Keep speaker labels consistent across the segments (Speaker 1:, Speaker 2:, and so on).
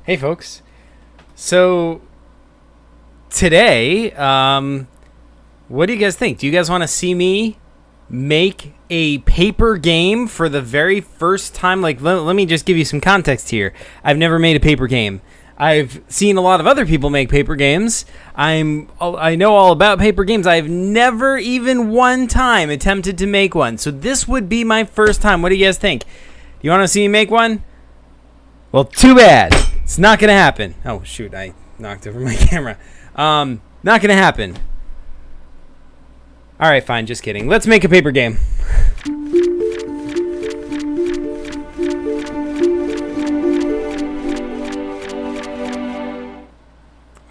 Speaker 1: Hey folks. So today, what do you guys think? Do you guys want to see me make a paper game for the very first time? Like, let me just give you some context here. I've never made a paper game. I've seen a lot of other people make paper games. I know all about paper games. I've never even one time attempted to make one. So this would be my first time. What do you guys think? Do you want to see me make one? Well, too bad. It's not going to happen. Oh, shoot. I knocked over my camera. Not going to happen. All right, fine. Just kidding. Let's make a paper game.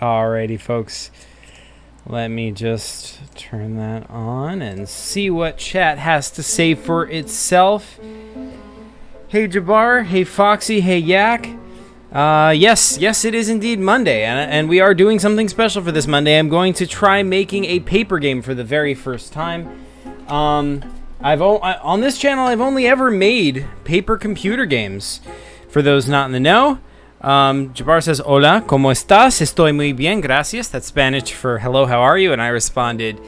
Speaker 1: Alrighty, folks. Let me just turn that on and see what chat has to say for itself. Hey, Jabbar. Hey, Foxy. Hey, Yak. Yes, it is indeed Monday, and we are doing something special for this Monday. I'm going to try making a paper game for the very first time. On this channel, I've only ever made paper computer games. For those not in the know, Jabbar says, "Hola, ¿cómo estás? Estoy muy bien, gracias." That's Spanish for "hello, how are you?" And I responded,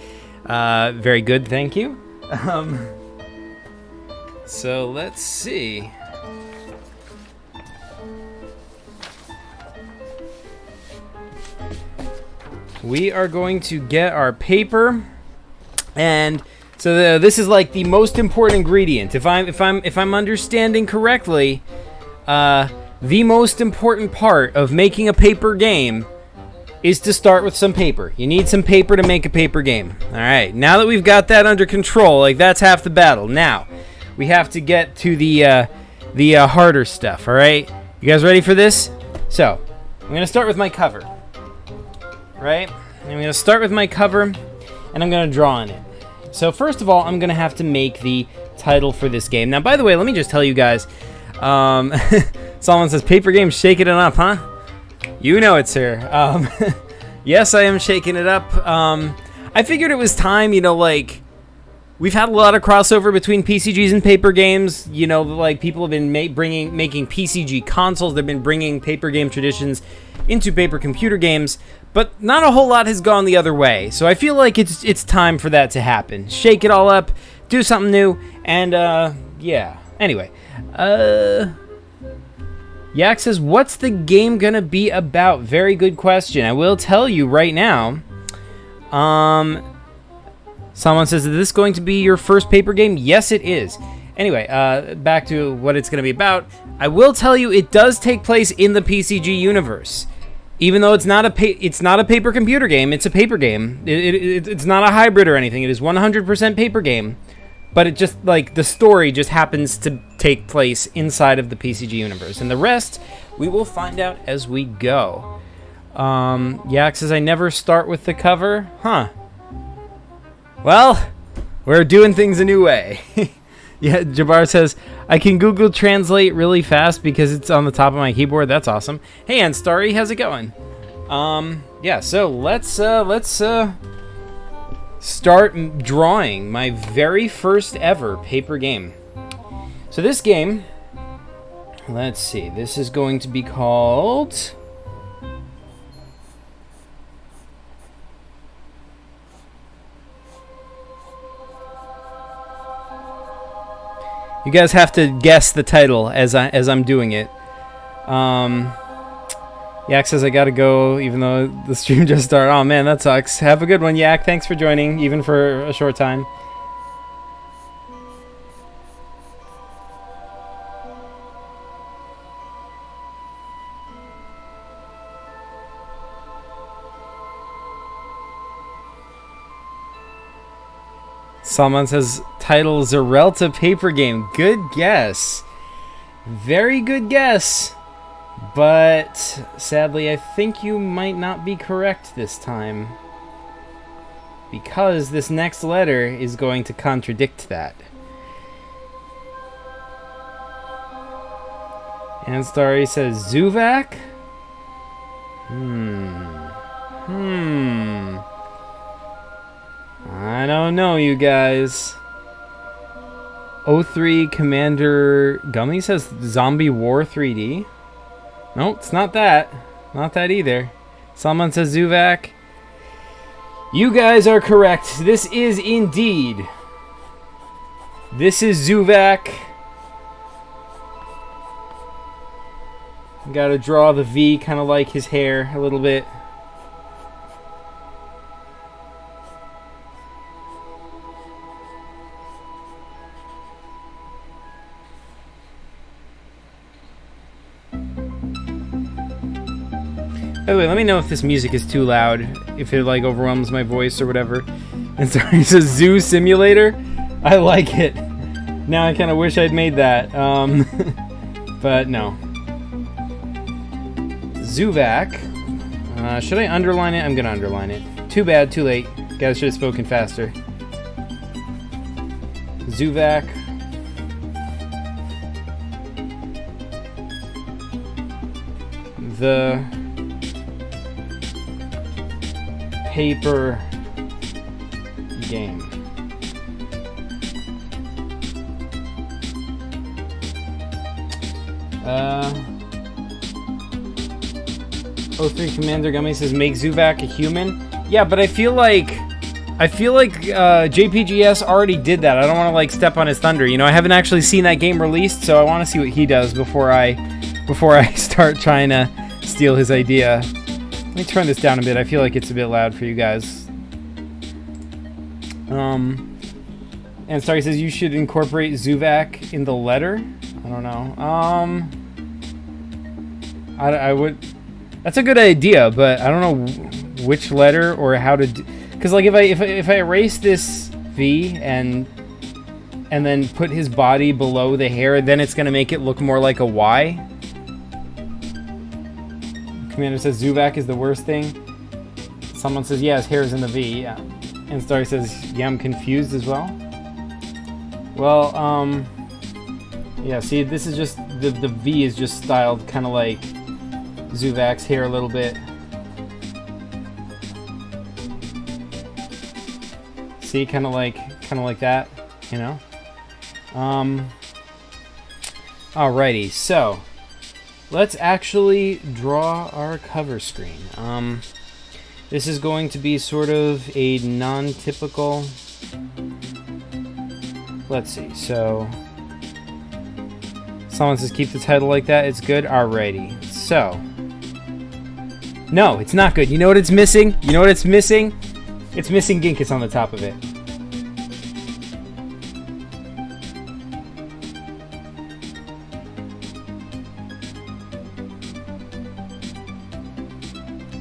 Speaker 1: "Very good, thank you." So let's see. We are going to get our paper, and so this is like the most important ingredient. If I'm understanding correctly, the most important part of making a paper game is to start with some paper. You need some paper to make a paper game. All right. Now that we've got that under control, like that's half the battle. Now we have to get to the harder stuff. All right. You guys ready for this? So I'm gonna start with my cover. Right? I'm going to start with my cover, and I'm going to draw on it. So first of all, I'm going to have to make the title for this game. Now, by the way, let me just tell you guys, someone says, paper game, shaking it up, huh? You know it, sir. Yes, I am shaking it up. I figured it was time, like, we've had a lot of crossover between PCGs and paper games. Like, people have been making PCG consoles. They've been bringing paper game traditions into paper computer games, but not a whole lot has gone the other way. So I feel like it's time for that to happen. Shake it all up, do something new, and yeah. Anyway, Yak says, "What's the game gonna be about?" Very good question. I will tell you right now. Someone says, "Is this going to be your first paper game?" Yes, it is. Anyway, back to what it's going to be about. I will tell you, it does take place in the PCG universe. Even though it's not a paper computer game, it's a paper game. It's not a hybrid or anything. It is 100% paper game. But it just, like, the story just happens to take place inside of the PCG universe. And the rest, we will find out as we go. Yak says, "I never start with the cover." Huh. Well, we're doing things a new way. Yeah, Jabbar says, "I can Google Translate really fast because it's on the top of my keyboard." That's awesome. Hey, Anstarry, how's it going? Yeah, so let's start drawing my very first ever paper game. So this game, let's see, this is going to be called... You guys have to guess the title as I'm doing it. Yak says, "I gotta go, even though the stream just started." Oh man, that sucks. Have a good one, Yak. Thanks for joining, even for a short time. Salman says, "Title Zerelta paper game." Good guess. Very good guess. But sadly, I think you might not be correct this time. Because this next letter is going to contradict that. Anstarry says, "Zuvac?" I don't know, you guys. O3 Commander Gummy says Zombie War 3D. Nope, it's not that. Not that either. Someone says Zuvac. You guys are correct. This is indeed. This is Zuvac. Gotta draw the V kind of like his hair a little bit. By the way, let me know if this music is too loud, if it like overwhelms my voice or whatever. And sorry, it says Zoo Simulator. I like it. Now I kind of wish I'd made that. But no. Zuvac. Should I underline it? I'm gonna underline it. Too bad, too late. Guys should have spoken faster. Zuvac. The paper game. O3 Commander Gummy says make Zuvac a human. Yeah, but I feel like JPGS already did that. I don't want to like step on his thunder. You know, I haven't actually seen that game released, so I want to see what he does before I start trying to steal his idea. Let me turn this down a bit. I feel like it's a bit loud for you guys. And sorry, says you should incorporate Zuvac in the letter. I don't know. I would. That's a good idea, but I don't know which letter or how to. Because like if I erase this V and then put his body below the hair, then it's gonna make it look more like a Y. Commander says Zuvac is the worst thing. Someone says yeah, his hair is in the V. Yeah, and Starry says yeah, I'm confused as well. Well, yeah. See, this is just the V is just styled kind of like Zuvac's hair a little bit. See, kind of like that, you know. Alrighty, so let's actually draw our cover screen. This is going to be sort of a non-typical. Let's see. So someone says keep the title like that. It's good. Alrighty. So. No, it's not good. You know what it's missing? You know what it's missing? It's missing Ginkus on the top of it.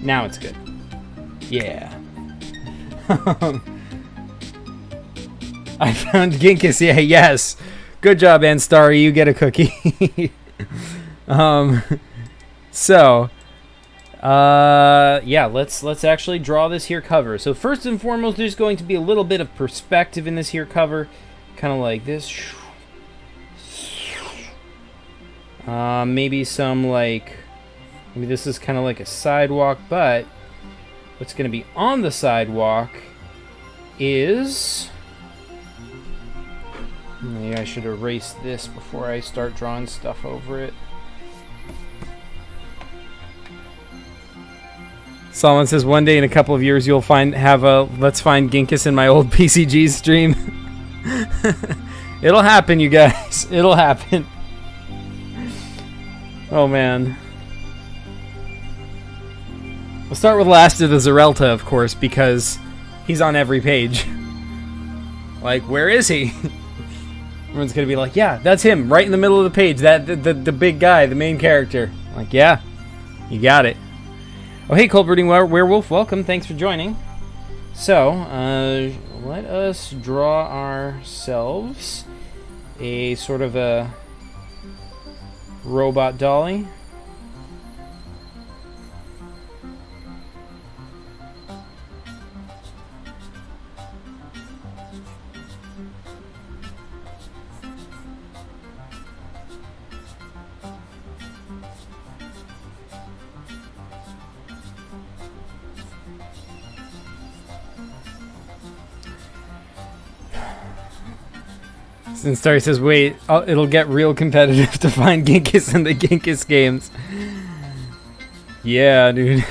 Speaker 1: Now it's good. Yeah. I found Ginkus. Yeah, yes. Good job, Anstarry. You get a cookie. So... yeah, let's actually draw this here cover. So first and foremost, there's going to be a little bit of perspective in this here cover, kind of like this. Maybe some like, maybe this is kind of like a sidewalk, but what's going to be on the sidewalk is, maybe I should erase this before I start drawing stuff over it. Solomon says one day in a couple of years you'll have a let's find Ginkus in my old PCG stream. It'll happen, you guys. It'll happen. Oh man. We'll start with Last of the Zerelta, of course, because he's on every page. Like, where is he? Everyone's gonna be like, yeah, that's him, right in the middle of the page. That the big guy, the main character. Like, yeah, you got it. Oh, hey, Cold Brooding Werewolf, welcome. Thanks for joining. So, let us draw ourselves a sort of a robot dolly. And Starry says, wait, it'll get real competitive to find Ginkus in the Ginkus games. Yeah, dude.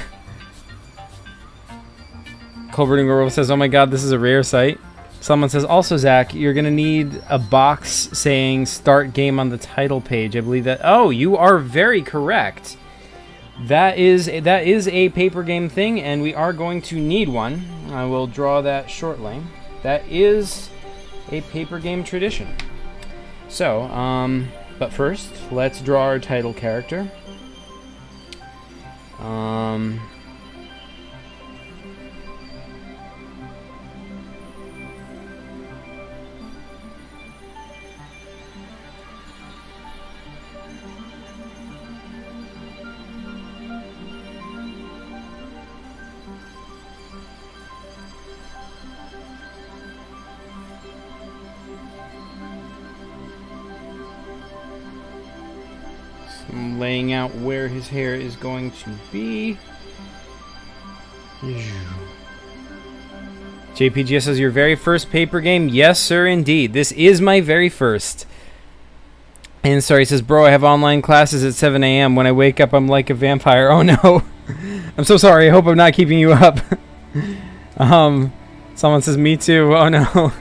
Speaker 1: Colberting Werewolf says, oh my god, this is a rare sight. Someone says, also, Zach, you're going to need a box saying start game on the title page. I believe that... Oh, you are very correct. That is a paper game thing, and we are going to need one. I will draw that shortly. That is a paper game tradition. So, but first, let's draw our title character. I'm laying out where his hair is going to be. JPGS says, your very first paper game? Yes, sir, indeed. This is my very first. And sorry, he says, bro, I have online classes at 7 a.m. When I wake up, I'm like a vampire. Oh, no. I'm so sorry. I hope I'm not keeping you up. Someone says, me too. Oh, no.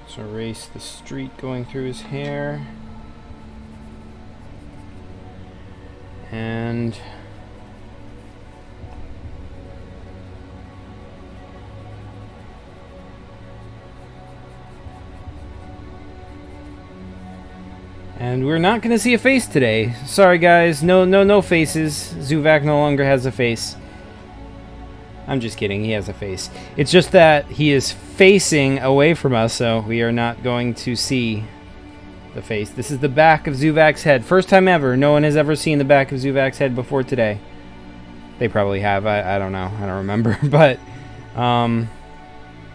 Speaker 1: So erase the street going through his hair. And we're not going to see a face today. Sorry guys, no faces. Zuvac no longer has a face. I'm just kidding, he has a face. It's just that he is facing away from us, so we are not going to see the face. This is the back of Zuvac's head. First time ever. No one has ever seen the back of Zuvac's head before today. They probably have. I don't know. I don't remember. But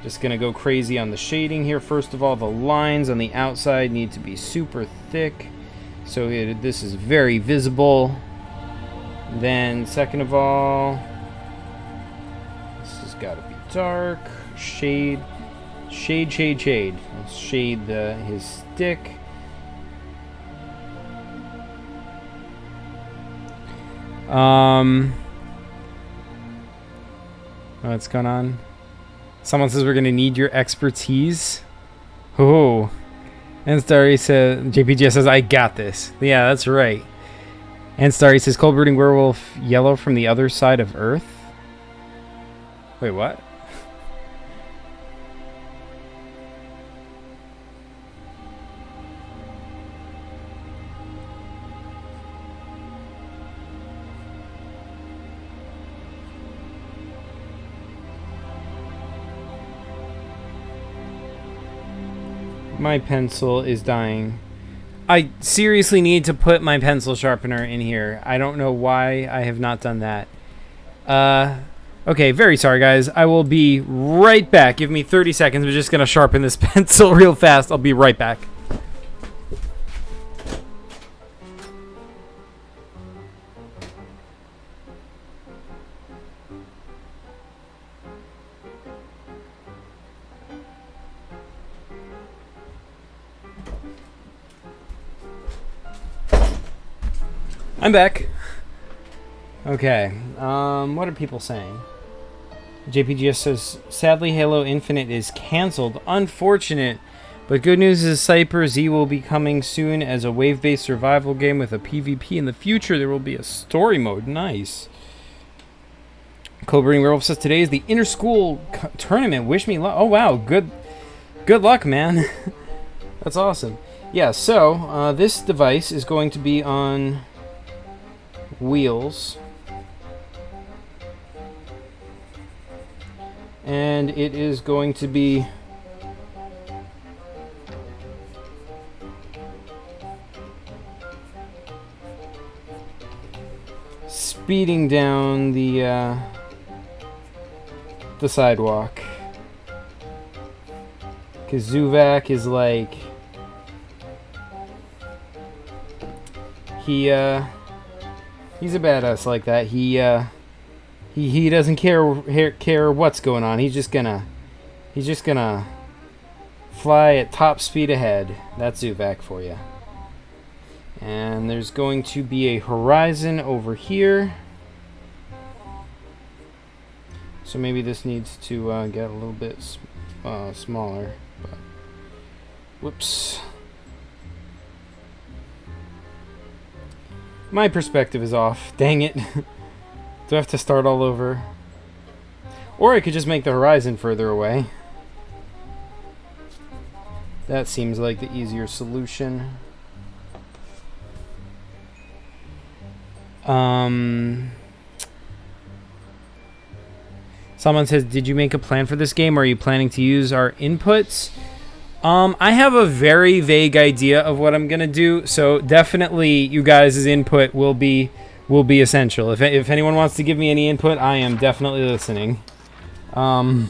Speaker 1: just going to go crazy on the shading here. First of all, the lines on the outside need to be super thick. So this is very visible. Then second of all, got to be dark. Shade. Let's shade his stick. What's going on? Someone says we're gonna need your expertise. Oh, and Starry says, JPG says, I got this. Yeah, that's right. And Starry says, cold brooding werewolf yellow from the other side of Earth. Wait, what? My pencil is dying. I seriously need to put my pencil sharpener in here. I don't know why I have not done that. Okay, very sorry, guys. I will be right back. Give me 30 seconds. We're just going to sharpen this pencil real fast. I'll be right back. I'm back. Okay, what are people saying? JPGS says, sadly, Halo Infinite is cancelled. Unfortunate. But good news is Cyper Z will be coming soon as a wave-based survival game with a PvP. In the future, there will be a story mode. Nice. Cobring Werewolf says, today is the inter-school tournament. Wish me luck. Oh, wow. Good luck, man. That's awesome. Yeah, so, this device is going to be on wheels. And it is going to be speeding down the sidewalk. 'Cause Zuvac is like he's a badass like that. He doesn't care what's going on. He's just gonna fly at top speed ahead. That's Zuvac for you. And there's going to be a horizon over here. So maybe this needs to get a little bit smaller. But, whoops. My perspective is off. Dang it. Do I have to start all over? Or I could just make the horizon further away. That seems like the easier solution. Someone says, did you make a plan for this game, or are you planning to use our inputs? I have a very vague idea of what I'm gonna do, so definitely you guys' input will be essential. If anyone wants to give me any input, I am definitely listening. So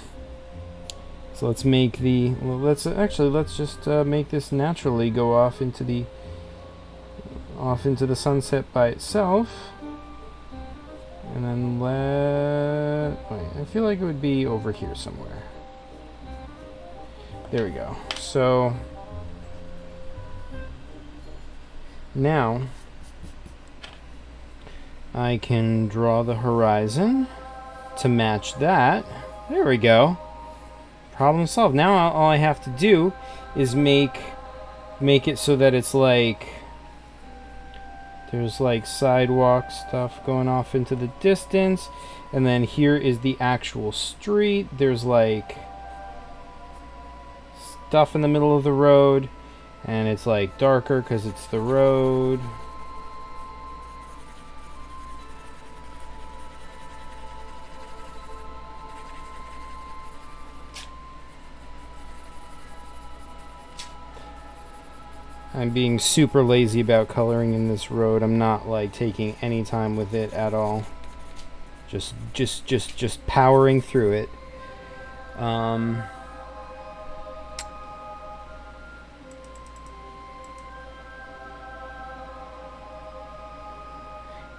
Speaker 1: let's make let's just make this naturally go off into the sunset by itself. And then I feel like it would be over here somewhere. There we go. So now I can draw the horizon to match that. There we go. Problem solved. Now all I have to do is make it so that it's like there's like sidewalk stuff going off into the distance, and then here is the actual street. There's like stuff in the middle of the road, and it's like darker because it's the road. I'm being super lazy about coloring in this road. I'm not like taking any time with it at all. Just powering through it.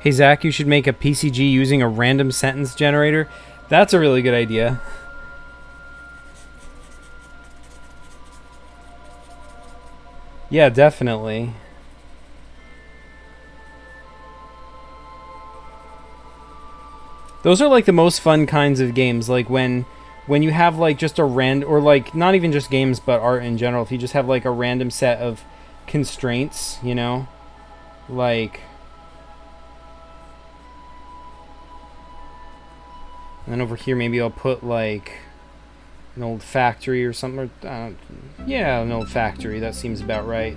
Speaker 1: Hey Zach, you should make a PCG using a random sentence generator. That's a really good idea. Yeah, definitely. Those are like the most fun kinds of games, like when you have like just a random, or like not even just games but art in general, if you just have like a random set of constraints, you know, like, and then over here maybe I'll put like an old factory or something. Yeah, an old factory. That seems about right.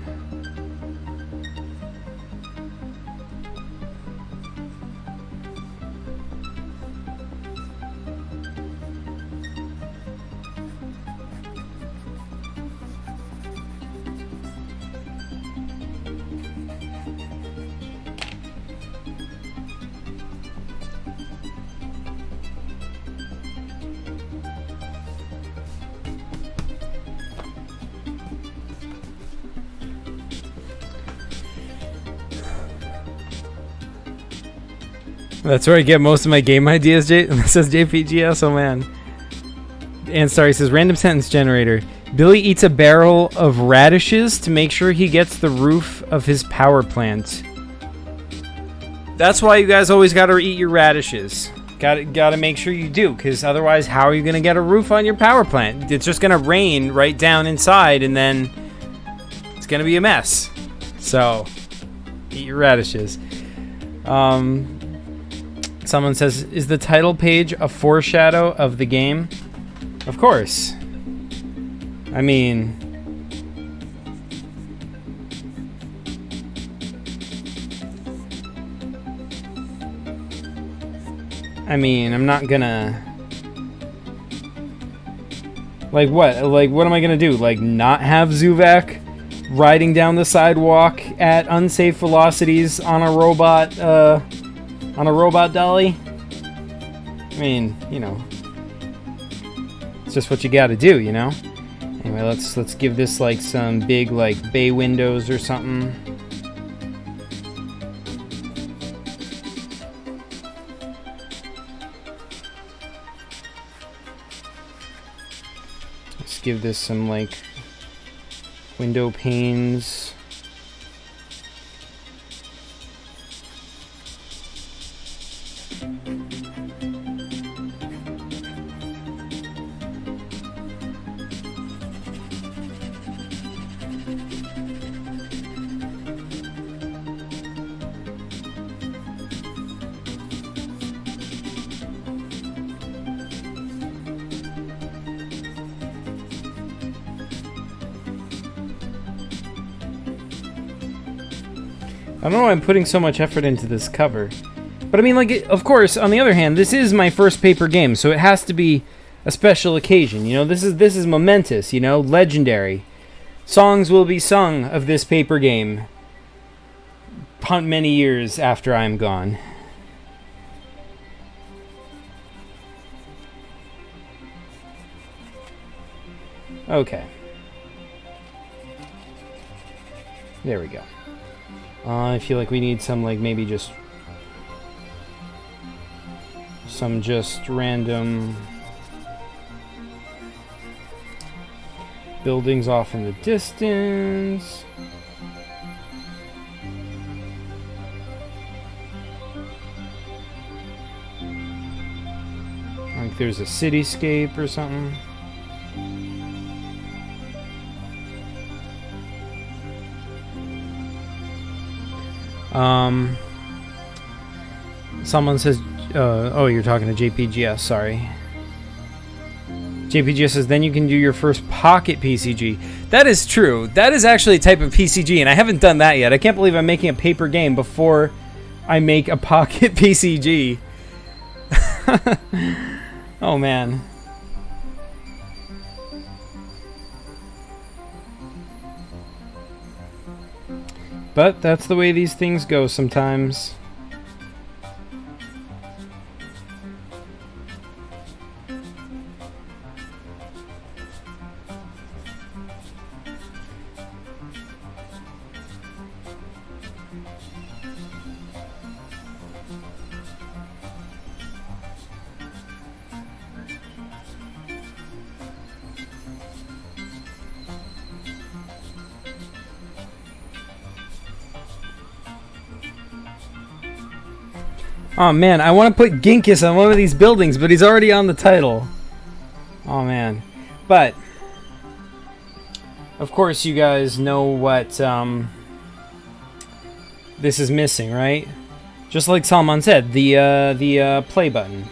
Speaker 1: That's where I get most of my game ideas, says JPGS. Oh man. And sorry, says random sentence generator. Billy eats a barrel of radishes to make sure he gets the roof of his power plant. That's why you guys always gotta eat your radishes. Gotta make sure you do, because otherwise how are you gonna get a roof on your power plant? It's just gonna rain right down inside and then it's gonna be a mess. So eat your radishes. Someone says, is the title page a foreshadow of the game? Of course. I mean, I'm not gonna... Like what? Like what am I gonna do? Like not have Zuvac riding down the sidewalk at unsafe velocities on a robot, dolly? I mean, you know, it's just what you gotta do, you know? Anyway, let's give this like some big like bay windows or something. give this some, like, window panes. I don't know why I'm putting so much effort into this cover. But I mean, like, of course, on the other hand, this is my first paper game, so it has to be a special occasion. You know, this is momentous, you know, legendary. Songs will be sung of this paper game many years after I'm gone. Okay. There we go. I feel like we need some, like, maybe just some random buildings off in the distance. Like there's a cityscape or something. Someone says, oh, you're talking to JPGS, sorry. JPGS says, then you can do your first pocket PCG. That is true. That is actually a type of PCG, and I haven't done that yet. I can't believe I'm making a paper game before I make a pocket PCG. Oh, man. But that's the way these things go sometimes. Oh man, I want to put Ginkus on one of these buildings, but he's already on the title. Oh man. But, of course you guys know what this is missing, right? Just like Salman said, the play button.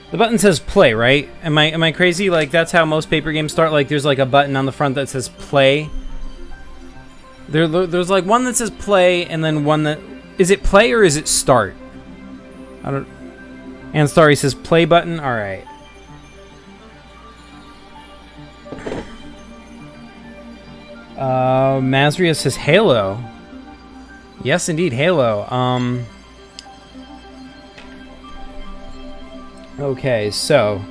Speaker 1: The button says play, right? Am I crazy? Like, that's how most paper games start? Like, there's like a button on the front that says play. There's like one that says play, and then one that... Is it play or is it start? I don't... And Starry says play button. All right. Mazria says Halo. Yes, indeed, Halo. Okay, so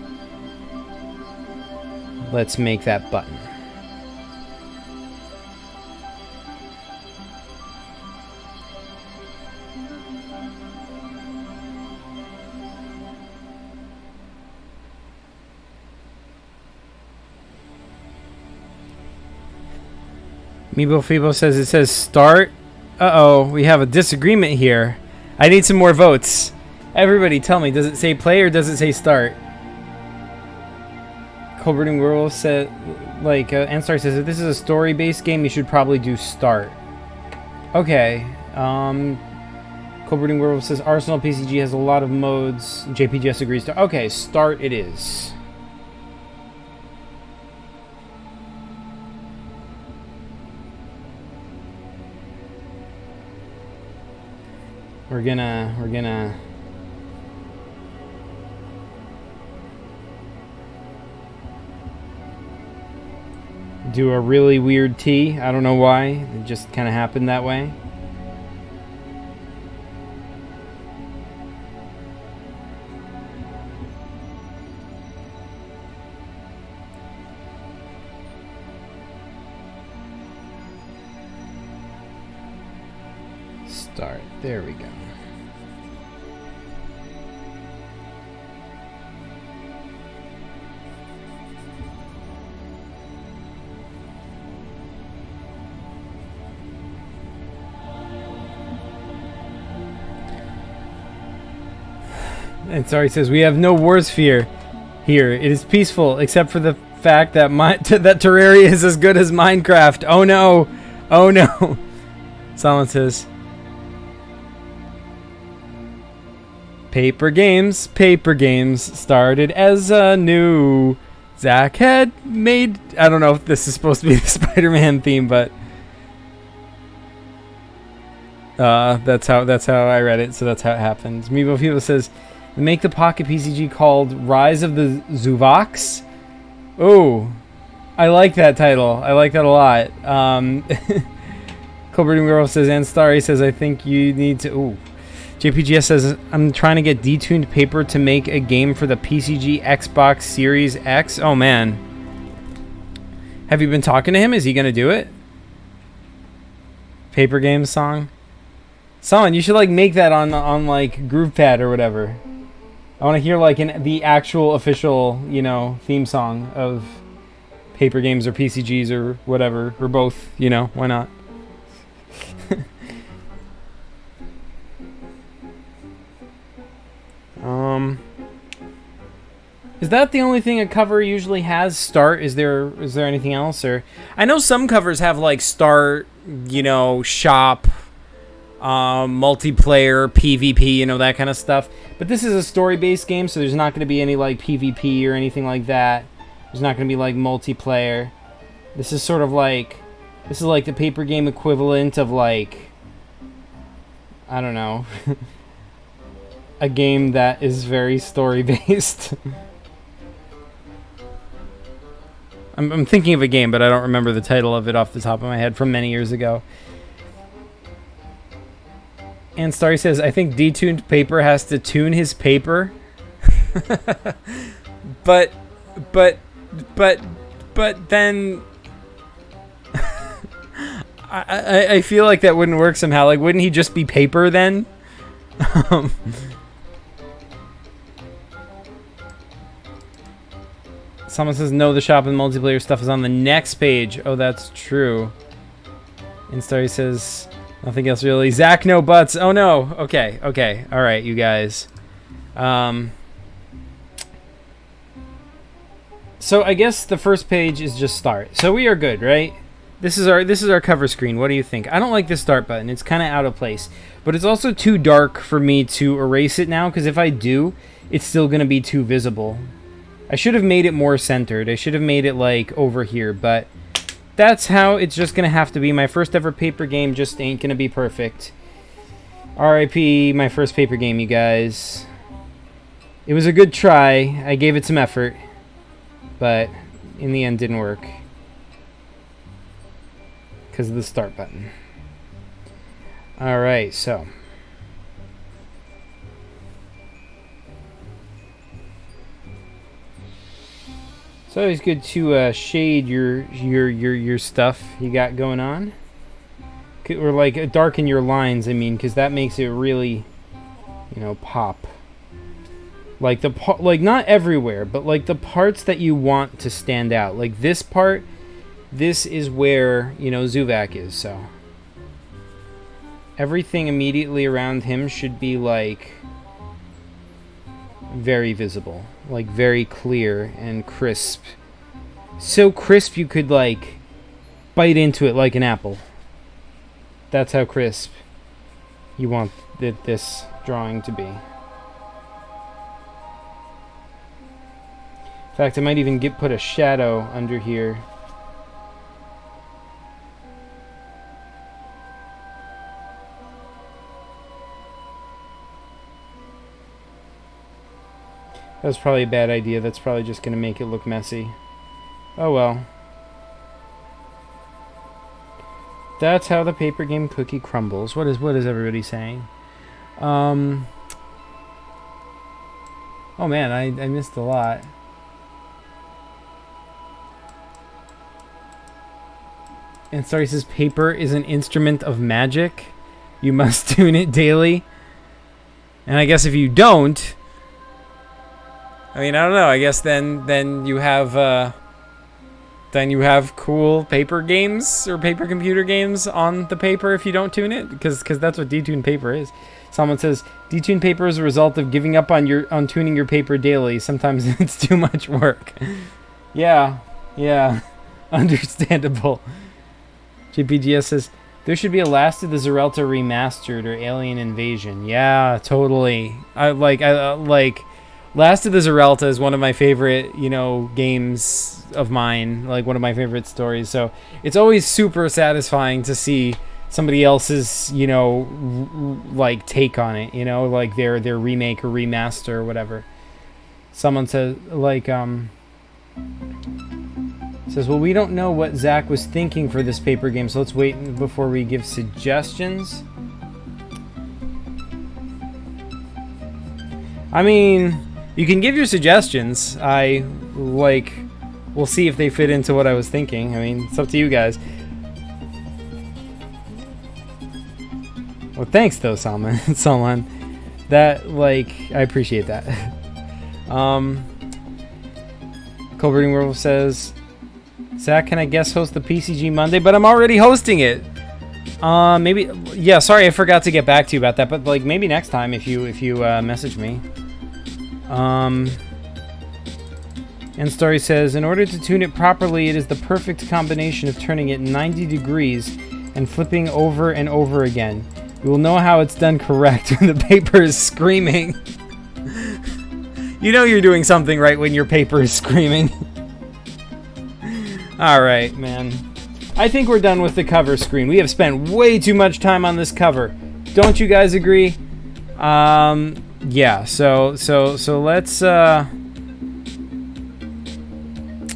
Speaker 1: let's make that button. Meebo Feebo says it says start. Uh-oh, we have a disagreement here. I need some more votes. Everybody tell me, does it say play or does it say start? Colberting Werewolf said, like, Anstar says, if this is a story-based game, you should probably do start. Okay. Colberting Werewolf says, Arsenal PCG has a lot of modes. JPGS agrees to... Okay, start it is. We're gonna do a really weird T. I don't know why. It just kind of happened that way. Start. There we go. And sorry says, we have no wars fear here. It is peaceful, except for the fact that that Terraria is as good as Minecraft. Oh no! Oh no! Someone says, paper games started as a new. Zach had made. I don't know if this is supposed to be the Spider-Man theme, but that's how I read it. So that's how it happened. Movavi says, make the Pocket PCG called Rise of the Zuvacs. Oh, I like that title. I like that a lot. Colbert Girl says, and Starry says, I think you need to. Ooh. JPGS says, I'm trying to get detuned paper to make a game for the PCG Xbox Series X. Oh, man. Have you been talking to him? Is he going to do it? Paper Games song? Someone, you should, like, make that on like, GroovePad or whatever. I want to hear, like, the actual official, you know, theme song of Paper Games or PCGs or whatever. Or both, you know. Why not? Is that the only thing a cover usually has? Start? Is there anything else? Or I know some covers have like start, you know, shop, multiplayer, PvP, you know, that kind of stuff. But this is a story-based game, so there's not going to be any like PvP or anything like that. There's not going to be like multiplayer. This is sort of like, this is like the paper game equivalent of like, I don't know, a game that is very story-based. I'm thinking of a game, but I don't remember the title of it off the top of my head from many years ago. And Starry says, I think detuned paper has to tune his paper. but then I feel like that wouldn't work somehow. Like, wouldn't he just be paper then? Someone says, no, the shop and multiplayer stuff is on the next page. Oh, that's true. And Starry says, nothing else really. Zach, no buts. Oh, no. Okay. All right, you guys. So I guess the first page is just start. So we are good, right? This is our cover screen. What do you think? I don't like the start button. It's kind of out of place. But it's also too dark for me to erase it now, because if I do, it's still going to be too visible. I should have made it more centered. I should have made it like over here, but that's how it's just going to have to be. My first ever paper game just ain't going to be perfect. RIP, my first paper game, you guys. It was a good try. I gave it some effort, but in the end didn't work because of the start button. All right, so it's always good to shade your stuff you got going on, or like darken your lines. I mean, because that makes it really, you know, pop. Like like not everywhere, but like the parts that you want to stand out. Like this part, this is where, you know, Zuvac is. So everything immediately around him should be like very visible, like very clear and crisp. So crisp you could like bite into it like an apple. That's how crisp you want this drawing to be. In fact, I might even put a shadow under here. That was probably a bad idea. That's probably just going to make it look messy. Oh well. That's how the paper game cookie crumbles. What is everybody saying? Oh man, I missed a lot. And sorry, says paper is an instrument of magic. You must tune it daily. And I guess if you don't, I mean, I don't know. I guess then you have cool paper games or paper computer games on the paper if you don't tune it, because that's what detuned paper is. Someone says, detune paper is a result of giving up on tuning your paper daily. Sometimes it's too much work. Yeah, understandable. JPGS says, there should be a Last of the Zerelta remastered or Alien Invasion. Yeah, totally. I like Last of the Zerelta is one of my favorite, games of mine. Like one of my favorite stories. So it's always super satisfying to see somebody else's, like take on it. Like their remake or remaster or whatever. Someone says says, well, we don't know what Zach was thinking for this paper game, so let's wait before we give suggestions. I mean, you can give your suggestions. We'll see if they fit into what I was thinking. I mean, it's up to you guys. Well, thanks though, Salman. That, I appreciate that. Colberting Werewolf says, Zach, can I guest host the PCG Monday? But I'm already hosting it. Maybe. Yeah, sorry, I forgot to get back to you about that. But maybe next time if you message me. And Story says, in order to tune it properly, it is the perfect combination of turning it 90 degrees and flipping over and over again. You will know how it's done correct when the paper is screaming. You know you're doing something right when your paper is screaming. Alright, man. I think we're done with the cover screen. We have spent way too much time on this cover. Don't you guys agree? Yeah, so let's,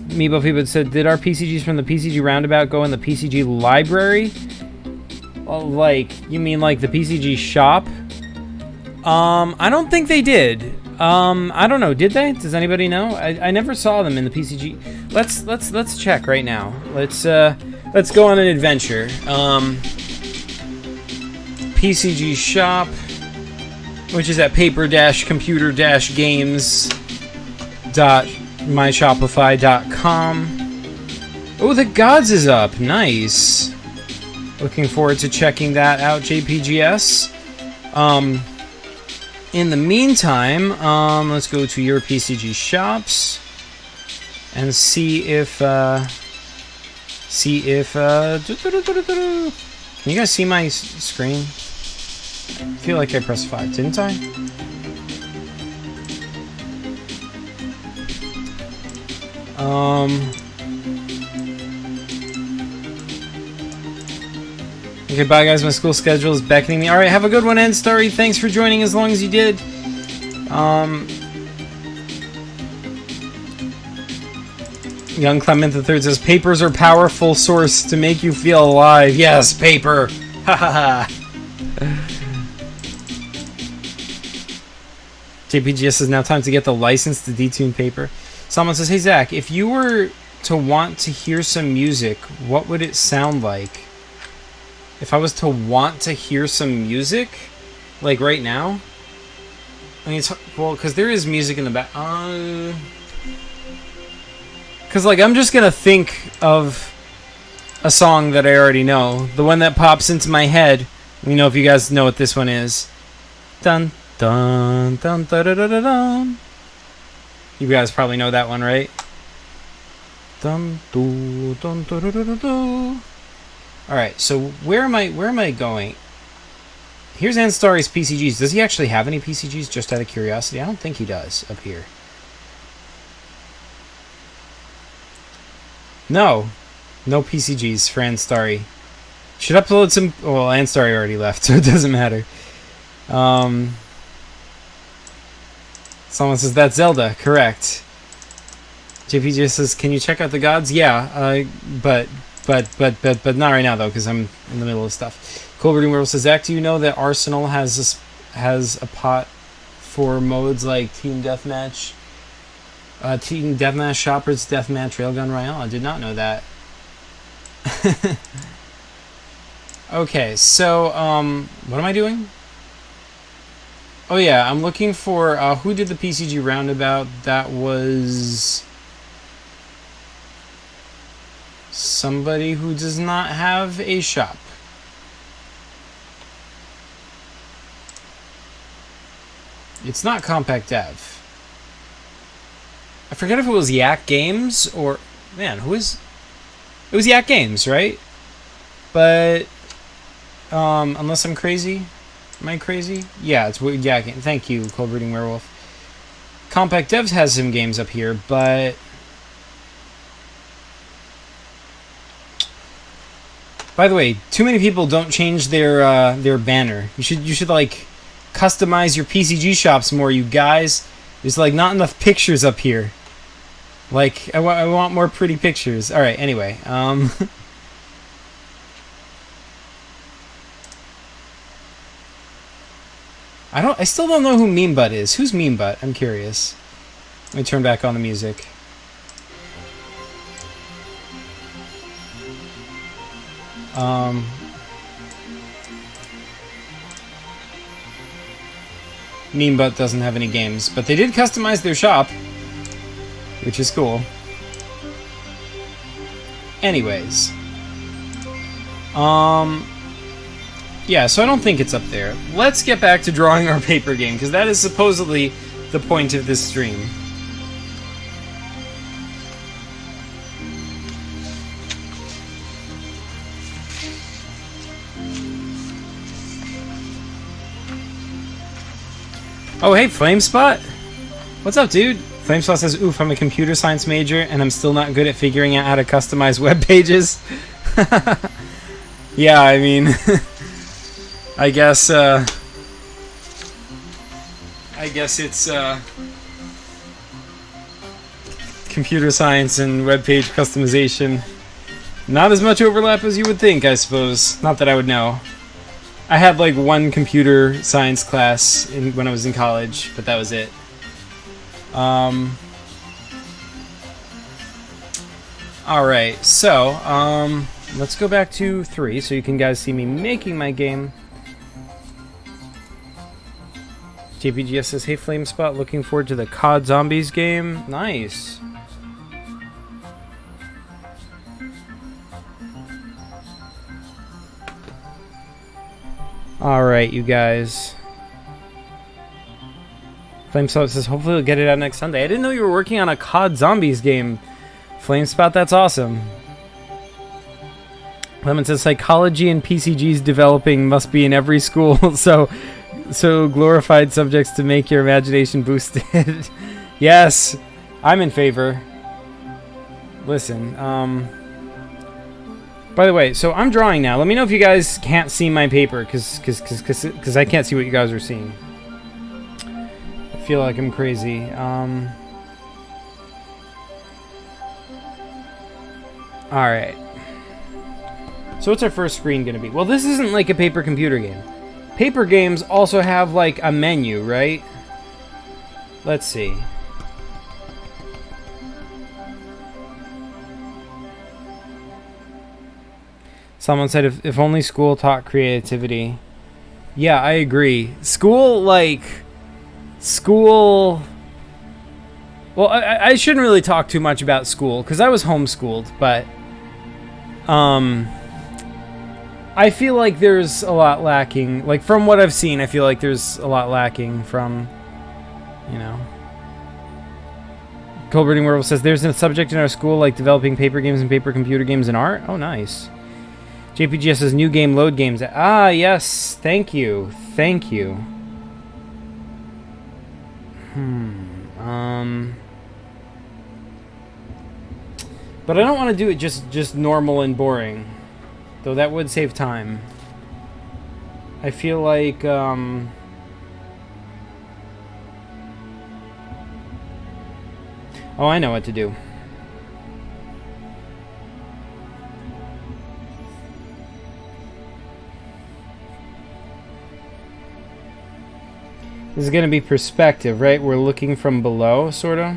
Speaker 1: Meebo Feebo said, did our PCGs from the PCG Roundabout go in the PCG library? Well, you mean the PCG shop? I don't think they did. I don't know. Did they? Does anybody know? I never saw them in the PCG. Let's check right now. Let's go on an adventure. PCG shop, which is at paper-games.myshopify.com. Oh, the Gods is up. Nice. Looking forward to checking that out, JPGS. In the meantime, let's go to your PCG shops and see if can you guys see my screen? I feel like I pressed 5, didn't I? Okay, bye guys, my school schedule is beckoning me. Alright, have a good one, End Story. Thanks for joining as long as you did. Young Clement III says, papers are powerful source to make you feel alive. Yes, paper. Ha ha ha. JPGS says, now time to get the license to detune paper. Someone says, hey Zach, if you were to want to hear some music, what would it sound like? If I was to want to hear some music, right now? I mean, because there is music in the back. Because, I'm just gonna think of a song that I already know. The one that pops into my head. Let me know if you guys know what this one is. Dun, dun, dun, dun, dun, dun, dun, dun. You guys probably know that one, right? Dun, dun, dun, dun, dun, dun, dun. Alright, so where am I going? Here's Anstar's PCGs. Does he actually have any PCGs, just out of curiosity? I don't think he does up here. No PCGs for Anstari. Should upload some... Well, Anstari already left, so it doesn't matter. Someone says, that's Zelda. Correct. JPG says, can you check out the Gods? Yeah, but not right now, though, because I'm in the middle of stuff. Colbert World says, Zach, do you know that Arsenal has a pot for modes like Team Deathmatch, Shoppers Deathmatch, Railgun Royale? I did not know that. Okay, so, what am I doing? Oh yeah, I'm looking for, who did the PCG Roundabout? That was... somebody who does not have a shop. It's not Compact Dev. I forget if it was Yak Games or... Man, who is... It was Yak Games, right? But... unless I'm crazy. Am I crazy? Yeah, it's Yak Games. Thank you, Cold Breeding Werewolf. Compact Devs has some games up here, but... By the way, too many people don't change their banner. You should like customize your PCG shops more, you guys. There's like not enough pictures up here. Like I want more pretty pictures. All right. Anyway, I still don't know who Meme Butt is. Who's Meme Butt? I'm curious. Let me turn back on the music. Meme Butt doesn't have any games, but they did customize their shop, which is cool. Anyways. Yeah, so I don't think it's up there. Let's get back to drawing our paper game, because that is supposedly the point of this stream. Oh, hey, Flamespot. What's up, dude? Flamespot says, oof, I'm a computer science major, and I'm still not good at figuring out how to customize web pages. Yeah, I mean... I guess it's, computer science and web page customization. Not as much overlap as you would think, I suppose. Not that I would know. I had like one computer science class when I was in college, but that was it. Alright, so, let's go back to 3 so you can guys see me making my game. JPGS says, hey Flamespot, looking forward to the COD Zombies game. Nice. Alright, you guys. Flamespot says, hopefully we'll get it out next Sunday. I didn't know you were working on a COD Zombies game. Flamespot, that's awesome. Lemon says, psychology and PCGs developing must be in every school, so glorified subjects to make your imagination boosted. Yes, I'm in favor. Listen, by the way, so I'm drawing now. Let me know if you guys can't see my paper, because I can't see what you guys are seeing. I feel like I'm crazy. Alright. So what's our first screen going to be? Well, this isn't like a paper computer game. Paper games also have like a menu, right? Let's see. Someone said if only school taught creativity. Yeah, I agree. School... Well, I shouldn't really talk too much about school, because I was homeschooled, but... I feel like there's a lot lacking. Like, from what I've seen, I feel like there's a lot lacking from, you know... Cold Breeding Werewolf says, there's a subject in our school like developing paper games and paper computer games and art. Oh, nice. JPGS says, new game, load games. Ah, yes. Thank you. Thank you. But I don't want to do it just normal and boring. Though that would save time. I feel like, oh, I know what to do. This is going to be perspective, right? We're looking from below, sort of.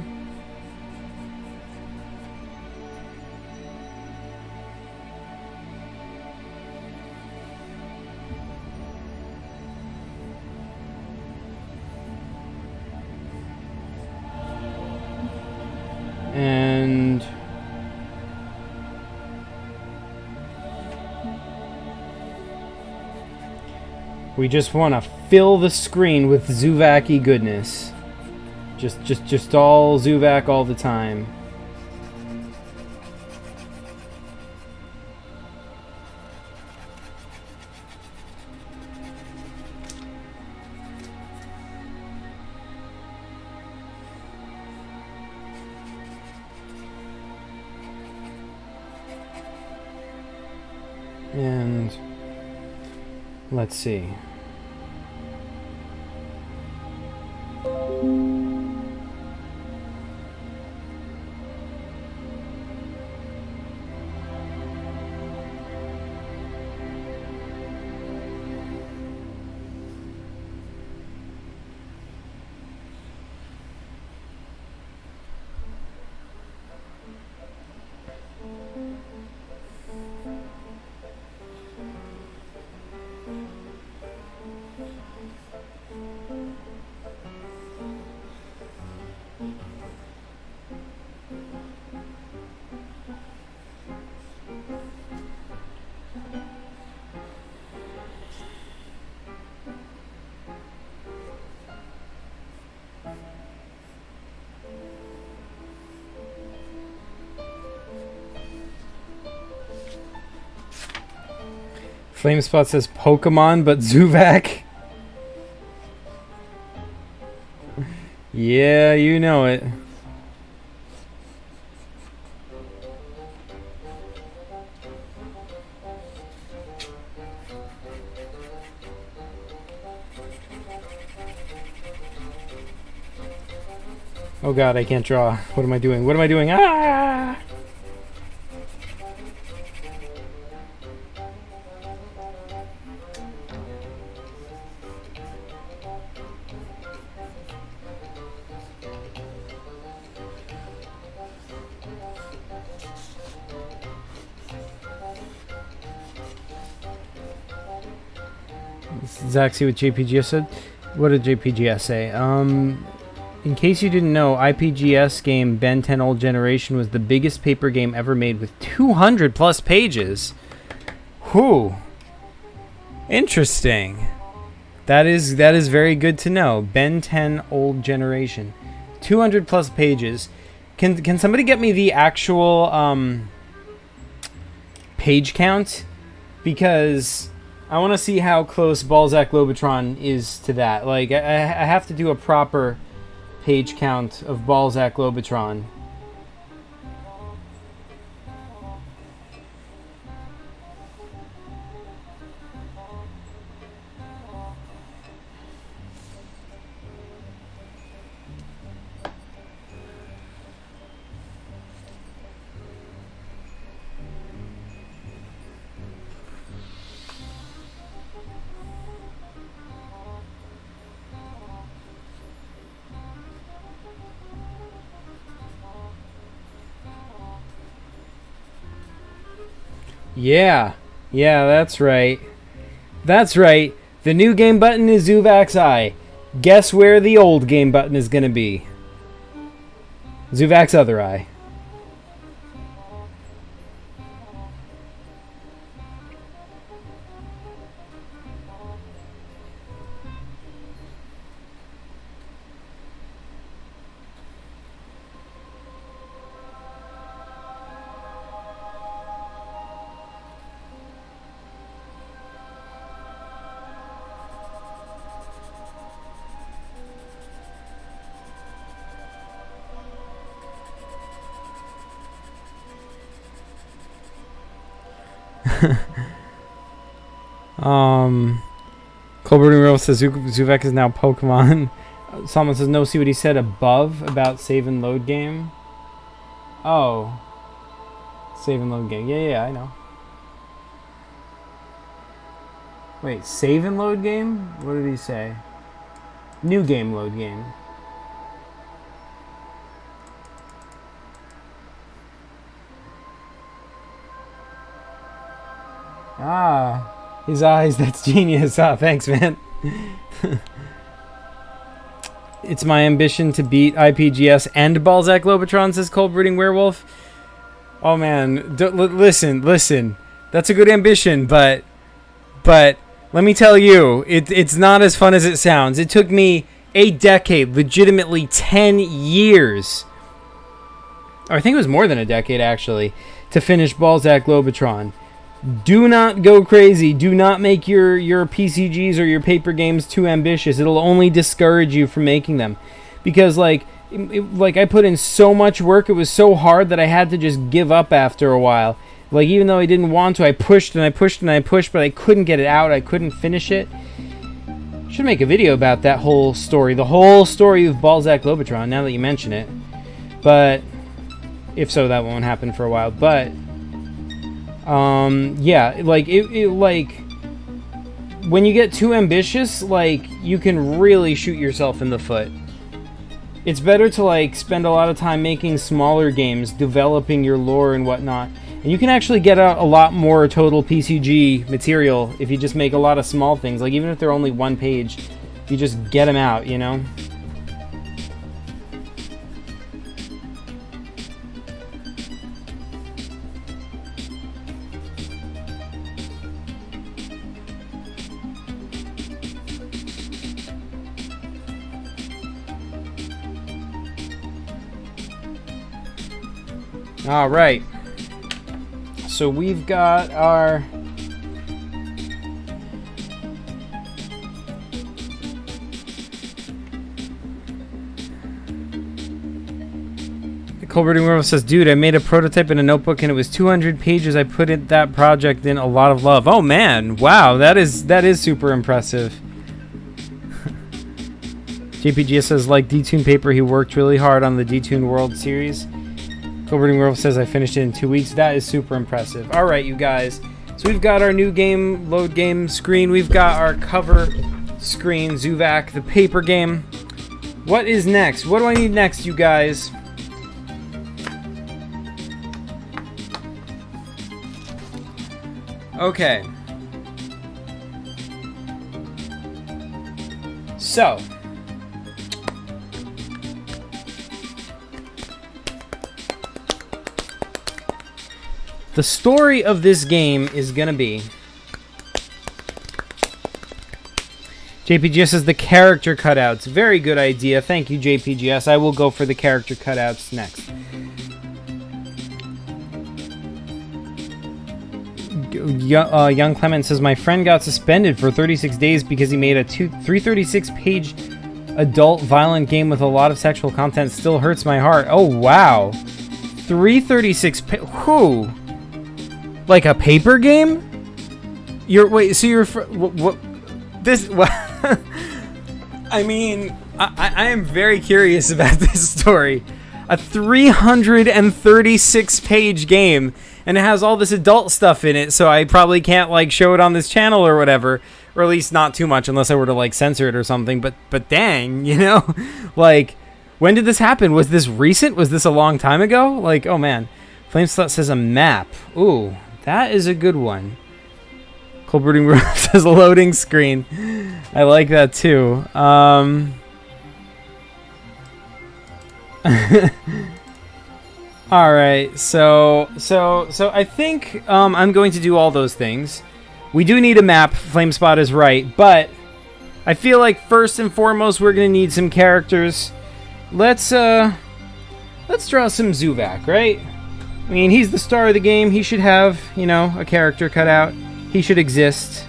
Speaker 1: And We just want to fill the screen with Zuvac-y goodness. Just all Zuvac all the time. And let's see. Flamespot says Pokemon, but Zuvac. Yeah, you know it. Oh god, I can't draw. What am I doing? What am I doing? Ah! Zach, see what JPGS said? What did JPGS say? In case you didn't know, IPGS game Ben 10 Old Generation was the biggest paper game ever made with 200 plus pages. Whew. Interesting. That is very good to know. Ben 10 Old Generation. 200 plus pages. Can somebody get me the actual page count? Because I want to see how close Balzac Lobotron is to that. Like, I have to do a proper page count of Balzac Lobotron. Yeah, that's right. That's right. The new game button is Zuvac's eye. Guess where the old game button is going to be? Zuvac's other eye. Colbert Rose says Zuvac is now Pokemon. Someone says no, see what he said above about save and load game. Oh. Save and load game. Yeah, I know. Wait, save and load game? What did he say? New game load game. Ah, his eyes, that's genius. Ah, thanks, man. It's my ambition to beat IPGS and Balzac Lobotron, says Cold Breeding Werewolf. Oh, man. Listen. That's a good ambition, but let me tell you, it's not as fun as it sounds. It took me a decade, legitimately 10 years, or I think it was more than a decade actually, to finish Balzac Globotron. Do not go crazy. Do not make your PCGs or your paper games too ambitious. It'll only discourage you from making them. Because like I put in so much work, it was so hard that I had to just give up after a while. Like, even though I didn't want to, I pushed and I pushed and I pushed, but I couldn't get it out. I couldn't finish it. Should make a video about that whole story. The whole story of Balzac Globotron, now that you mention it. But, if so, that won't happen for a while. But, yeah, like, like, when you get too ambitious, like, you can really shoot yourself in the foot. It's better to, like, spend a lot of time making smaller games, developing your lore and whatnot. And you can actually get out a lot more total PCG material if you just make a lot of small things. Like, even if they're only one page, you just get them out, you know? All right. So we've got our Colberting World says, dude, I made a prototype in a notebook and it was 200 pages. I put that project in a lot of love. Oh man, wow, that is super impressive. JPGS says, like Detune Paper, he worked really hard on the Detune World series. Colberting World says, I finished it in 2 weeks. That is super impressive. All right, you guys. So we've got our new game, load game screen. We've got our cover screen, Zuvac, the paper game. What is next? What do I need next, you guys? Okay. So. The story of this game is going to be... JPGS says the character cutouts. Very good idea. Thank you, JPGS. I will go for the character cutouts next. Young Clement says, my friend got suspended for 36 days because he made a 336-page adult violent game with a lot of sexual content. Still hurts my heart. Oh, wow. 336... Who? Like a paper game? Wait, so you're... What? This... What? I mean, I am very curious about this story. A 336-page game, and it has all this adult stuff in it, so I probably can't, like, show it on this channel or whatever. Or at least not too much, unless I were to, like, censor it or something. But dang, you know? Like, when did this happen? Was this recent? Was this a long time ago? Like, oh, man. Flameslut says a map. Ooh. That is a good one. Colberting World says a loading screen. I like that too. All right, so I think I'm going to do all those things. We do need a map. Flamespot is right, but I feel like first and foremost we're gonna need some characters. Let's draw some Zuvac, right? I mean, he's the star of the game. He should have, you know, a character cut out. He should exist.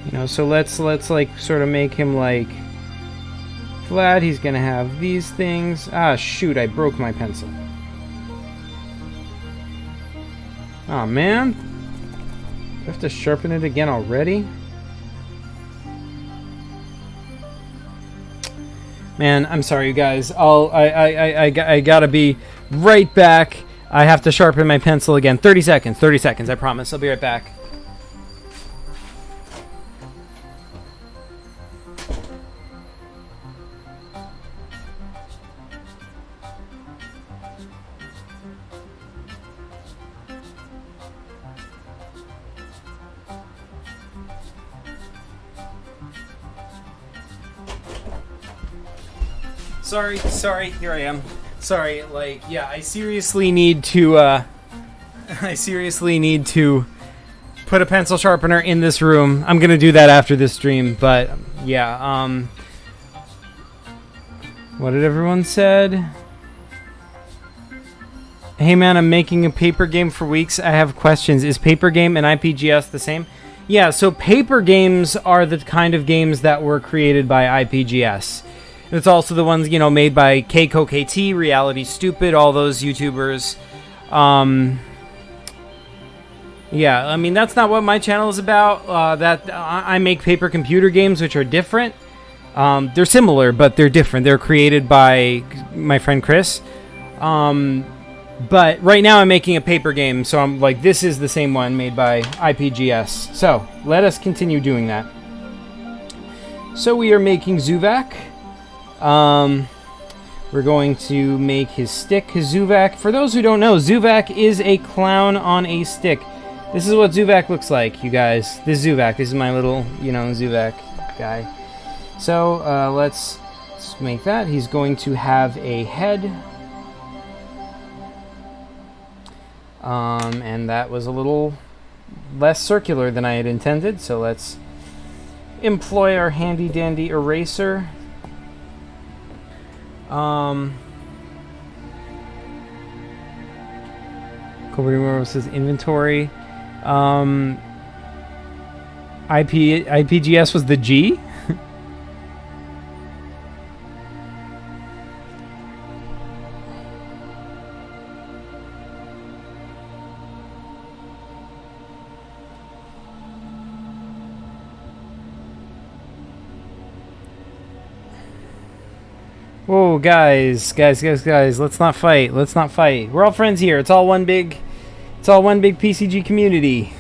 Speaker 1: You know, so let's like sort of make him like flat. He's gonna have these things. Ah, shoot, I broke my pencil. Oh man. Do I have to sharpen it again already? Man, I'm sorry you guys. I gotta be right back. I have to sharpen my pencil again. 30 seconds, I promise. I'll be right back. Sorry, here I am. Sorry, like, yeah, I seriously need to put a pencil sharpener in this room. I'm gonna do that after this stream, but yeah. What did everyone said? Hey man, I'm making a paper game for weeks. I have questions. Is paper game and IPGS the same? Yeah, so paper games are the kind of games that were created by IPGS. It's also the ones, you know, made by KKT, Reality Stupid, all those YouTubers. Yeah, I mean, that's not what my channel is about. I make paper computer games, which are different. They're similar, but they're different. They're created by my friend Chris. But right now I'm making a paper game, so I'm like, this is the same one made by IPGS. So let us continue doing that. So we are making Zuvac. We're going to make his stick, his Zuvac. For those who don't know, Zuvac is a clown on a stick. This is what Zuvac looks like, you guys. This is Zuvac. This is my little, you know, Zuvac guy. So let's make that. He's going to have a head. And that was a little less circular than I had intended, so let's employ our handy dandy eraser. Kobe says inventory. IPGS was the G? Whoa, guys, let's not fight. We're all friends here. It's all one big PCG community.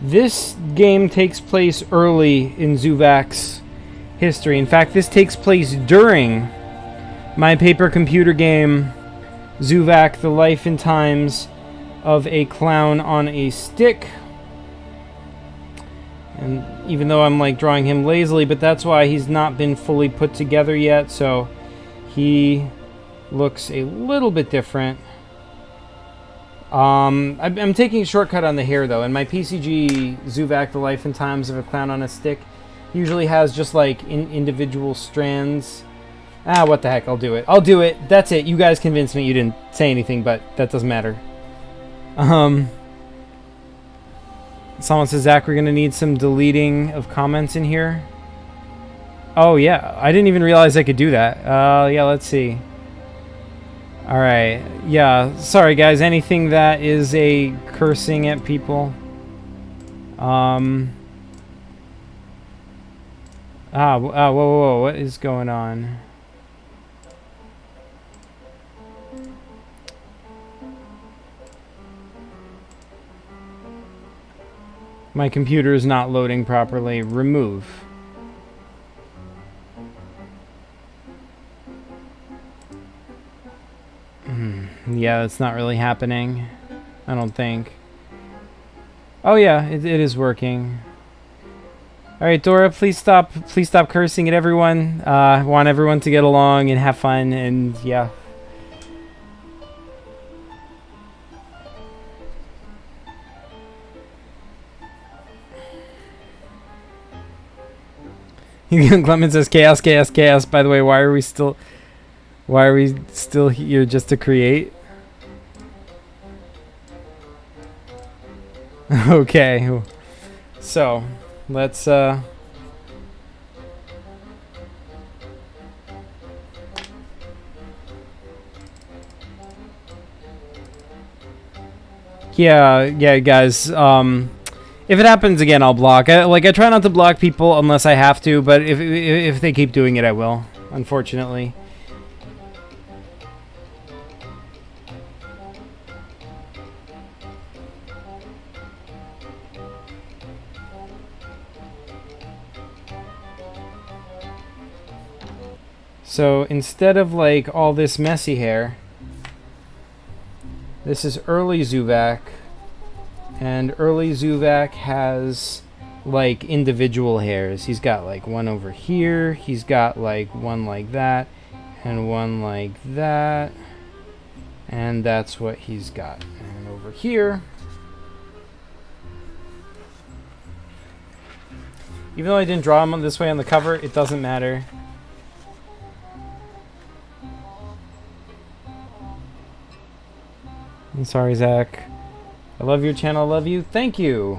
Speaker 1: This game takes place early in Zuvacs' history. In fact, this takes place during my paper computer game, Zuvac, The Life and Times of a Clown on a Stick. And even though I'm like drawing him lazily, but that's why he's not been fully put together yet, so he looks a little bit different. I'm taking a shortcut on the hair, though, and my PCG Zuvac, The Life and Times of a Clown on a Stick usually has just, like, individual strands. Ah, what the heck, I'll do it. That's it. You guys convinced me. You didn't say anything, but that doesn't matter. Someone says, Zach, we're going to need some deleting of comments in here. Oh, yeah. I didn't even realize I could do that. Yeah, let's see. Alright, yeah, sorry guys, anything that is a cursing at people. Whoa, what is going on? My computer is not loading properly. Remove. Yeah, that's not really happening. I don't think. Oh yeah, it is working. All right, Dora, please stop cursing at everyone. I want everyone to get along and have fun, and yeah. Clement says chaos. By the way, why are we still here just to create? Okay. So, let's yeah, guys, if it happens again, I'll block. I try not to block people unless I have to, but if they keep doing it, I will, unfortunately. So instead of like all this messy hair, this is early Zuvac, and early Zuvac has like individual hairs. He's got like one over here, he's got like one like that, and one like that, and that's what he's got. And over here, even though I didn't draw him this way on the cover, it doesn't matter. I'm sorry, Zach. I love your channel, I love you. Thank you.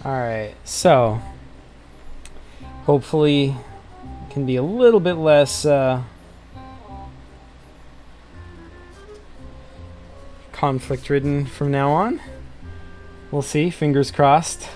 Speaker 1: Alright, so hopefully it can be a little bit less conflict ridden from now on. We'll see, fingers crossed.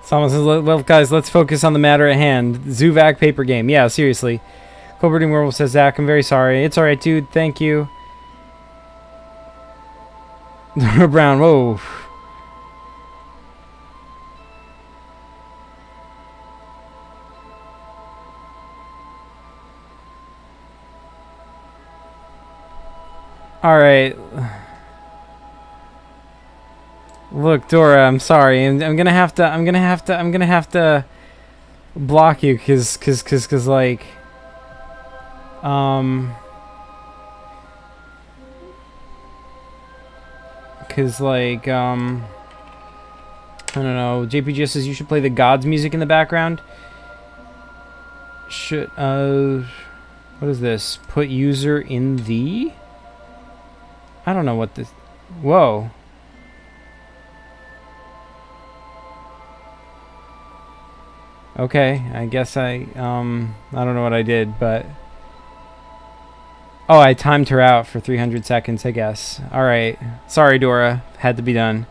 Speaker 1: Someone says, well, guys, let's focus on the matter at hand. Zuvac paper game. Yeah, seriously. Cold-Breeding Werewolf says, Zach, I'm very sorry. It's alright, dude. Thank you. Brown, whoa. Alright. Look, Dora, I'm sorry. I'm gonna have to block you, cause like, I don't know. JPG says you should play the Gods music in the background. Should, what is this? Put user in the? I don't know what this, whoa. Okay, I guess I don't know what I did, but... Oh, I timed her out for 300 seconds, I guess. Alright. Sorry, Dora. Had to be done.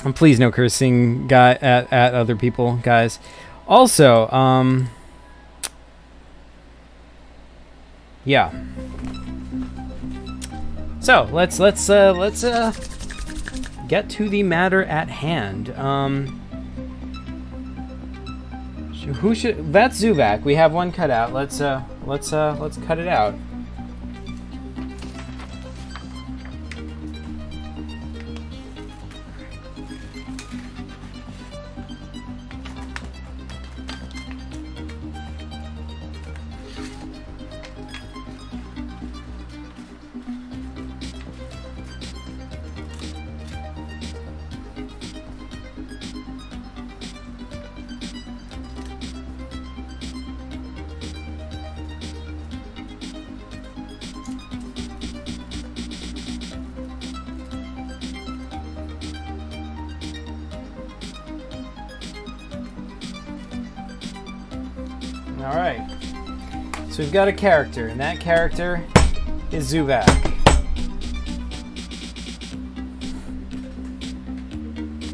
Speaker 1: And please no cursing at other people, guys. Also, yeah. So, let's get to the matter at hand. Who should? That's Zuvac. We have one cut out. Let's cut it out. Alright, so we've got a character, and that character is Zuvac.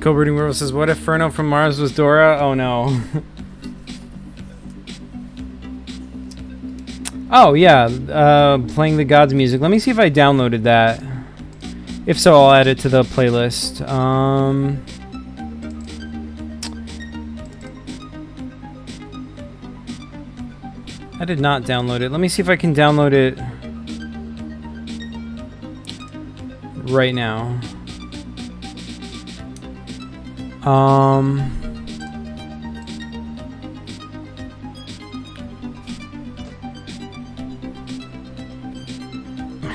Speaker 1: Cold-Breeding World says, what if Ferno from Mars was Dora? Oh no. Oh yeah, playing the Gods music. Let me see if I downloaded that. If so, I'll add it to the playlist. I did not download it. Let me see if I can download it right now.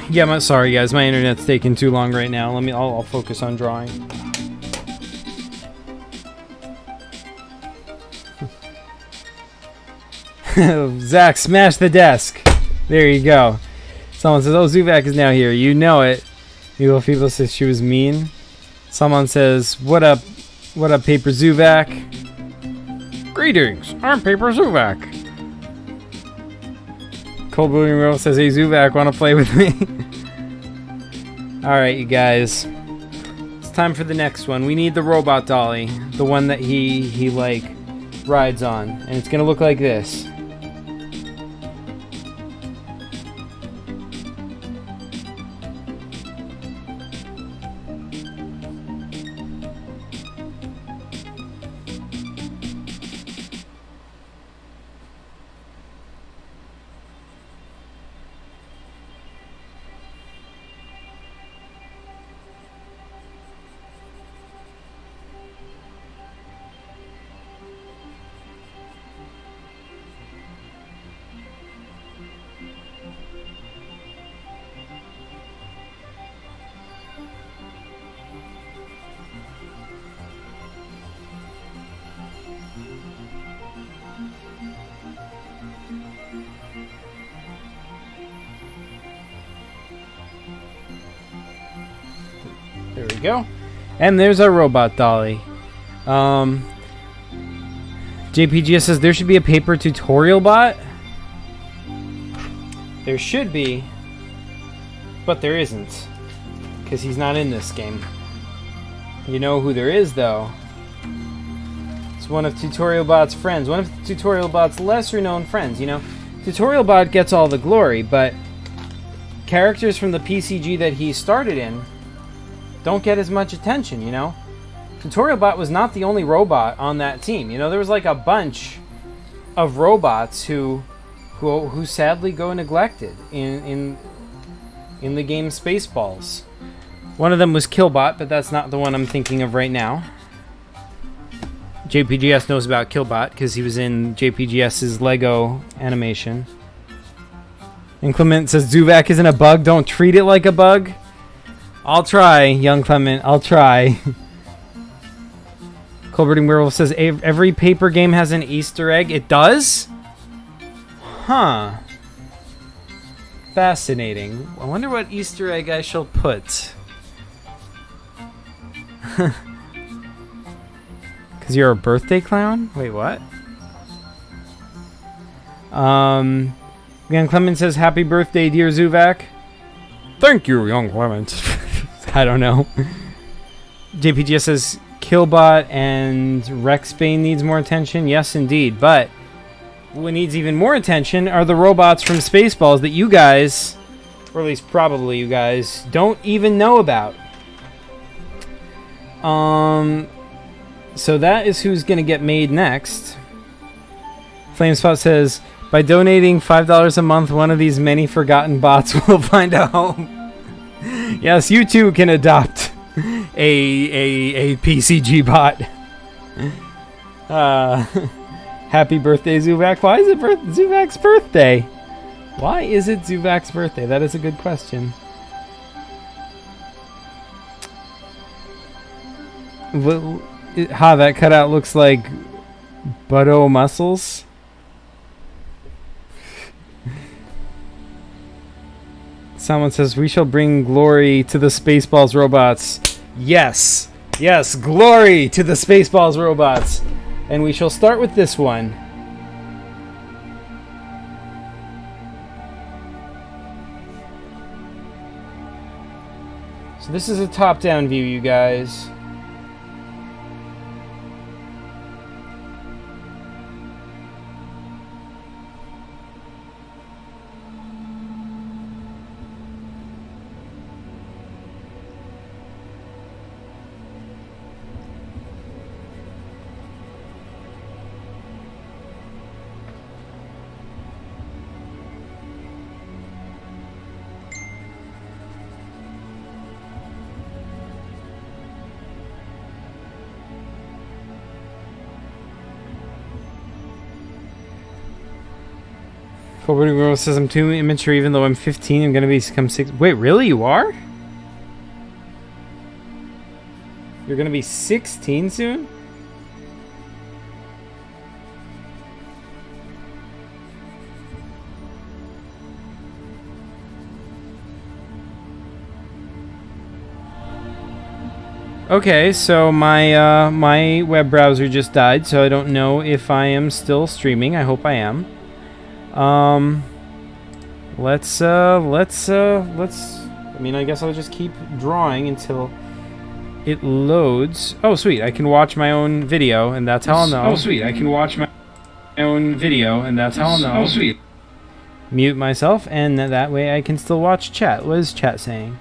Speaker 1: Yeah, sorry guys, my internet's taking too long right now. I'll focus on drawing. Zach, smash the desk. There you go. Someone says, oh, Zuvac is now here. You know it. Evil People says she was mean. Someone says, what up, Paper Zuvac? Greetings, I'm Paper Zuvac. Cold Booting Roll says, hey, Zuvac, want to play with me? Alright, you guys. It's time for the next one. We need the robot dolly. The one that he like, rides on. And it's going to look like this. There we go. And there's our robot dolly. JPGS says there should be a paper tutorial bot. There should be, but there isn't, because he's not in this game. You know who there is, though? It's one of Tutorial Bot's friends. One of Tutorial Bot's lesser known friends, you know? Tutorial Bot gets all the glory, but characters from the PCG that he started in don't get as much attention, you know? Tutorial Bot was not the only robot on that team. You know, there was like a bunch of robots who sadly go neglected in the game Spaceballs. One of them was Killbot, but that's not the one I'm thinking of right now. JPGS knows about Killbot because he was in JPGS's Lego animation. And Clement says, Zuvac isn't a bug, don't treat it like a bug. I'll try, young Clement, I'll try. Colberting Werewolf says, every paper game has an Easter egg. It does? Huh. Fascinating. I wonder what Easter egg I shall put. Because you're a birthday clown? Wait, what? Young Clement says, happy birthday, dear Zuvac. Thank you, young Clement. I don't know. JPGS says, Killbot and Rexbane needs more attention. Yes, indeed. But what needs even more attention are the robots from Spaceballs that you guys, or at least probably you guys, don't even know about. So that is who's going to get made next. Flamespot says, by donating $5 a month, one of these many forgotten bots will find a home. Yes, you too can adopt a PCG bot. Happy birthday, Zuvac. Why is it Zuvac's birthday? Why is it Zuvac's birthday? That is a good question. That cutout looks like butto muscles. Someone says, we shall bring glory to the Spaceballs robots. Yes. Yes, glory to the Spaceballs robots. And we shall start with this one. So this is a top-down view, you guys. Forwarding Girl says, I'm too immature even though I'm 15. I'm going to become 6. Wait, really? You are? You're going to be 16 soon? Okay, so my my web browser just died, so I don't know if I am still streaming. I hope I am. Let's. I mean, I guess I'll just keep drawing until it loads. Oh, sweet! I can watch my own video, and that's how I'll know.
Speaker 2: Oh, sweet! I can watch my own video, and that's how I'll know. Oh, sweet!
Speaker 1: Mute myself, and that way I can still watch chat. What is chat saying?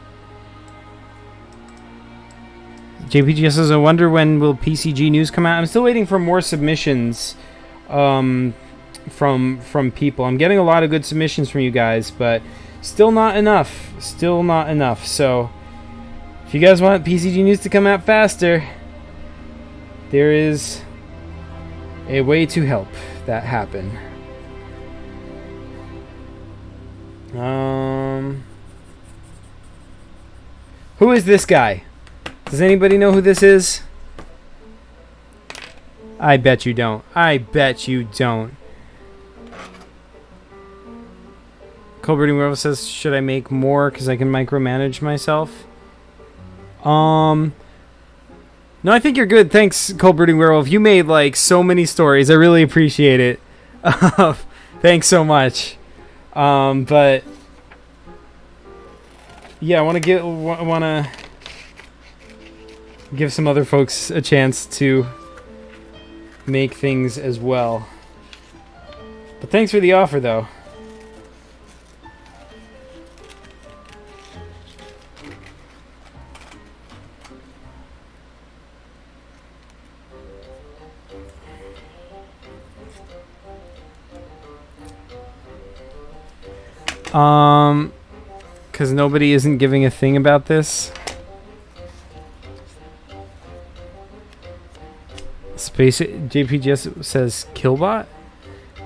Speaker 1: JPGS says, I wonder when will PCG news come out. I'm still waiting for more submissions from people. I'm getting a lot of good submissions from you guys, but still not enough. Still not enough. So if you guys want PCG news to come out faster, there is a way to help that happen. Who is this guy? Does anybody know who this is? I bet you don't. I bet you don't. Colberting Werewolf says, should I make more because I can micromanage myself? No, I think you're good. Thanks, Colberting Werewolf. You made like so many stories. I really appreciate it. Thanks so much. But yeah, I want to give some other folks a chance to make things as well. But thanks for the offer, though. Because nobody isn't giving a thing about this. Space JPGS says Killbot.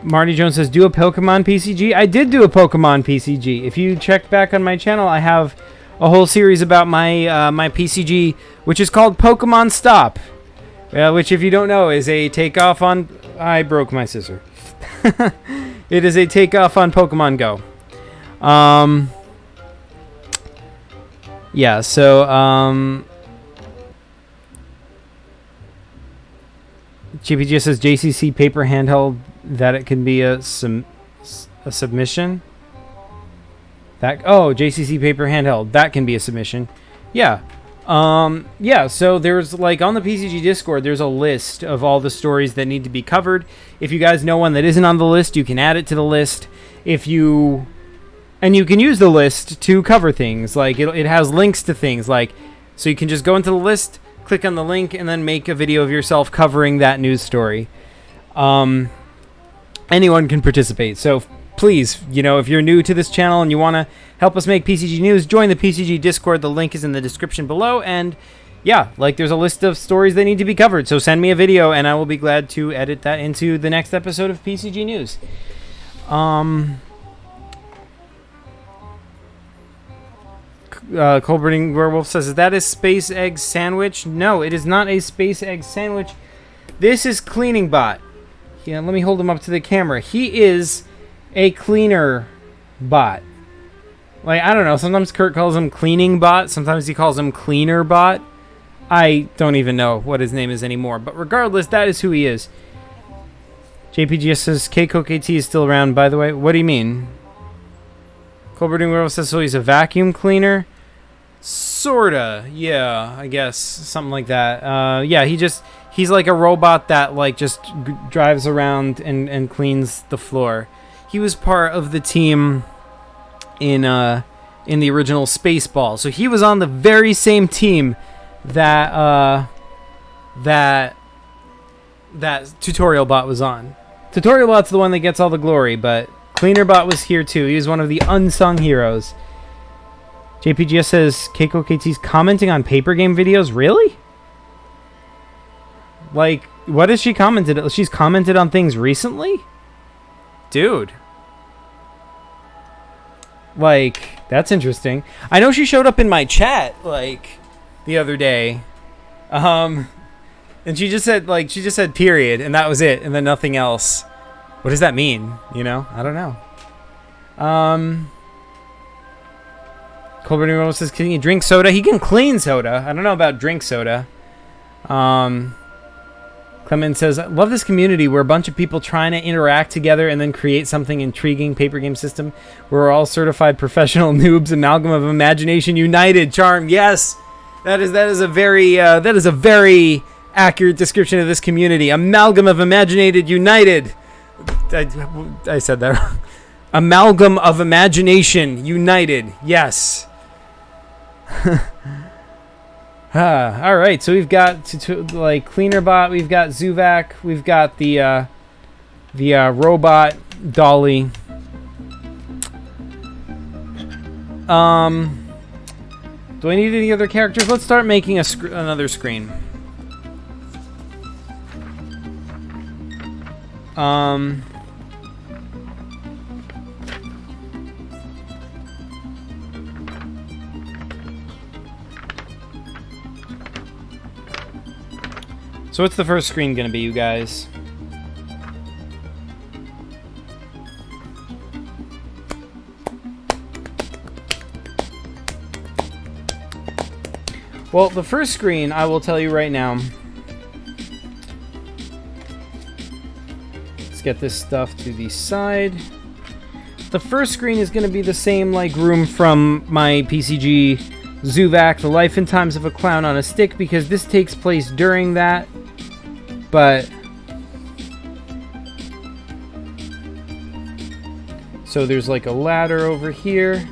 Speaker 1: Marty Jones says do a Pokemon PCG. I did do a Pokemon PCG. If you check back on my channel, I have a whole series about my my PCG, which is called Pokemon Stop. Which, if you don't know, is a takeoff on. I broke my scissor. It is a takeoff on Pokemon Go. Yeah. So GPG says JCC paper handheld that it can be a submission. That JCC paper handheld that can be a submission. Yeah. Yeah, so there's like on the PCG Discord there's a list of all the stories that need to be covered. If you guys know one that isn't on the list, you can add it to the list. You can use the list to cover things. Like it has links to things, like so you can just go into the list, click on the link, and then make a video of yourself covering that news story. Anyone can participate. So please, if you're new to this channel and you want to help us make PCG news, join the PCG Discord. The link is in the description below. And yeah, like there's a list of stories that need to be covered. So send me a video and I will be glad to edit that into the next episode of PCG news. Colberting Werewolf says, is that a space egg sandwich? No, it is not a space egg sandwich. This is Cleaning Bot. Yeah, let me hold him up to the camera. He is a cleaner bot. Like, I don't know. Sometimes Kurt calls him Cleaning Bot. Sometimes he calls him Cleaner Bot. I don't even know what his name is anymore. But regardless, that is who he is. JPGS says, KKT is still around, by the way. What do you mean? Colberting Werewolf says, so he's a vacuum cleaner? Sorta, yeah, I guess. Something like that. Yeah, he's like a robot that like just drives around and cleans the floor. He was part of the team in the original Spaceball. So he was on the very same team that that Tutorial Bot was on. Tutorial Bot's the one that gets all the glory, but Cleaner Bot was here too. He was one of the unsung heroes. JPGS says KKT's commenting on paper game videos. Really? Like, what has she commented? She's commented on things recently? Dude. Like, that's interesting. I know she showed up in my chat, like, the other day. And she just said period, and that was it, and then nothing else. What does that mean? I don't know. Colbert Ramos says, can you drink soda? He can clean soda. I don't know about drink soda. Clement says, I love this community where a bunch of people trying to interact together and then create something intriguing paper game system. We're all certified professional noobs, amalgam of imagination united. Charm, yes. That is a very accurate description of this community. Amalgam of imaginated united. I said that wrong. Amalgam of imagination united. Yes. All right, so we've got like cleaner bot. We've got Zuvac. We've got the robot dolly. Do I need any other characters? Let's start making another screen. So what's the first screen gonna be, you guys? Well, the first screen, I will tell you right now. Let's get this stuff to the side. The first screen is gonna be the same like room from my PCG Zuvac, The Life and Times of a Clown on a Stick, because this takes place during that. But so there's like a ladder over here.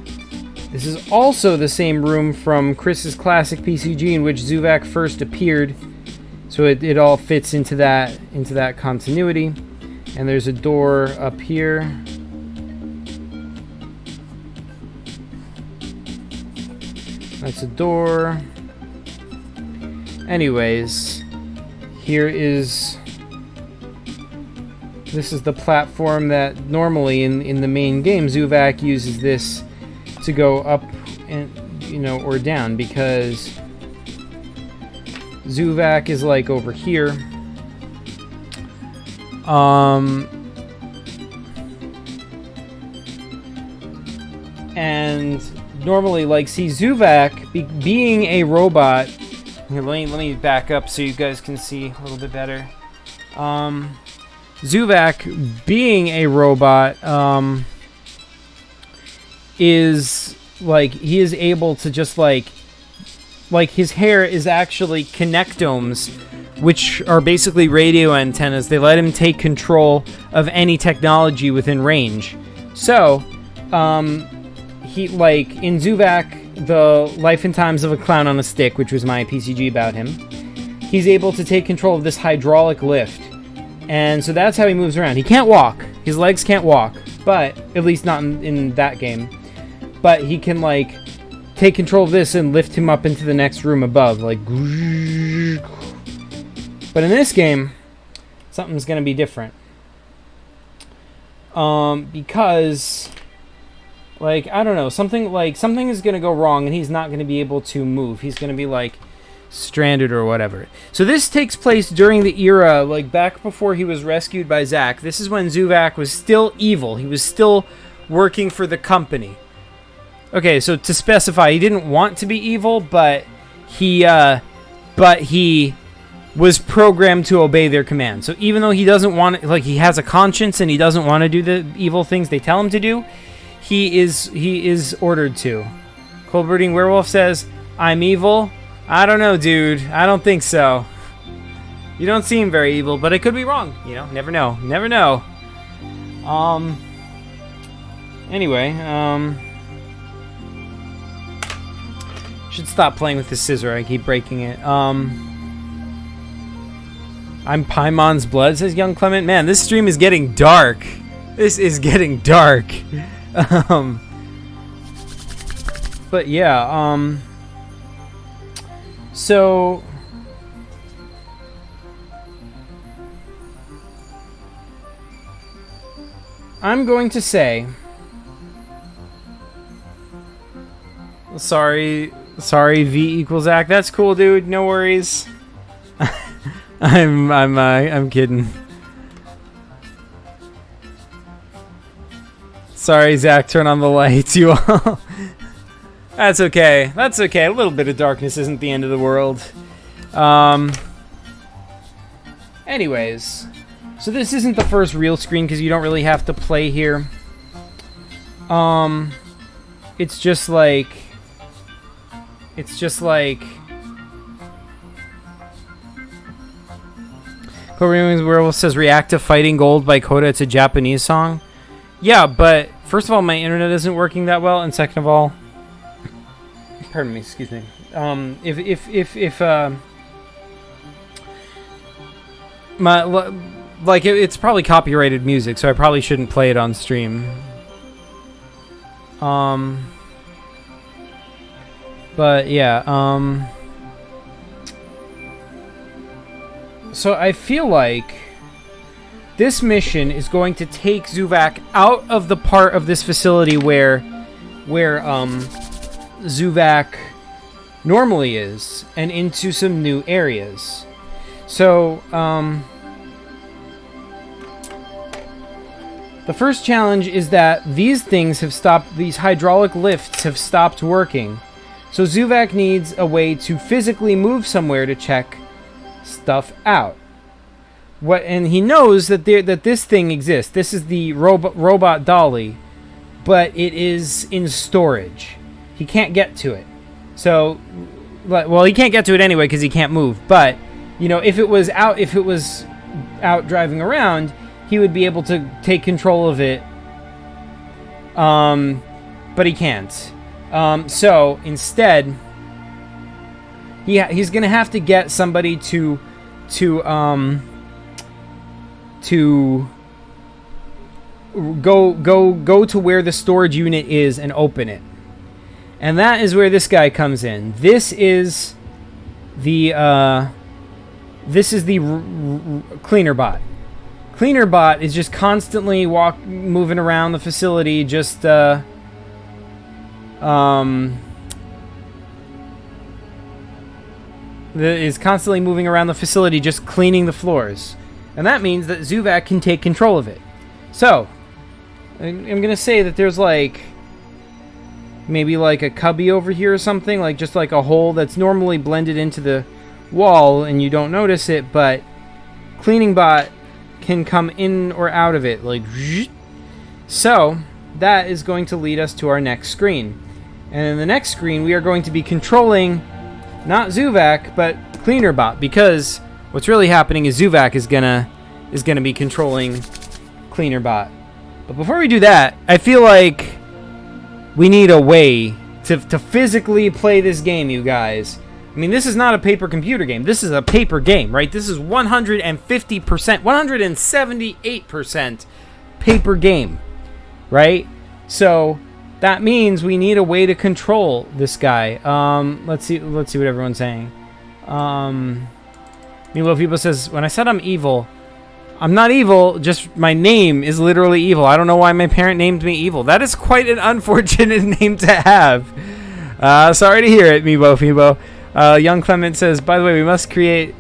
Speaker 1: This is also the same room from Chris's classic PCG in which Zuvac first appeared. So it all fits into that continuity. And there's a door up here. That's a door. Anyways, this is the platform that normally in the main game Zuvac uses this to go up and or down, because Zuvac is like over here. And normally, like, see, Zuvac being a robot. Here, let me back up so you guys can see a little bit better. Zuvac being a robot is like, he is able to just like his hair is actually connectomes, which are basically radio antennas. They let him take control of any technology within range. So, he, like, in Zuvac, The Life and Times of a Clown on a Stick, which was my PCG about him, he's able to take control of this hydraulic lift. And so that's how he moves around. He can't walk. His legs can't walk, but at least not in that game. But he can, like, take control of this and lift him up into the next room above, like. But in this game, something's gonna be different. Because, like, I don't know, something is gonna go wrong and he's not gonna be able to move. He's gonna be, like, stranded or whatever. So this takes place during the era, like, back before he was rescued by Zach. This is when Zuvac was still evil. He was still working for the company. Okay, so to specify, he didn't want to be evil, but he was programmed to obey their commands. So even though he doesn't want to, like, he has a conscience and he doesn't want to do the evil things they tell him to do, he is ordered to. Cold-Brooding Werewolf says, I'm evil? I don't know, dude. I don't think so. You don't seem very evil, but I could be wrong. You know, never know. Never know. Anyway, should stop playing with this scissor. I keep breaking it. I'm Paimon's Blood, says Young Clement. Man, this stream is getting dark. This is getting dark. But yeah, so I'm going to say, sorry, V equals Zach. That's cool, dude. No worries. I'm kidding. Sorry, Zach. Turn on the lights, you all. That's okay. That's okay. A little bit of darkness isn't the end of the world. Anyways, so this isn't the first real screen because you don't really have to play here. It's just like Korean Werewolf says Reactive Fighting Gold by Coda. It's a Japanese song. Yeah, but first of all, my internet isn't working that well, and second of all, pardon me, excuse me. It's probably copyrighted music, so I probably shouldn't play it on stream. But yeah, so I feel like this mission is going to take Zuvac out of the part of this facility where Zuvac normally is, and into some new areas. So, the first challenge is that these things have stopped, these hydraulic lifts have stopped working. So Zuvac needs a way to physically move somewhere to check stuff out. And he knows that this thing exists. This is the robot dolly, but it is in storage. He can't get to it. So, well, he can't get to it anyway because he can't move. But you know, if it was out driving around, he would be able to take control of it. But he can't. So instead, he's gonna have to get somebody to go to where the storage unit is and open it. And that is where this guy comes in. This is the cleaner bot. Cleaner bot is just constantly moving around the facility, just is constantly moving around the facility, just cleaning the floors. And that means that Zuvac can take control of it. So, I'm gonna say that there's maybe a cubby over here or something, just a hole that's normally blended into the wall and you don't notice it, but cleaning bot can come in or out of it, so that is going to lead us to our next screen. And in the next screen, we are going to be controlling not Zuvac, but cleaner bot, because what's really happening is Zuvac is gonna be controlling cleaner bot. But before we do that, I feel like we need a way to physically play this game, you guys. I mean, this is not a paper computer game. This is a paper game, right? This is 150%, 178% paper game, right? So that means we need a way to control this guy. Let's see what everyone's saying. Meanwhile, people says, when I said I'm evil, I'm not evil, just my name is literally evil. I don't know why my parent named me evil. That is quite an unfortunate name to have. Sorry to hear it, Meebo. Young Clement says, by the way, we must create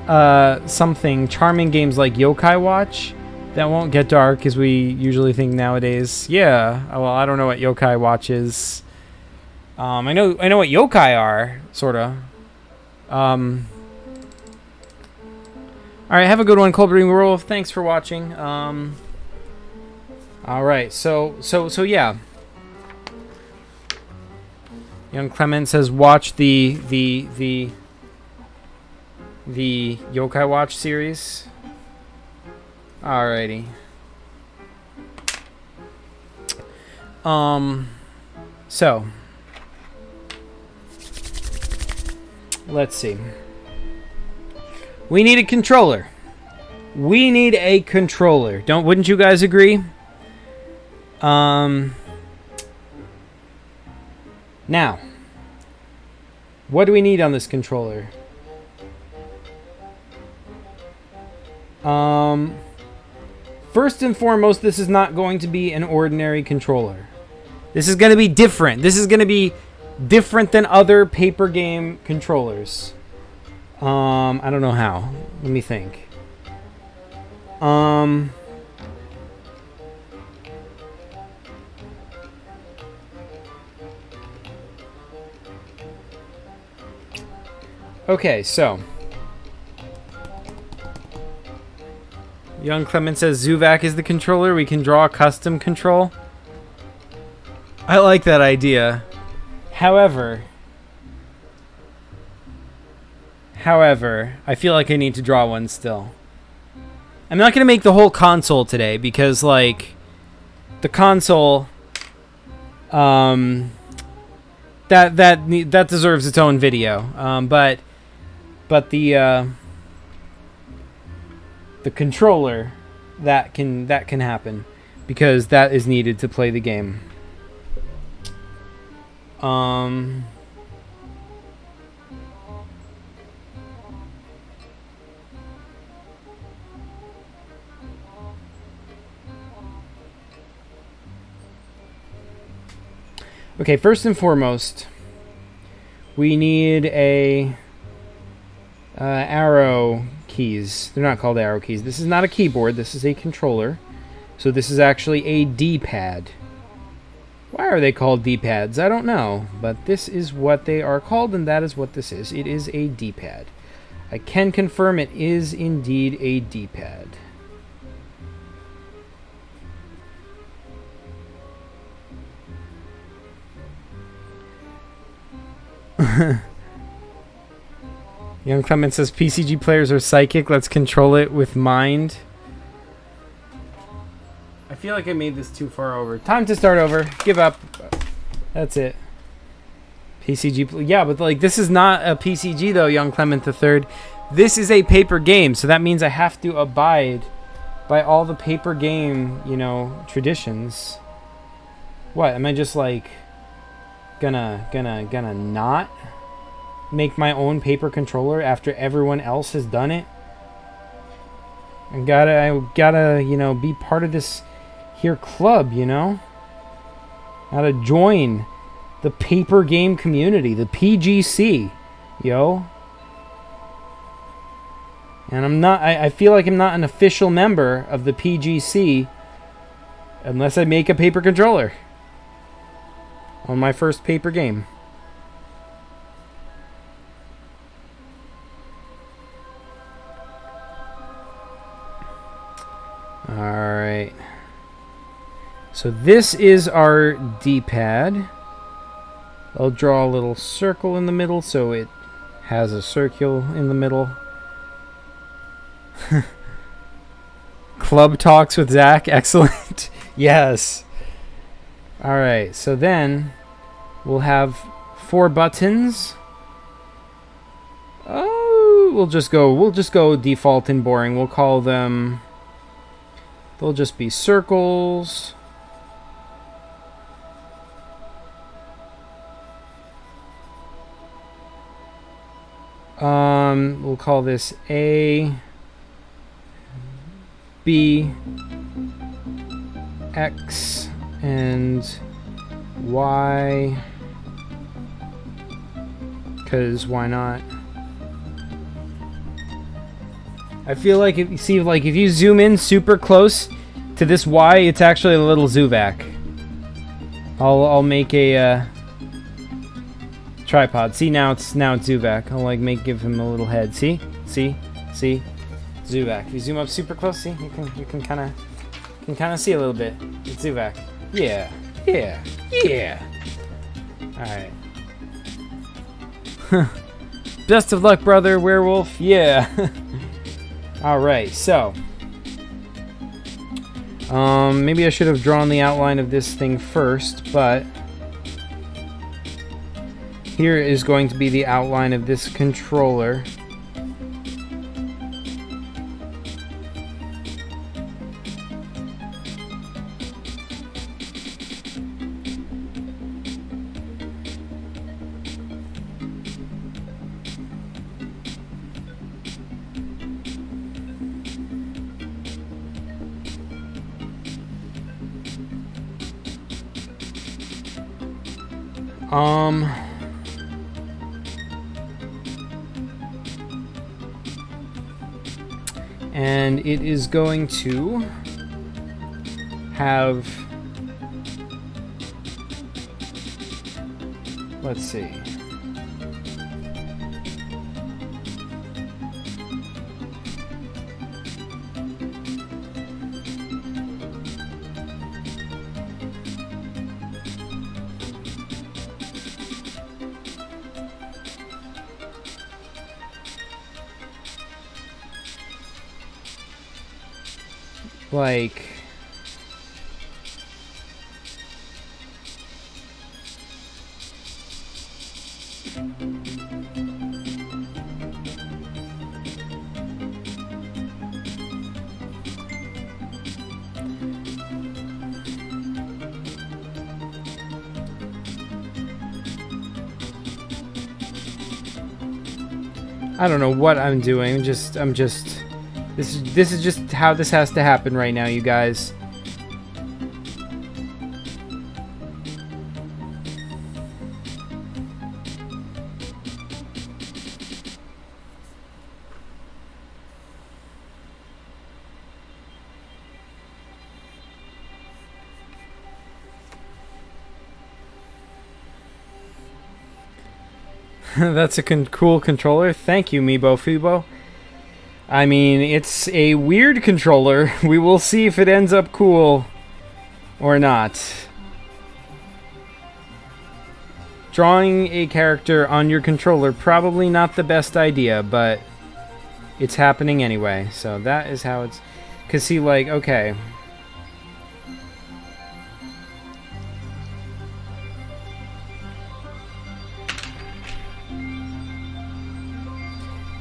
Speaker 1: something charming games like Yokai Watch that won't get dark as we usually think nowadays. Yeah, well, I don't know what Yokai Watch is. I know what yokai are, sorta. All right, have a good one, Cold-Breeding Werewolf. Thanks for watching. All right, so yeah. Young Clement says, watch the Yokai Watch series. Alrighty. So let's see. We need a controller. Wouldn't you guys agree? Now, what do we need on this controller? First and foremost, this is not going to be an ordinary controller. This is going to be different. This is going to be different than other paper game controllers. I don't know how. Let me think. Okay, so Young Clement says Zuvac is the controller. We can draw a custom control. I like that idea. However, I feel like I need to draw one still. I'm not going to make the whole console today because, like, the console, that deserves its own video. But the controller, that can happen because that is needed to play the game. Okay, first and foremost, we need a arrow keys. They're not called arrow keys. This is not a keyboard. This is a controller. So this is actually a D-pad. Why are they called D-pads? I don't know. But this is what they are called, and that is what this is. It is a D-pad. I can confirm it is indeed a D-pad. Young Clement says PCG players are psychic. Let's control it with mind. I feel like I made this too far over. Time to start over. Give up. That's it. PCG. Yeah, but like this is not a PCG though, Young Clement III. This is a paper game, so that means I have to abide by all the paper game, you know, traditions. What? Am I just like gonna not make my own paper controller after everyone else has done it? I gotta, you know, be part of this here club, you know? Gotta join the paper game community, the PGC, yo. And I'm not, I feel like I'm not an official member of the PGC unless I make a paper controller on my first paper game. Alright. So this is our D-pad. I'll draw a little circle in the middle so it has a circle in the middle. Club talks with Zach. Excellent. Yes. Alright, so then we'll have 4 buttons. Oh, we'll just go default and boring. We'll call them, they'll just be circles. We'll call this A, B, X, and Y, because why not? I feel like if you zoom in super close to this Y, it's actually a little Zuvac. I'll make a tripod. See, now it's Zuvac. I'll give him a little head. See, Zuvac. If you zoom up super close, see, you can kind of see a little bit. It's Zuvac. Yeah. All right. Best of luck, brother, werewolf. Yeah. All right. So, maybe I should have drawn the outline of this thing first, but here is going to be the outline of this controller. And it is going to have, let's see. like... I don't know what I'm doing. This is just how this has to happen right now, you guys. That's a cool controller. Thank you, Meebo Fubo. I mean, it's a weird controller. We will see if it ends up cool or not. Drawing a character on your controller, probably not the best idea, but it's happening anyway. So that is how it's... Because see, like, okay...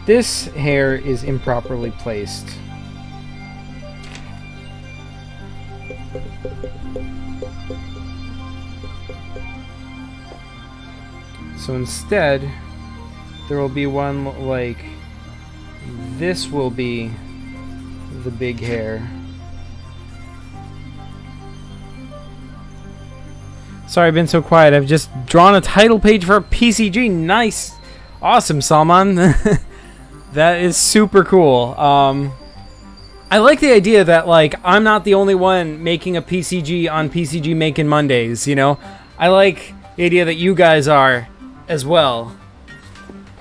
Speaker 1: This hair is improperly placed. So instead, there will be one like this will be the big hair. Sorry I've been so quiet. I've just drawn a title page for a PCG. Nice. Awesome, Salman. That is super cool. I like the idea that, like, I'm not the only one making a PCG on PCG Making Mondays, you know? I like the idea that you guys are as well.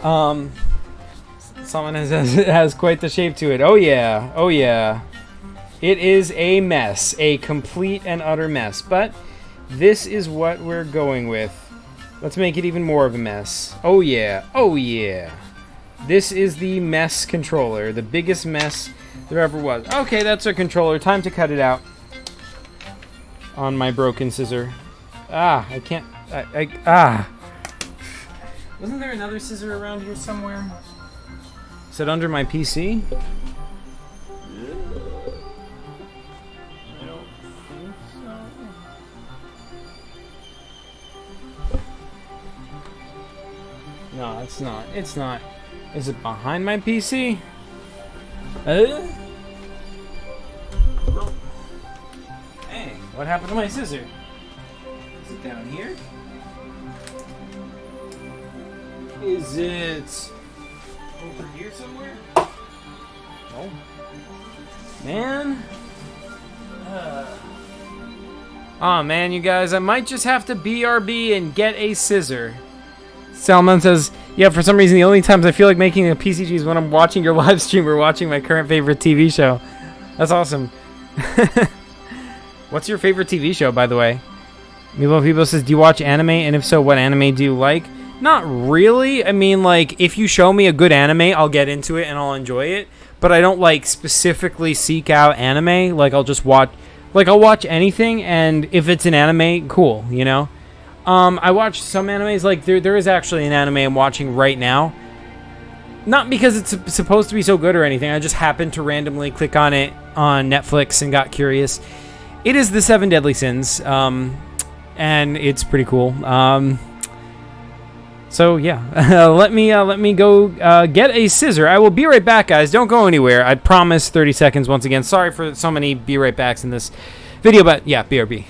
Speaker 1: Someone has quite the shape to it. Oh, yeah. Oh, yeah. It is a mess. A complete and utter mess. But this is what we're going with. Let's make it even more of a mess. Oh, yeah. Oh, yeah. This is the mess controller, the biggest mess there ever was. Okay, that's our controller. Time to cut it out on my broken scissor. Ah, I can't. Wasn't there another scissor around here somewhere? Is it under my PC? I don't think so. No, it's not. It's not. Is it behind my PC? No. Hey, what happened to my scissor? Is it down here? Is it over here somewhere? Oh. Man. Oh man, you guys, I might just have to BRB and get a scissor. Salman says, yeah, for some reason, the only times I feel like making a PCG is when I'm watching your live stream or watching my current favorite TV show. That's awesome. What's your favorite TV show, by the way? Milo People says, do you watch anime? And if so, what anime do you like? Not really. I mean, like, if you show me a good anime, I'll get into it and I'll enjoy it. But I don't, like, specifically seek out anime. Like, I'll just watch... Like, I'll watch anything, and if it's an anime, cool, you know? I watch some animes, like, there is actually an anime I'm watching right now. Not because it's supposed to be so good or anything, I just happened to randomly click on it on Netflix and got curious. It is The Seven Deadly Sins, and it's pretty cool. So, yeah, let me go get a scissor. I will be right back, guys. Don't go anywhere. I promise 30 seconds once again. Sorry for so many be right backs in this video, but yeah, BRB.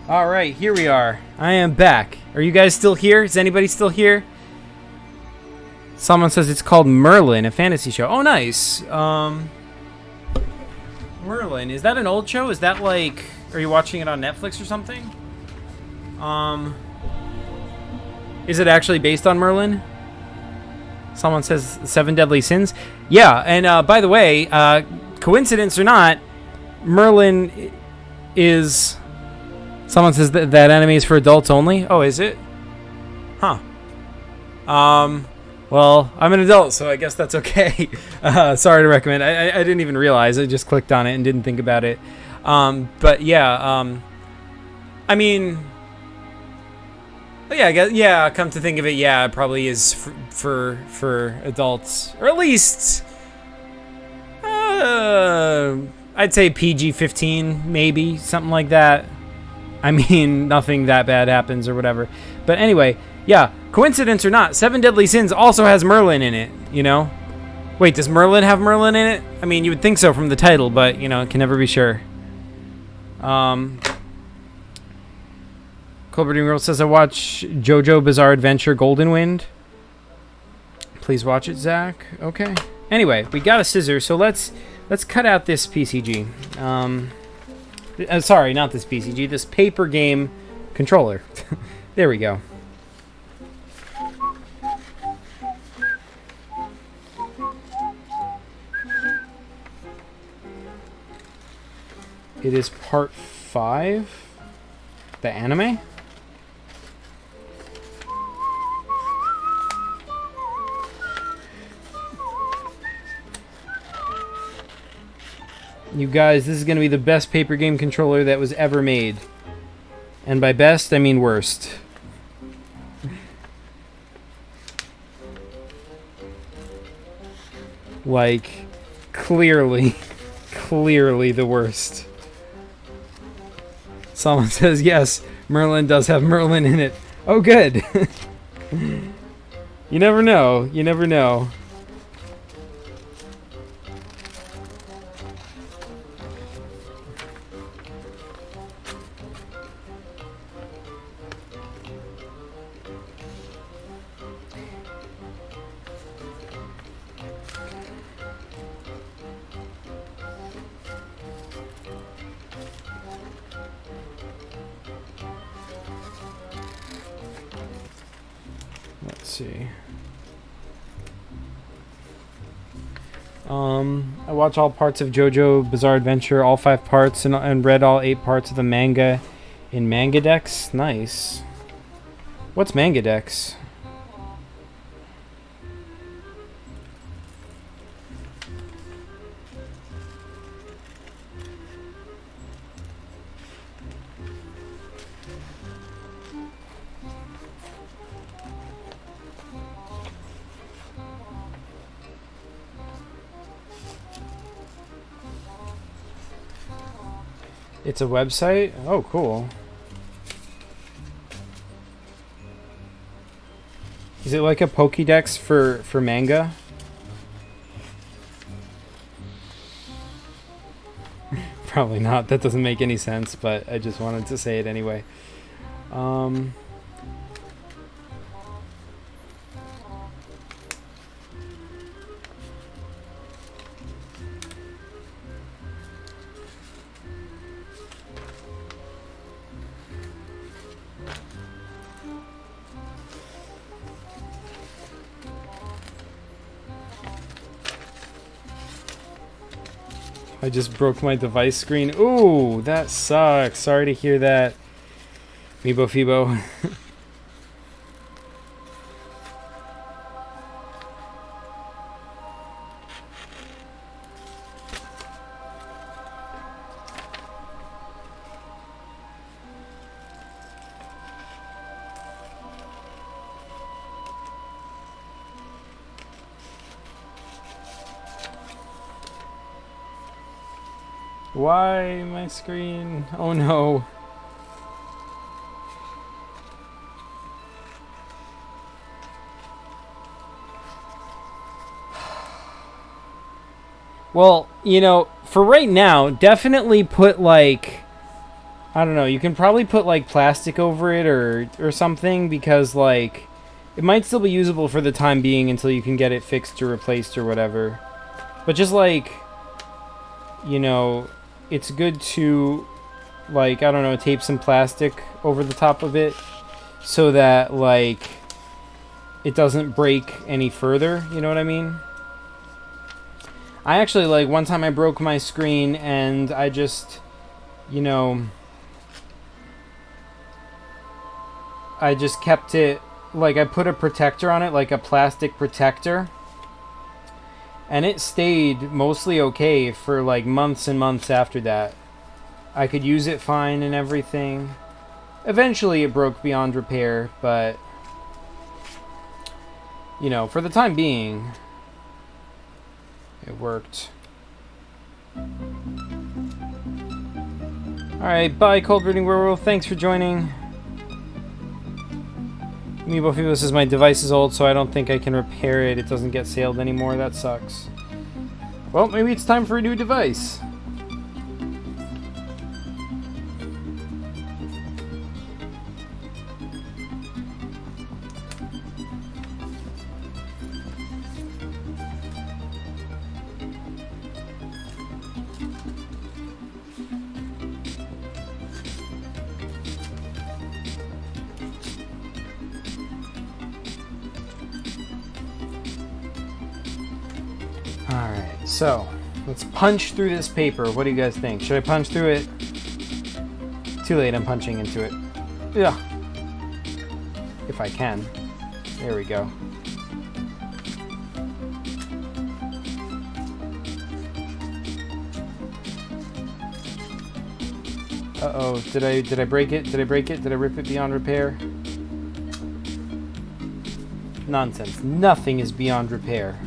Speaker 1: Alright, here we are. I am back. Are you guys still here? Is anybody still here? Someone says it's called Merlin, a fantasy show. Oh, nice. Merlin, is that an old show? Is that like... Are you watching it on Netflix or something? Is it actually based on Merlin? Someone says 7 Deadly Sins. Yeah, and by the way, coincidence or not, Merlin is... Someone says that anime is for adults only. Oh, is it? Huh. Well, I'm an adult, so I guess that's okay. Sorry to recommend. I didn't even realize. I just clicked on it and didn't think about it. But yeah, I mean, yeah, I guess, yeah, come to think of it, yeah, it probably is for adults, or at least, I'd say PG-15, maybe, something like that. I mean, nothing that bad happens or whatever. But anyway, yeah, coincidence or not, 7 Deadly Sins also has Merlin in it, you know? Wait, does Merlin have Merlin in it? I mean, you would think so from the title, but, you know, can never be sure. Colbert World says, I watch JoJo Bizarre Adventure Golden Wind. Please watch it, Zach. Okay. Anyway, we got a scissor, so let's cut out this PCG. Sorry, not this PCG, this paper game controller. There we go. It is part 5, the anime. You guys, this is going to be the best paper game controller that was ever made. And by best, I mean worst. Like, clearly the worst. Someone says, yes, Merlin does have Merlin in it. Oh, good. You never know. You never know. See. I watch all parts of JoJo Bizarre Adventure, all 5 parts, and read all 8 parts of the manga in Mangadex. Nice. What's Mangadex? It's a website? Oh, cool. Is it like a Pokédex for manga? Probably not. That doesn't make any sense, but I just wanted to say it anyway. I just broke my device screen. Ooh, that sucks. Sorry to hear that. Meebo Fibo. Why my screen? Oh no. Well, you know, for right now, definitely put like, I don't know, you can probably put like plastic over it or something, because like it might still be usable for the time being until you can get it fixed or replaced or whatever. But just like, you know, it's good to like, I don't know, tape some plastic over the top of it so that, like, it doesn't break any further, you know what I mean? I actually, like, one time I broke my screen and I just, you know, I just kept it, like, I put a protector on it, like a plastic protector, and it stayed mostly okay for, like, months and months after that. I could use it fine and everything. Eventually it broke beyond repair, but, you know, for the time being, it worked. Alright, bye, Cold Breeding Werewolf. Thanks for joining. Movavi says my device is old, so I don't think I can repair it. It doesn't get sailed anymore. That sucks. Well, maybe it's time for a new device. Alright, so let's punch through this paper. What do you guys think? Should I punch through it? Too late, I'm punching into it. Yeah. If I can. There we go. Uh-oh, did I break it? Did I break it? Did I rip it beyond repair? Nonsense. Nothing is beyond repair.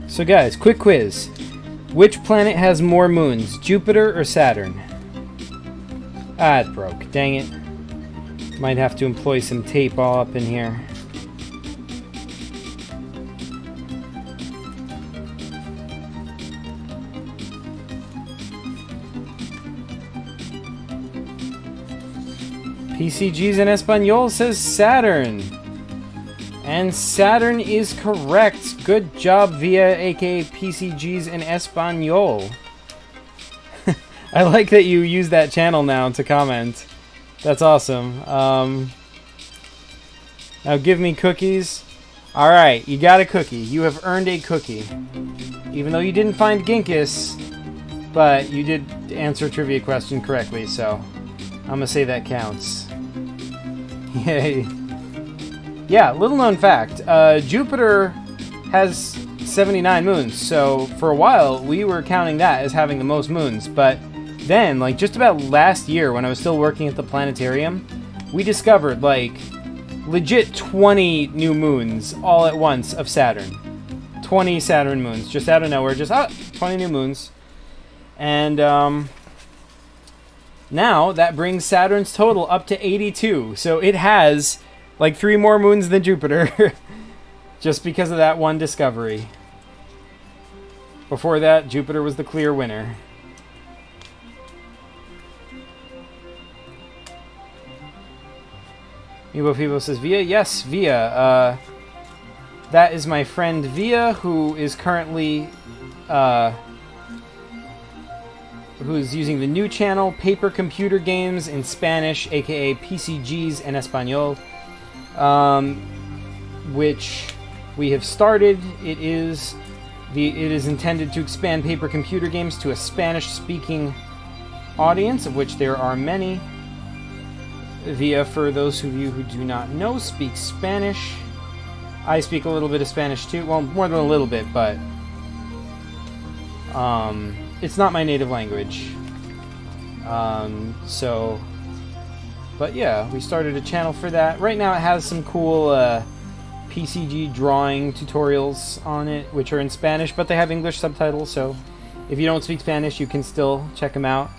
Speaker 1: So guys, quick quiz. Which planet has more moons, Jupiter or Saturn? Ah, it broke. Dang it. Might have to employ some tape all up in here. PCG's in Espanol says Saturn. And Saturn is correct. Good job, Via, aka PCG's in Espanol. I like that you use that channel now to comment. That's awesome. Now give me cookies. Alright, you got a cookie. You have earned a cookie. Even though you didn't find Ginkis, but you did answer a trivia question correctly, so I'm gonna say that counts. Yay. Yeah, little known fact, Jupiter has 79 moons, so for a while we were counting that as having the most moons, but then, like, just about last year when I was still working at the planetarium, we discovered, like, legit 20 new moons all at once of Saturn. 20 Saturn moons, just out of nowhere, just, 20 new moons. And, now that brings Saturn's total up to 82, so it has like 3 more moons than Jupiter, just because of that one discovery. Before that, Jupiter was the clear winner. Movavi says Via. Yes, Via. That is my friend Via, who is currently who's using the new channel Paper Computer Games in Spanish, aka PCG's en Espanol. Which we have started. It is intended to expand Paper Computer Games to a Spanish-speaking audience, of which there are many. Via, for those of you who do not know, speaks Spanish. I speak a little bit of Spanish too. Well, more than a little bit, but it's not my native language. But yeah, we started a channel for that. Right now it has some cool PCG drawing tutorials on it, which are in Spanish, but they have English subtitles, so if you don't speak Spanish, you can still check them out.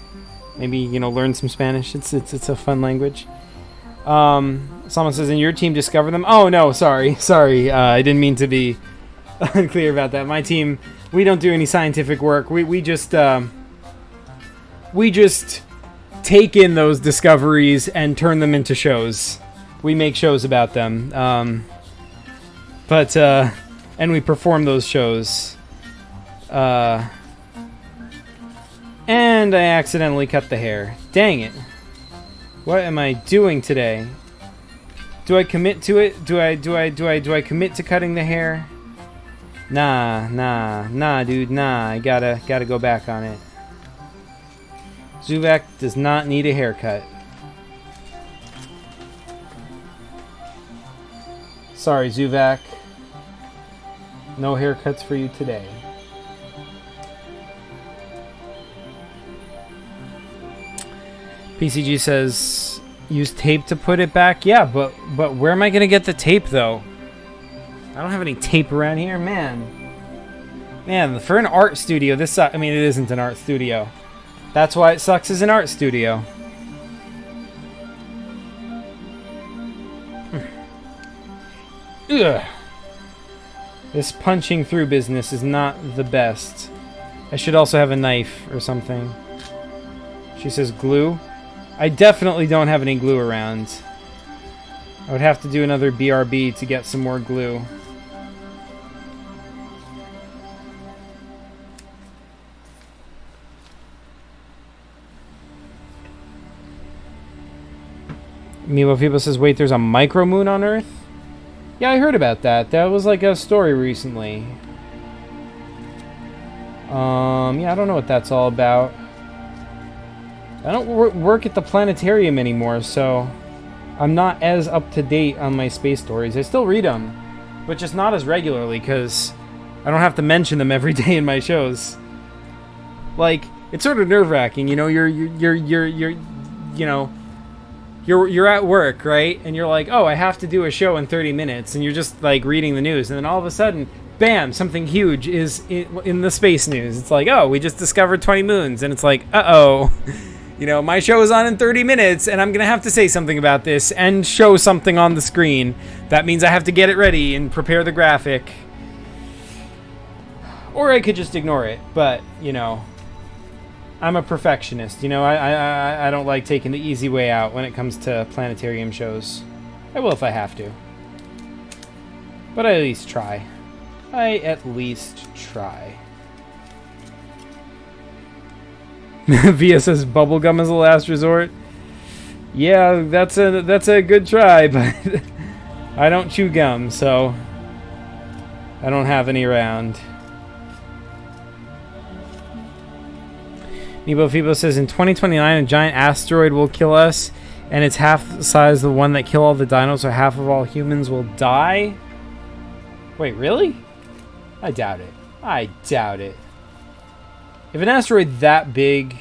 Speaker 1: Maybe, you know, learn some Spanish. It's a fun language. Someone says, and your team discovered them? Oh, no, sorry. I didn't mean to be unclear about that. My team, we don't do any scientific work. We just take in those discoveries and turn them into shows. we make shows about them. And we perform those shows. And I accidentally cut the hair. Dang it. What am I doing today? Do I commit to it? Do I commit to cutting the hair? Nah, dude, nah. I gotta go back on it. Zuvac does not need a haircut. Sorry, Zuvac. No haircuts for you today. PCG says, use tape to put it back. Yeah, but where am I gonna get the tape though? I don't have any tape around here, man. Man, for an art studio, this sucks. I mean, it isn't an art studio. That's why it sucks as an art studio. Ugh. This punching through business is not the best. I should also have a knife or something. She says glue. I definitely don't have any glue around. I would have to do another BRB to get some more glue. Movavi says, wait, there's a micromoon on Earth? Yeah, I heard about that. That was like a story recently. Yeah, I don't know what that's all about. I don't work at the planetarium anymore, so I'm not as up to date on my space stories. I still read them, but just not as regularly because I don't have to mention them every day in my shows. Like, it's sort of nerve-wracking, you know. You're at work, right? And you're like, oh, I have to do a show in 30 minutes, and you're just like reading the news, and then all of a sudden, bam, something huge is in the space news. It's like, oh, we just discovered 20 moons, and it's like, uh-oh. You know, my show is on in 30 minutes, and I'm going to have to say something about this and show something on the screen. That means I have to get it ready and prepare the graphic. Or I could just ignore it, but, you know, I'm a perfectionist. You know, I don't like taking the easy way out when it comes to planetarium shows. I will if I have to. But I at least try. Via says bubblegum is a last resort. Yeah, that's a good try, but I don't chew gum, so I don't have any around. Nebo Fibo says in 2029 a giant asteroid will kill us, and it's half the size of the one that killed all the dinos, so half of all humans will die. Wait, really? I doubt it. If an asteroid that big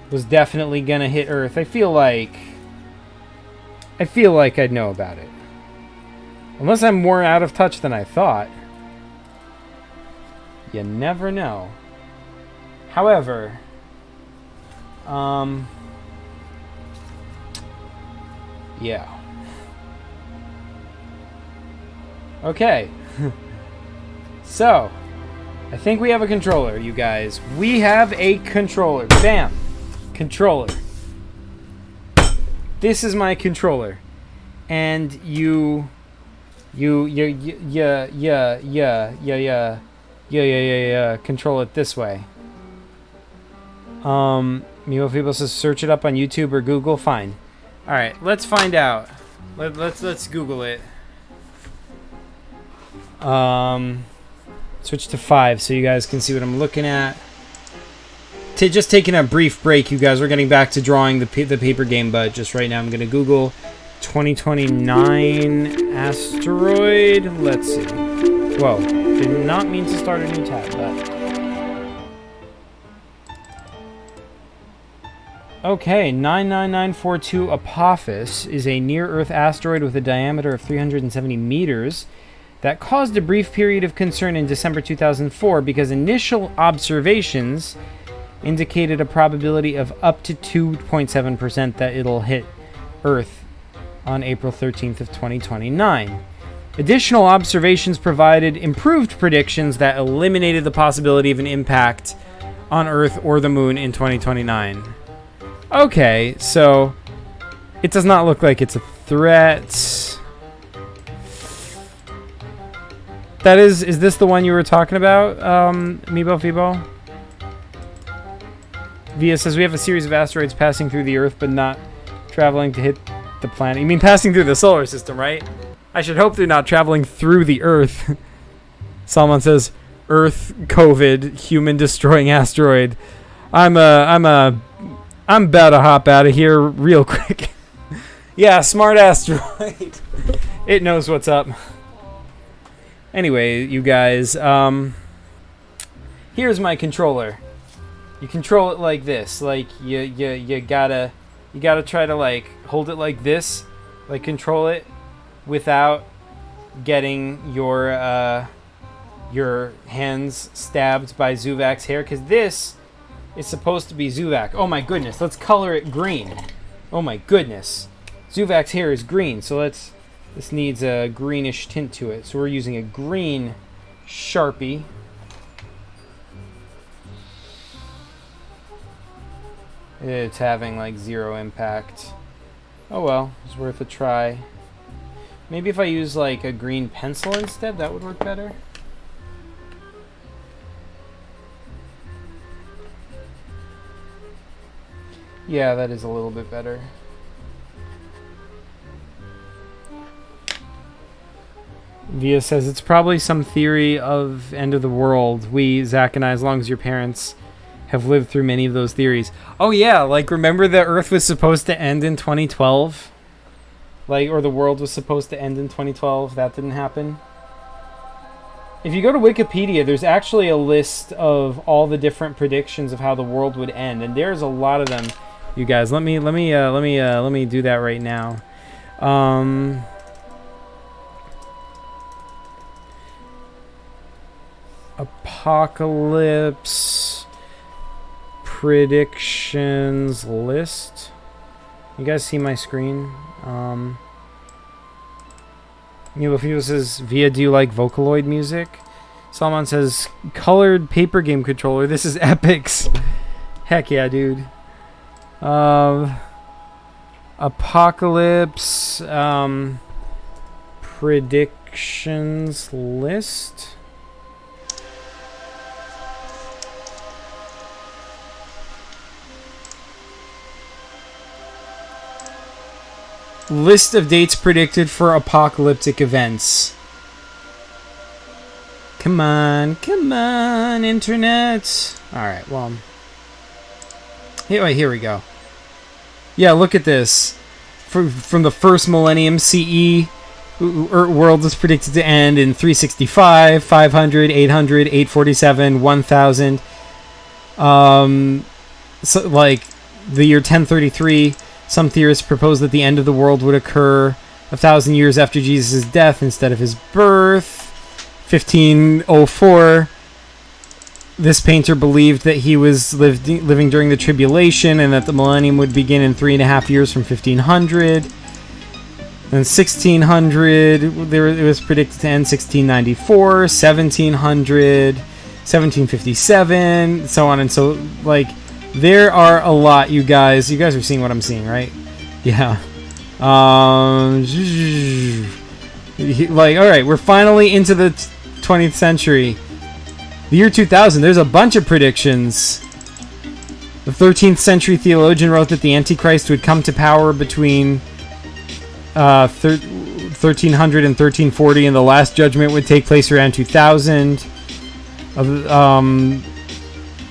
Speaker 1: was definitely gonna hit Earth, I feel like I'd know about it. Unless I'm more out of touch than I thought. You never know. However, yeah. Okay. So, I think we have a controller, you guys. We have a controller. Bam! Controller. This is my controller. And you control it this way. Mio Feeble says search it up on YouTube or Google. Fine. Alright, let's find out. Let's Google it. Switch to 5 so you guys can see what I'm looking at. Just taking a brief break, you guys. We're getting back to drawing the paper game, but just right now I'm going to Google 2029 asteroid. Let's see. Whoa. Did not mean to start a new tab, but... Okay, 99942 Apophis is a near-Earth asteroid with a diameter of 370 meters that caused a brief period of concern in December 2004 because initial observations indicated a probability of up to 2.7% that it'll hit Earth on April 13th of 2029. Additional observations provided improved predictions that eliminated the possibility of an impact on Earth or the Moon in 2029. Okay, so it does not look like it's a threat. That is this the one you were talking about, Meebo Fibo? Via says, we have a series of asteroids passing through the Earth, but not traveling to hit the planet. You mean passing through the solar system, right? I should hope they're not traveling through the Earth. Salman says, Earth, COVID, human destroying asteroid. I'm about to hop out of here real quick. Yeah, smart asteroid. It knows what's up. Anyway, you guys, here's my controller. You control it like this. Like you gotta try to like hold it like this, like control it without getting your hands stabbed by Zuvacs hair, because this is supposed to be Zuvac. Oh my goodness, let's color it green. Oh my goodness, Zuvac's hair is green, so this needs a greenish tint to it. So we're using a green Sharpie. It's having like 0 impact. Oh well, it's worth a try. Maybe if I use like a green pencil instead, that would work better. Yeah, that is a little bit better. Via says, it's probably some theory of end of the world. We, Zach and I, as long as your parents have lived through many of those theories. Oh yeah, like remember the Earth was supposed to end in 2012? Like, or the world was supposed to end in 2012. That didn't happen. If you go to Wikipedia, there's actually a list of all the different predictions of how the world would end, and there's a lot of them. You guys, let me do that right now. Apocalypse predictions list. You guys see my screen? Milo says, Via, do you like Vocaloid music? Salman says, colored paper game controller. This is Epic's. Heck yeah, dude. Apocalypse predictions list. List of dates predicted for apocalyptic events. Come on, internet. Alright, well. Here we go. Yeah, look at this. From the first millennium CE, world was predicted to end in 365, 500, 800, 847, 1000. So, like, the year 1033... Some theorists propose that the end of the world would occur 1,000 years after Jesus' death instead of his birth. 1504, this painter believed that he was living during the tribulation and that the millennium would begin in 3.5 years from 1500. Then 1600, it was predicted to end 1694, 1700, 1757, so on and so, like... There are a lot, you guys. You guys are seeing what I'm seeing, right? Yeah. Like, alright, we're finally into the 20th century. The year 2000, there's a bunch of predictions. The 13th century theologian wrote that the Antichrist would come to power between 1300 and 1340, and the Last Judgment would take place around 2000.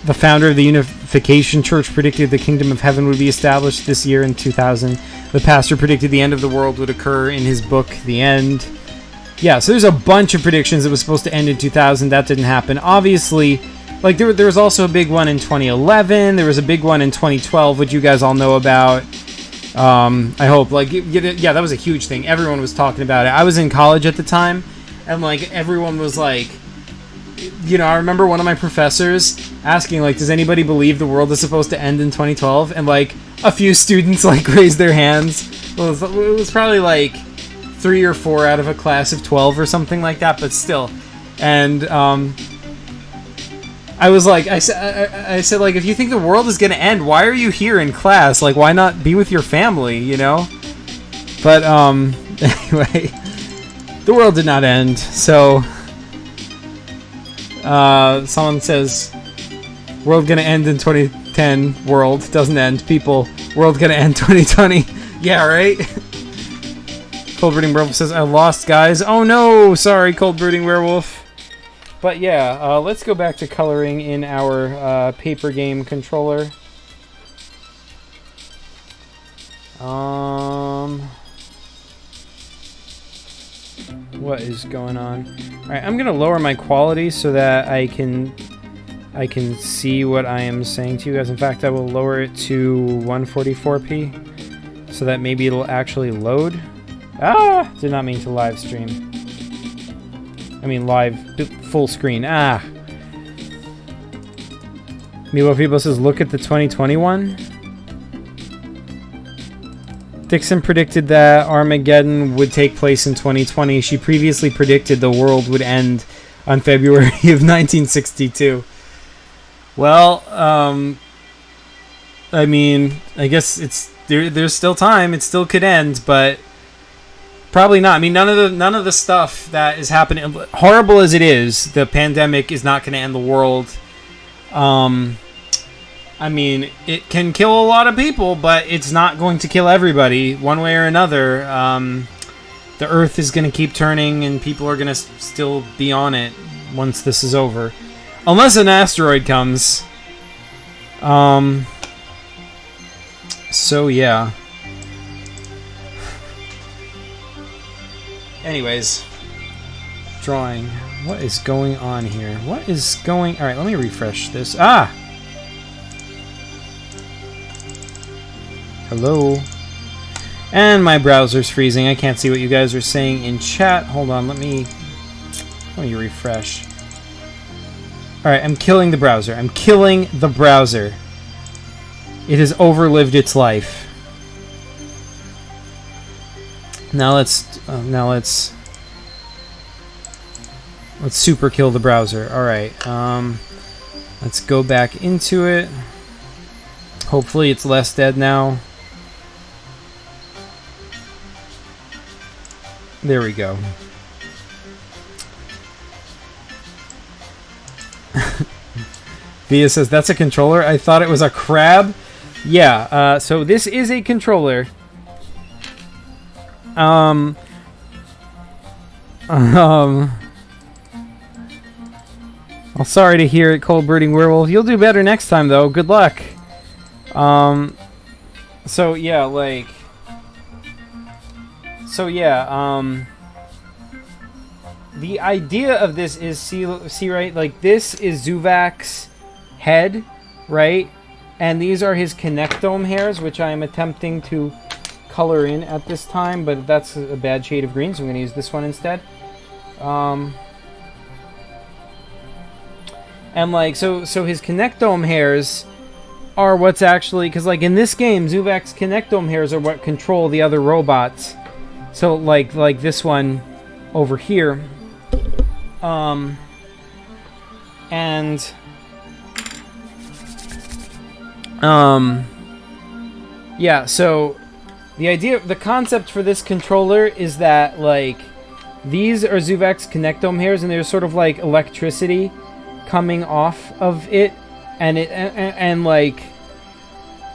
Speaker 1: The founder of the Unification Church predicted the Kingdom of Heaven would be established this year in 2000. The pastor predicted the end of the world would occur in his book, The End. Yeah, so there's a bunch of predictions that was supposed to end in 2000. That didn't happen. Obviously, like there was also a big one in 2011. There was a big one in 2012, which you guys all know about. I hope. Like, yeah, that was a huge thing. Everyone was talking about it. I was in college at the time, and like everyone was like, you know, I remember one of my professors asking, like, does anybody believe the world is supposed to end in 2012? And, like, a few students, like, raised their hands. Well, it was probably, like, 3 or 4 out of a class of 12 or something like that, but still. And, I was like, I said, like, if you think the world is going to end, why are you here in class? Like, why not be with your family, you know? But anyway, the world did not end. So someone says, world gonna end in 2010. World doesn't end. People, world gonna end 2020. Yeah, right. Cold Brooding Werewolf says, I lost, guys. Oh no, sorry, Cold Brooding Werewolf. But yeah, let's go back to coloring in our paper game controller. What is going on? Alright, I'm gonna lower my quality so that I can see what I am saying to you guys. In fact, I will lower it to 144p so that maybe it'll actually load. Ah! Did not mean to live stream. I mean live full screen. Ah! Movavi says, look at the 2021. Dixon predicted that Armageddon would take place in 2020. She previously predicted the world would end on February of 1962. Well, I mean, I guess it's there's still time. It still could end, but probably not. I mean, none of the stuff that is happening, horrible as it is, the pandemic is not going to end the world. I mean, it can kill a lot of people, but it's not going to kill everybody one way or another. The Earth is going to keep turning, and people are going to still be on it once this is over. Unless an asteroid comes. So, yeah. Anyways. Drawing. What is going on here? What is going... Alright, let me refresh this. Ah! Hello. And my browser's freezing. I can't see what you guys are saying in chat. Hold on, let me refresh. Alright, I'm killing the browser. I'm killing the browser. It has overlived its life. Now let's super kill the browser. Alright, let's go back into it. Hopefully it's less dead now. There we go. Via says, that's a controller? I thought it was a crab. Yeah, so this is a controller. Well, sorry to hear it, Cold Brooding Werewolf. You'll do better next time, though. Good luck. So yeah, like... So yeah, the idea of this is, see right, like this is Zuvacs' head, right? And these are his connectome hairs, which I am attempting to color in at this time, but that's a bad shade of green, so I'm going to use this one instead. And like, so his connectome hairs are what's actually, because like in this game, Zuvacs' connectome hairs are what control the other robots. So like this one over here, yeah, so the concept for this controller is that like these are Zuvacs' connectome hairs, and there's sort of like electricity coming off of it, and like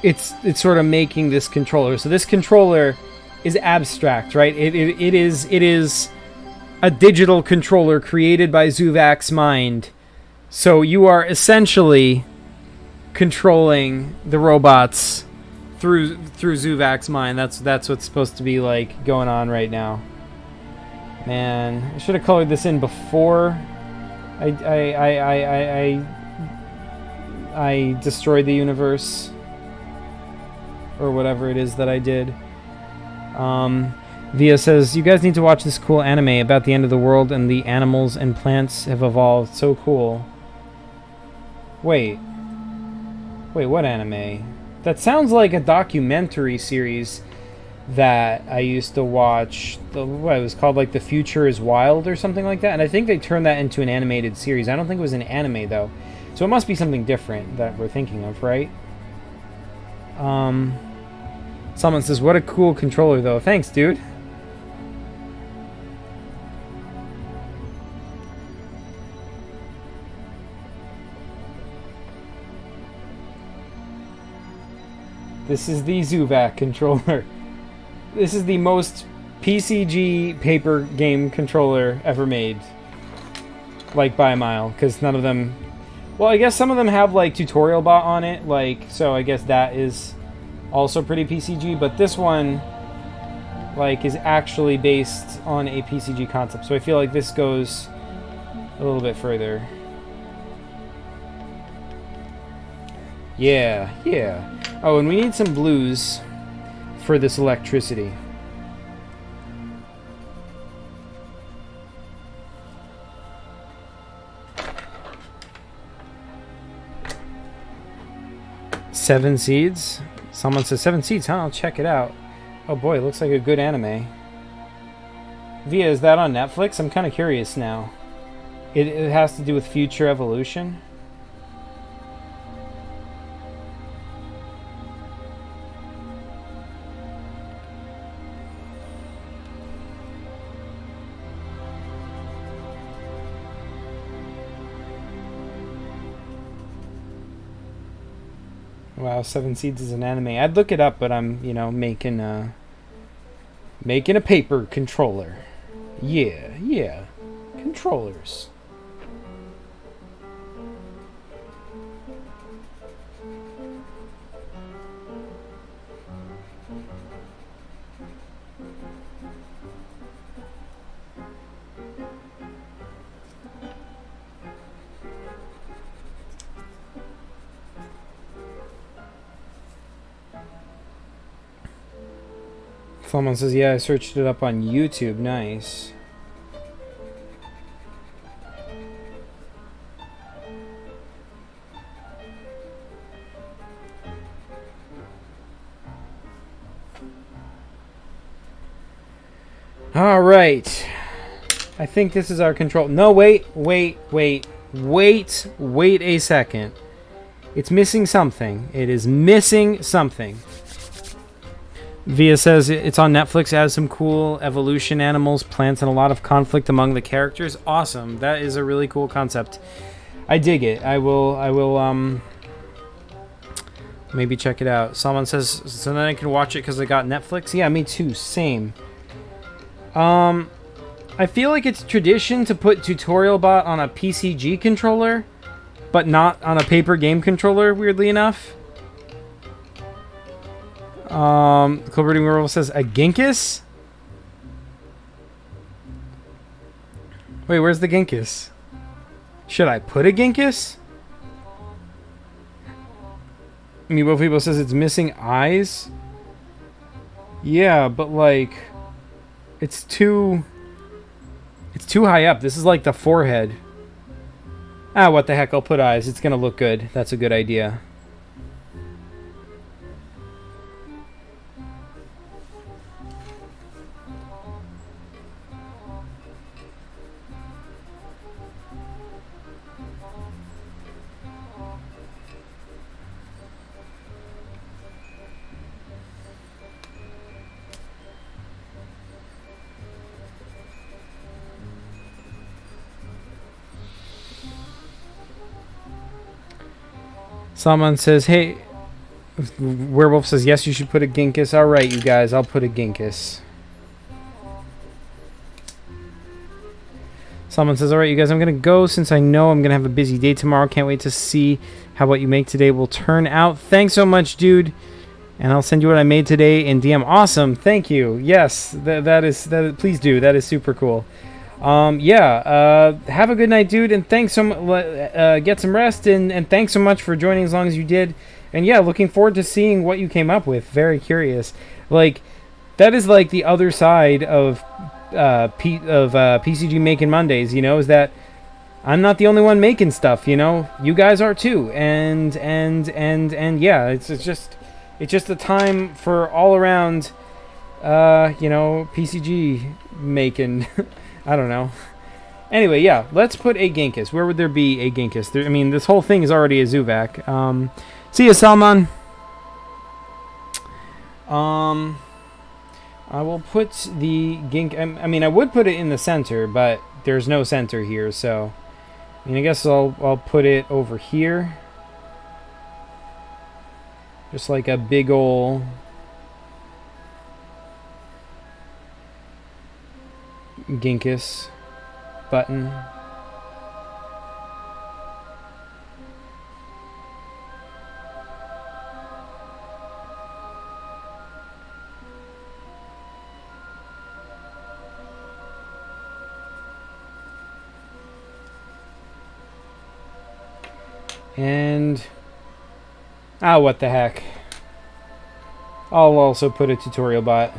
Speaker 1: it's sort of making this controller. So this controller is abstract, right? It is a digital controller created by Zuvacs' mind. So you are essentially controlling the robots through Zuvacs' mind. That's what's supposed to be like going on right now. Man, I should have colored this in before I destroyed the universe, or whatever it is that I did. Via says, you guys need to watch this cool anime about the end of the world and the animals and plants have evolved. So cool. Wait, what anime? That sounds like a documentary series that I used to watch. What it was called, like The Future is Wild or something like that. And I think they turned that into an animated series. I don't think it was an anime though. So it must be something different that we're thinking of, right? Someone says, what a cool controller, though. Thanks, dude. This is the Zuvacs controller. This is the most PCG paper game controller ever made. Like, by a mile. Because none of them... Well, I guess some of them have, like, tutorial bot on it. Like, so I guess that is also pretty PCG. But this one, like, is actually based on a PCG concept. So I feel like this goes a little bit further. Yeah, yeah. Oh, and we need some blues for this electricity. Seven Seeds? Someone says 7 Seeds, huh? I'll check it out. Oh boy, it looks like a good anime. Via, is that on Netflix? I'm kind of curious now. It has to do with future evolution. Wow, 7 Seeds is an anime. I'd look it up, but I'm, you know, making a paper controller. Yeah, yeah. Controllers. Someone says, yeah, I searched it up on YouTube. Nice. All right. I think this is our control. No, wait a second. It's missing something. It is missing something. Via says it's on Netflix. It has some cool evolution animals, plants, and a lot of conflict among the characters. Awesome. That is a really cool concept. I dig it. I will maybe check it out. Someone says, so then I can watch it because I got Netflix. Yeah, me too. Same. I feel like it's tradition to put tutorial bot on a PCG controller, but not on a paper game controller, weirdly enough. Cloverting Werewolf says a Ginkis? Wait, where's the Ginkis? Should I put a Ginkis? Movavi says it's missing eyes. Yeah, but like it's too high up. This is like the forehead. Ah, what the heck, I'll put eyes. It's gonna look good. That's a good idea. Someone says, hey, Werewolf says, yes, you should put a Ginkis. All right, you guys, I'll put a Ginkis. Someone says, all right, you guys, I'm going to go since I know I'm going to have a busy day tomorrow. Can't wait to see how what you make today will turn out. Thanks so much, dude. And I'll send you what I made today in DM. Awesome. Thank you. Yes, that is, please do. That is super cool. Have a good night, dude, and thanks so much. Get some rest, and thanks so much for joining as long as you did. And yeah, looking forward to seeing what you came up with. Very curious. Like, that is like the other side of PCG Making Mondays. You know, is that I'm not the only one making stuff. You know, you guys are too. And yeah, it's just a time for all around, PCG making. I don't know. Anyway, yeah, let's put a Ginkis. Where would there be a Ginkis? I mean, this whole thing is already a Zuvac. See ya, Salman. I will put the gink. I mean, I would put it in the center, but there's no center here, so I mean, I guess I'll put it over here, just like a big ol' Ginkus button. And what the heck. I'll also put a tutorial bot.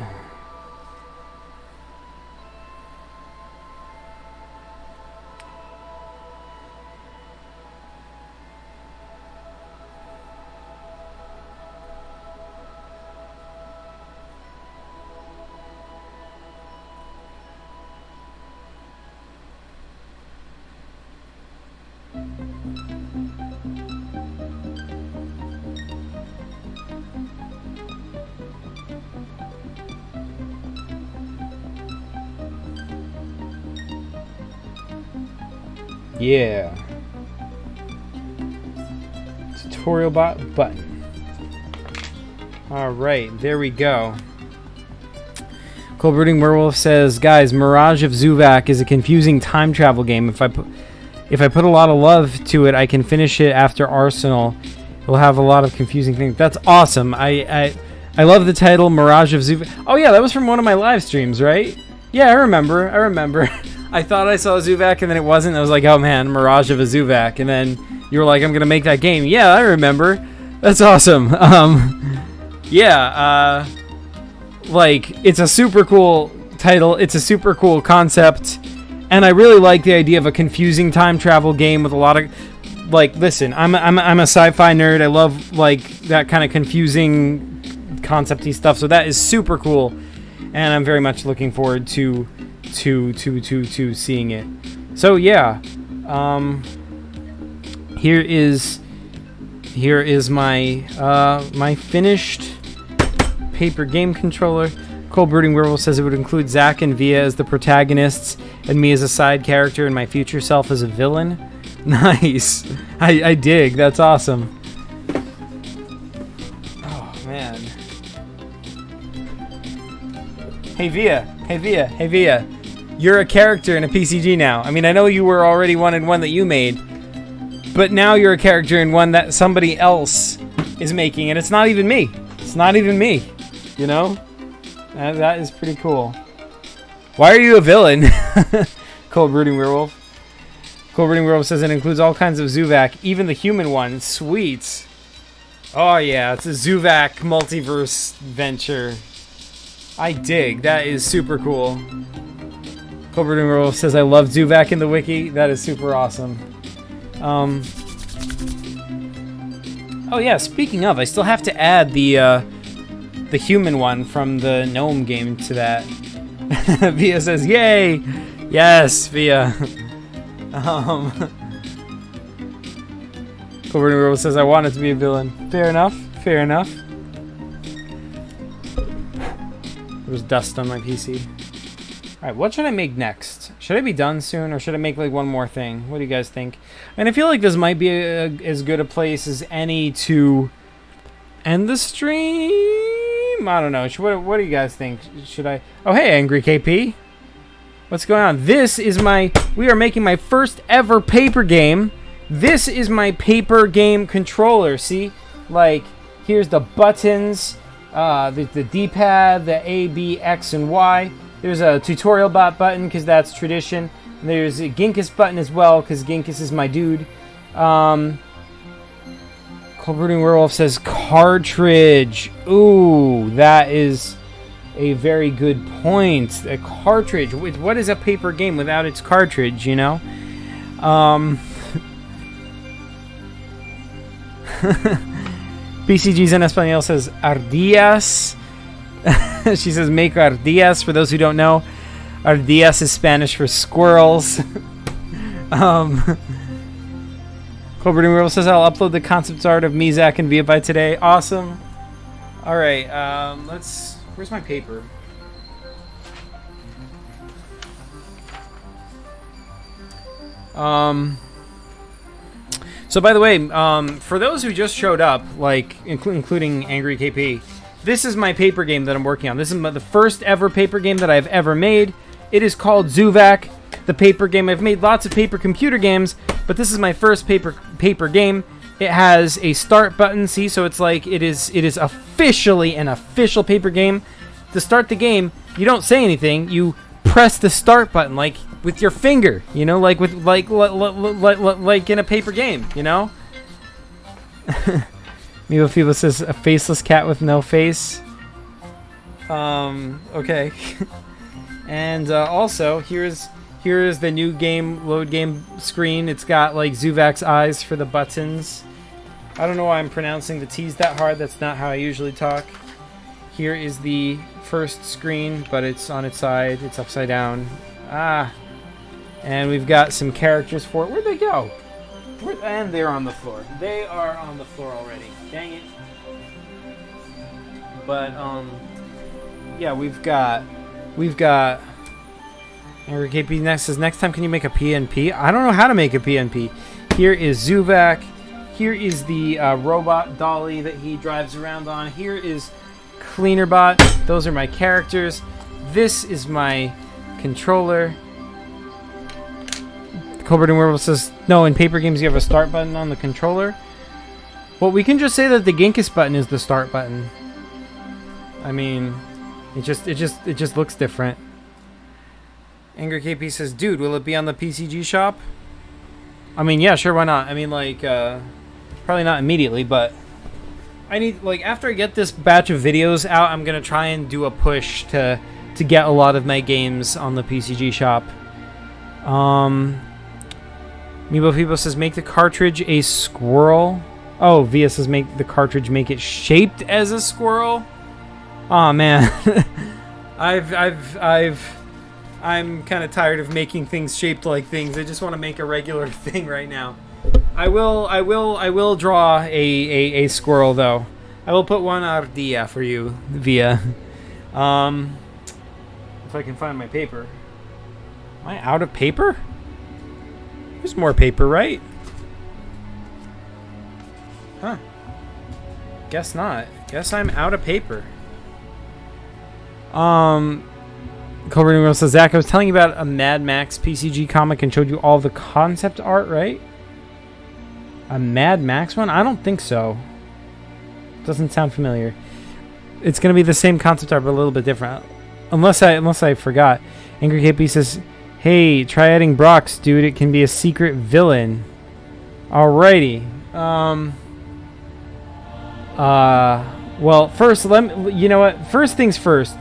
Speaker 1: Yeah. Tutorial bot button. Alright, there we go. Cold Brooding Werewolf says, guys, Mirage of Zuvac is a confusing time travel game. If I put a lot of love to it, I can finish it after Arsenal. It'll have a lot of confusing things. That's awesome. I love the title, Mirage of Zuvac. Oh yeah, that was from one of my live streams, right? Yeah, I remember. I thought I saw a Zuvac and then it wasn't. I was like, oh man, Mirage of a Zuvac. And then you were like, I'm going to make that game. Yeah, I remember. That's awesome. Yeah, like, it's a super cool title. It's a super cool concept. And I really like the idea of a confusing time travel game with a lot of, like, listen, I'm a sci-fi nerd. I love, like, that kind of confusing concept-y stuff. So that is super cool. And I'm very much looking forward to seeing it. So yeah, here is my my finished paper game controller. Cold Brooding Werewolf says it would include Zach and Via as the protagonists and me as a side character and my future self as a villain. Nice. I dig. That's awesome. Oh man. Hey Via. You're a character in a PCG now. I mean, I know you were already one in one that you made, but now you're a character in one that somebody else is making, and it's not even me. It's not even me, you know? That is pretty cool. Why are you a villain? Cold Brooding Werewolf. Cold Brooding Werewolf says it includes all kinds of Zuvac, even the human one. Sweet. Oh yeah, it's a Zuvac multiverse venture. I dig. That is super cool. Cold Brooding Werewolf says, I love Zuvac in the wiki. That is super awesome. Oh yeah, speaking of, I still have to add the human one from the gnome game to that. Via says, yay! Yes, Via. Cold Brooding Werewolf says, I want it to be a villain. Fair enough. There's dust on my PC. Alright, what should I make next? Should I be done soon, or should I make like one more thing? What do you guys think? And I feel like this might be as good a place as any to end the stream. I don't know. What do you guys think? Should I? Oh, hey, Angry KP. What's going on? We are making my first ever paper game. This is my paper game controller. See? Like, here's the buttons, the D-pad, the A, B, X, and Y. There's a tutorial bot button, because that's tradition. There's a Ginkus button as well, because Ginkus is my dude. Cold Brooding Werewolf says Cartridge. Ooh, that is a very good point. A cartridge. What is a paper game without its cartridge, you know? BCG's en Espanol says Ardillas. She says make ardillas. For those who don't know, ardillas is Spanish for squirrels. Cold Brooding Werewolf says I'll upload the concept art of me, Zach, and Via by today. Awesome. All right, where's my paper? So by the way, for those who just showed up, like including Angry KP, this is my paper game that I'm working on. This is the first ever paper game that I've ever made. It is called Zuvacs, the paper game. I've made lots of paper computer games, but this is my first paper game. It has a start button, see, so it's like it is officially an official paper game. To start the game, you don't say anything. You press the start button, like with your finger, you know, like with like in a paper game, you know. Movavi says a faceless cat with no face. Okay. And also here's the new game load game screen. It's got like Zuvacs eyes for the buttons. I don't know why I'm pronouncing the T's that hard. That's not how I usually talk. Here is the first screen, but it's on its side. It's upside down. And we've got some characters for it. Where'd they go? And they're on the floor. They are on the floor already. Dang it. But yeah, we've got Angry KP next says, next time can you make a PNP? I don't know how to make a PNP. Here is Zuvac. Here is the robot dolly that he drives around on. Here is Cleanerbot. Those are my characters. This is my controller. Colbert and Werewolf says, no, in paper games you have a start button on the controller. Well, we can just say that the Genghis button is the start button. I mean, it just looks different. Angry KP says, dude, will it be on the PCG shop? I mean, yeah, sure, why not? I mean, like, probably not immediately, but I need, like, after I get this batch of videos out, I'm gonna try and do a push to get a lot of my games on the PCG shop. Movavi says, make the cartridge a squirrel. Oh, Via says, make the cartridge, make it shaped as a squirrel. Oh man, I'm kind of tired of making things shaped like things. I just want to make a regular thing right now. I will draw a squirrel though. I will put one ardilla for you, Via. If I can find my paper. Am I out of paper? There's more paper, right? Huh. Guess not. Guess I'm out of paper. Colbert says, Zach, I was telling you about a Mad Max PCG comic and showed you all the concept art, right? A Mad Max one? I don't think so. Doesn't sound familiar. It's gonna be the same concept art, but a little bit different. Unless I forgot. Angry KP says, hey, try adding Brox, dude. It can be a secret villain. Alrighty. Well, first, you know what? First things first.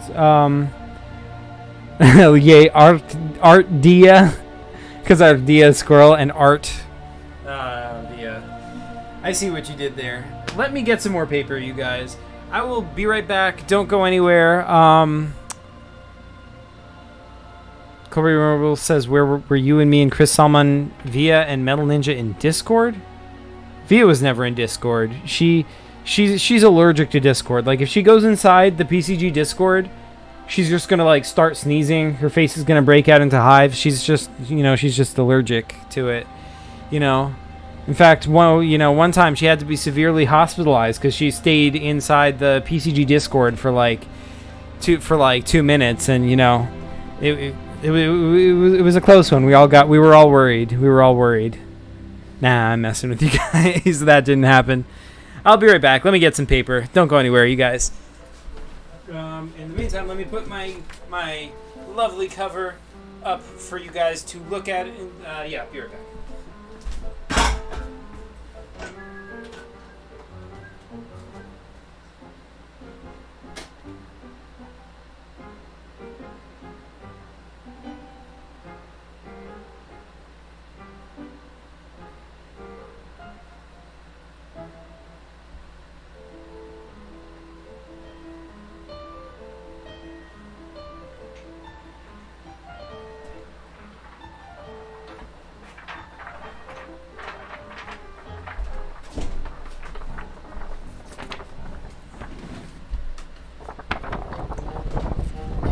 Speaker 1: Yay, Art Dia. Because Art Dia is squirrel and Art. Dia. I see what you did there. Let me get some more paper, you guys. I will be right back. Don't go anywhere. Kobe says, where were you and me and Chris Salman, Via, and Metal Ninja in Discord? Via was never in Discord. She's allergic to Discord. Like, if she goes inside the PCG Discord, she's just gonna, like, start sneezing. Her face is gonna break out into hives. She's just, you know, she's just allergic to it. You know? In fact, one time she had to be severely hospitalized because she stayed inside the PCG Discord for, like, 2 minutes. And, you know, it was a close one. We were all worried. Nah, I'm messing with you guys. That didn't happen. I'll be right back. Let me get some paper. Don't go anywhere, you guys. In the meantime, let me put my lovely cover up for you guys to look at. Yeah, be right back.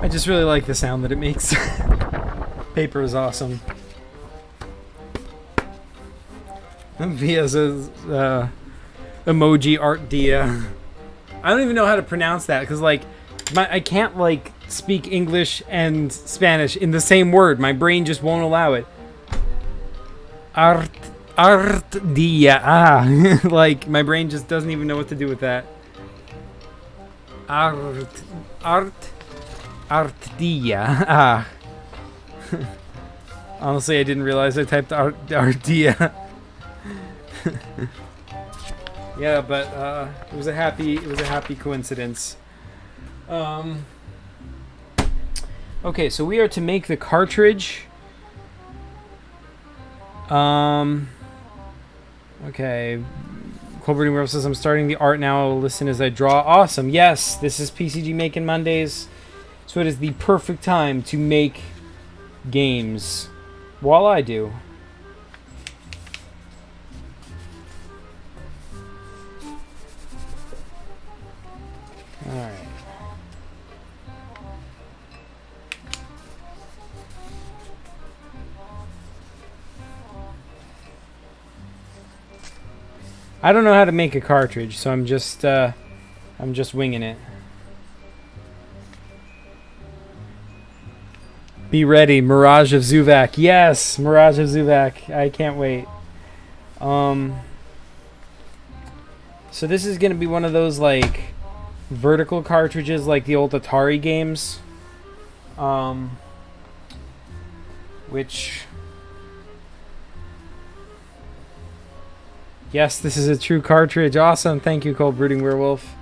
Speaker 1: I just really like the sound that it makes. Paper is awesome. Via's emoji art dia. I don't even know how to pronounce that because like I can't like speak English and Spanish in the same word. My brain just won't allow it. Art dia. Like my brain just doesn't even know what to do with that. Art dia. Honestly, I didn't realize I typed art dia. Yeah, but it was a happy coincidence. Okay, so we are to make the cartridge. Okay. Colbert World says I'm starting the art now. I will listen as I draw. Awesome. Yes, this is PCG Making Mondays. So it is the perfect time to make games while I do. Alright. I don't know how to make a cartridge, so I'm just winging it. Be ready, Mirage of Zuvac. Yes, Mirage of Zuvac. I can't wait. So this is gonna be one of those like vertical cartridges like the old Atari games. Which yes, this is a true cartridge. Awesome. Thank you, Cold Brooding Werewolf.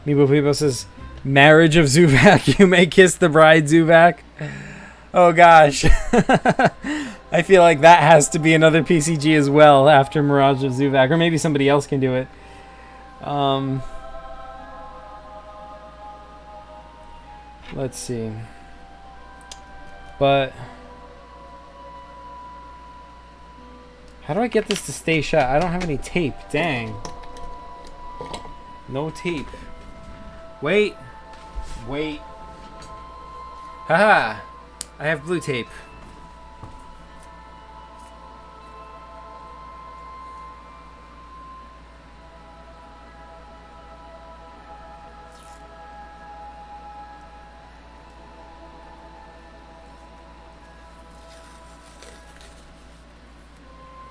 Speaker 1: Movavi says, Marriage of Zuvac. You may kiss the bride, Zuvac. Oh, gosh. I feel like that has to be another PCG as well after Mirage of Zuvac. Or maybe somebody else can do it. Let's see. But how do I get this to stay shut? I don't have any tape. Dang. No tape. Wait. Haha. I have blue tape.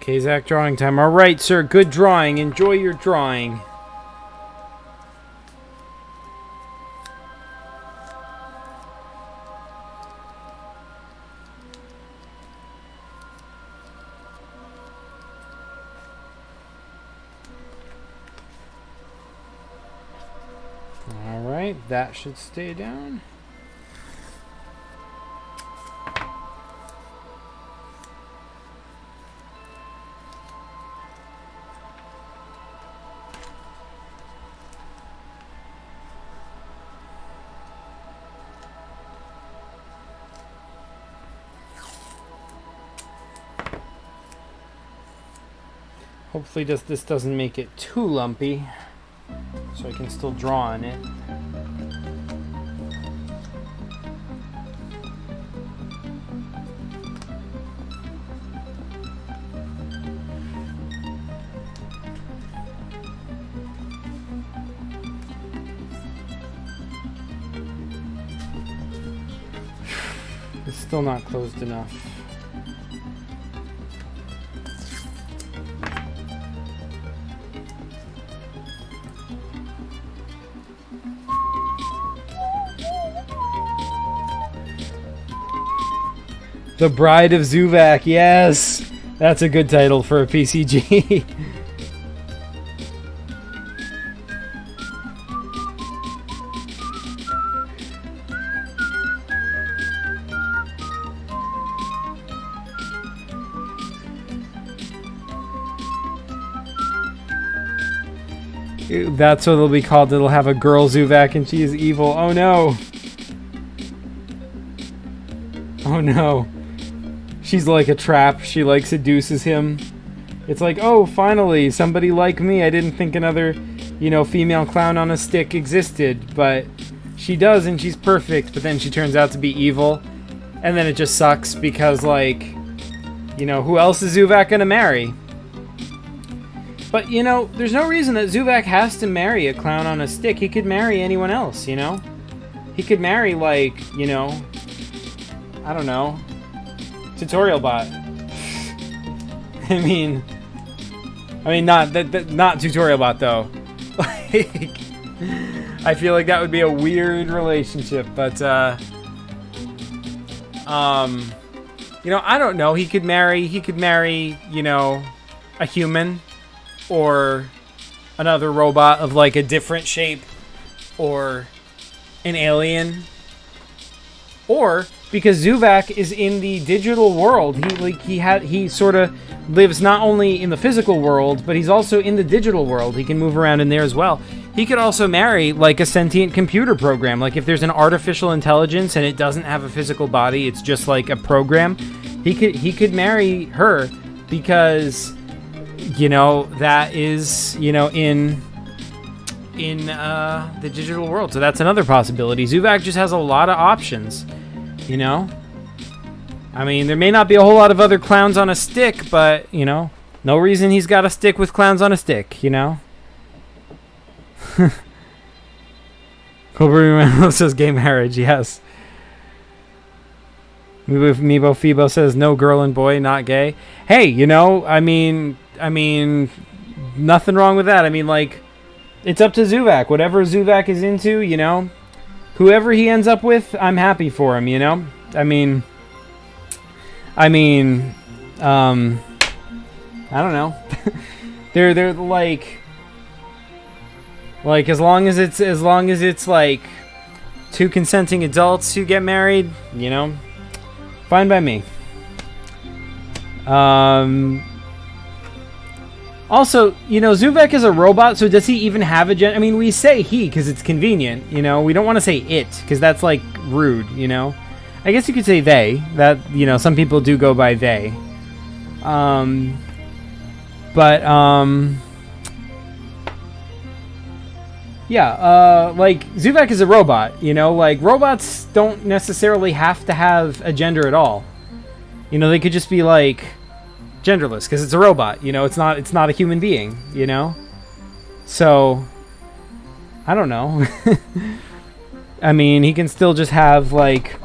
Speaker 1: Okay, Zach, drawing time. All right, sir. Good drawing. Enjoy your drawing. All right, that should stay down. Hopefully this doesn't make it too lumpy, so I can still draw on it. It's still not closed enough. The Bride of Zuvac, yes! That's a good title for a PCG. That's what it'll be called. It'll have a girl Zuvac and she is evil. Oh no! Oh no. She's like a trap. She like seduces him It's like, oh, finally, somebody like me. I didn't think another, you know, female clown on a stick existed, but she does, and she's perfect, but then she turns out to be evil, and then it just sucks because, like, you know, who else is Zuvac gonna marry? But, you know, there's no reason that Zuvac has to marry a clown on a stick. He could marry anyone else, you know? He could marry, like, you know, I don't know, Tutorial Bot. I mean, not Tutorial Bot, though. Like, I feel like that would be a weird relationship, but, you know, I don't know. He could marry, you know, a human, or another robot of, like, a different shape, or an alien, or because Zuvac is in the digital world, he sort of lives not only in the physical world, but he's also in the digital world. He can move around in there as well. He could also marry, like, a sentient computer program. Like, if there's an artificial intelligence and it doesn't have a physical body, it's just like a program, he could marry her because, you know, that is, you know, in the digital world. So that's another possibility. Zuvac just has a lot of options, you know? I mean, there may not be a whole lot of other clowns on a stick, but, you know, no reason he's got to stick with clowns on a stick, you know? Cobra says gay marriage, yes. Meebo Phoebo says no girl and boy, not gay. Hey, you know, I mean, nothing wrong with that. I mean, like, it's up to Zuvac. Whatever Zuvac is into, you know, whoever he ends up with, I'm happy for him, you know? I mean, I don't know. they're like as long as it's like two consenting adults who get married, you know, fine by me. Also, you know, Zuvac is a robot, so does he even have a gender? I mean, we say he because it's convenient, you know? We don't want to say it because that's, like, rude, you know? I guess you could say they. That, you know, some people do go by they. Yeah, like, Zuvac is a robot, you know? Like, robots don't necessarily have to have a gender at all. You know, they could just be, like, genderless because it's a robot, you know? It's not a human being, you know? So, I don't know. I mean, he can still just have, like,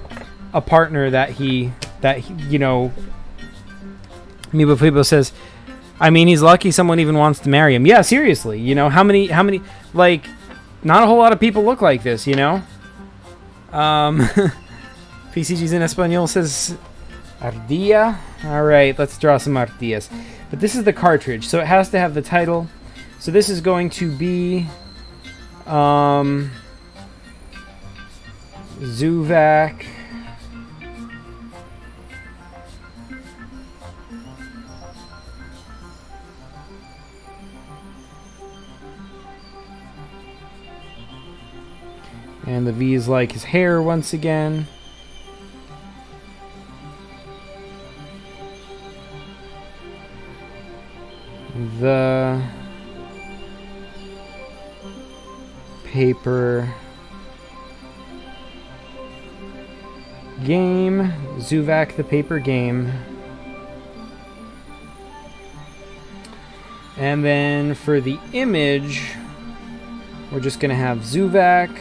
Speaker 1: a partner that he you know... Meebo Phoebo says, I mean, he's lucky someone even wants to marry him. Yeah, seriously, you know? How many, like... Not a whole lot of people look like this, you know? PCG's in Espanol says... Ardilla? Alright, let's draw some ardillas. But this is the cartridge, so it has to have the title. So this is going to be... Zuvac... And the V is like his hair once again. The paper game. Zuvac the paper game. And then for the image, we're just going to have Zuvac.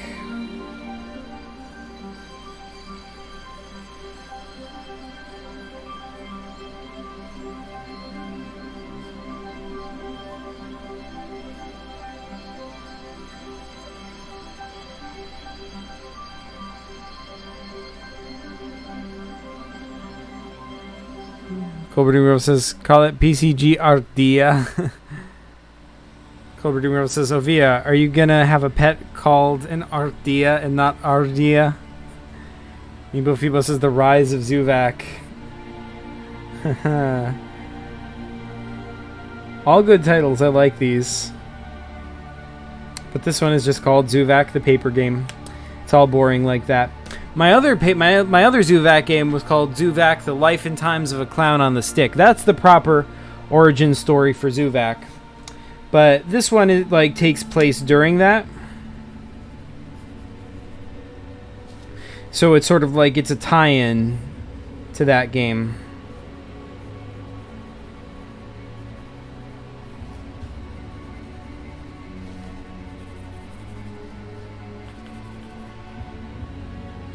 Speaker 1: Cobra Numero says, call it PCG Ardilla. Cobra Numero says, Ovia, are you gonna have a pet called an Ardilla and not Ardilla? Meebo Phoebo says, the rise of Zuvac. All good titles, I like these. But this one is just called Zuvac the Paper Game. It's all boring like that. My other Zuvac game was called Zuvac: The Life and Times of a Clown on the Stick. That's the proper origin story for Zuvac. But this one is, like, takes place during that. So it's sort of like it's a tie-in to that game.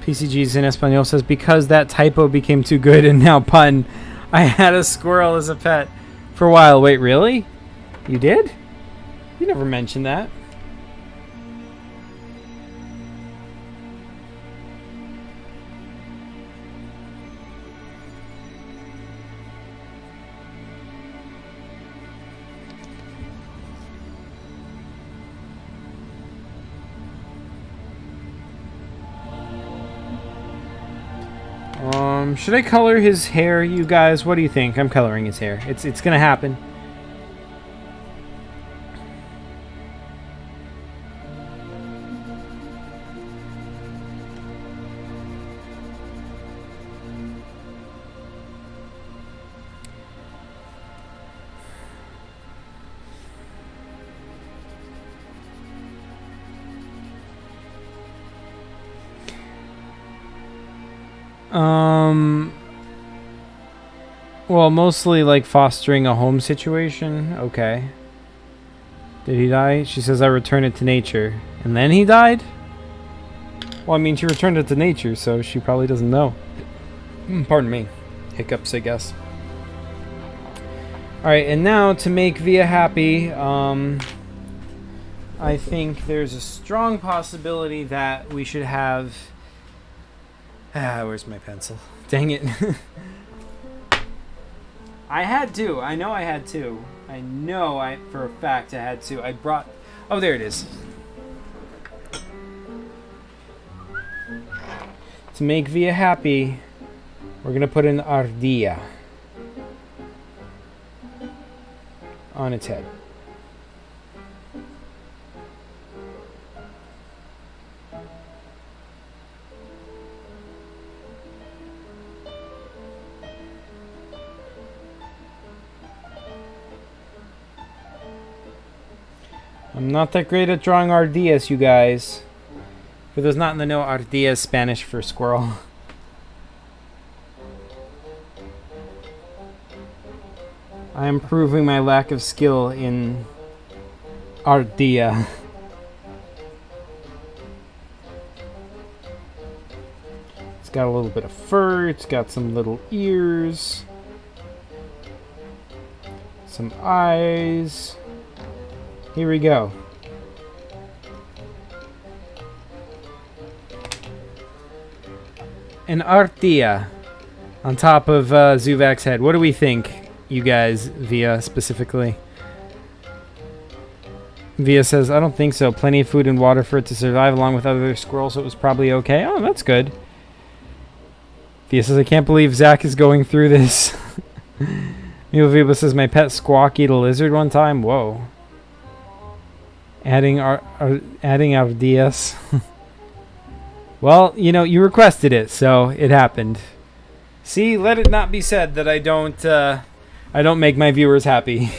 Speaker 1: PCG's in Espanol says, because that typo became too good and now pun, I had a squirrel as a pet for a while. Wait, really? You did? You never mentioned that. Should I color his hair, you guys? What do you think? I'm coloring his hair. It's gonna happen. Well, mostly like fostering a home situation. Okay. Did he die? She says I returned it to nature. And then he died? Well, I mean, she returned it to nature, so she probably doesn't know. Pardon me. Hiccups, I guess. Alright, and now to make Via happy, I think there's a strong possibility that we should have... where's my pencil? Dang it. I had to. I know I had to. I know for a fact I had to. I brought... Oh, there it is. To make Via happy, we're going to put an ardilla on its head. I'm not that great at drawing ardillas, you guys. For those not in the know, ardilla is Spanish for squirrel. I am proving my lack of skill in ardilla. It's got a little bit of fur, it's got some little ears, some eyes. Here we go. An ardilla on top of Zuvac's head. What do we think, you guys, Via specifically? Via says, I don't think so. Plenty of food and water for it to survive along with other squirrels, so it was probably okay. Oh, that's good. Via says, I can't believe Zach is going through this. Movavi says, my pet Squawk ate a lizard one time. Whoa. Adding ardillas. Well, you know, you requested it, so it happened. See, let it not be said that I don't make my viewers happy.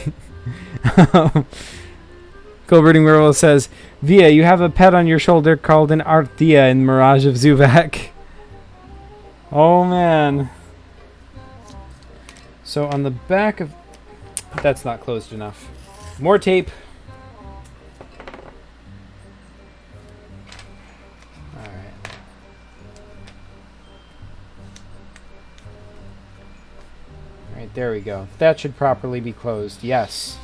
Speaker 1: Cold-Breeding Werewolf says, Via, you have a pet on your shoulder called an ardilla in Mirage of Zuvac. Oh, man. So on the back of... That's not closed enough. More tape. There we go. That should properly be closed. Yes.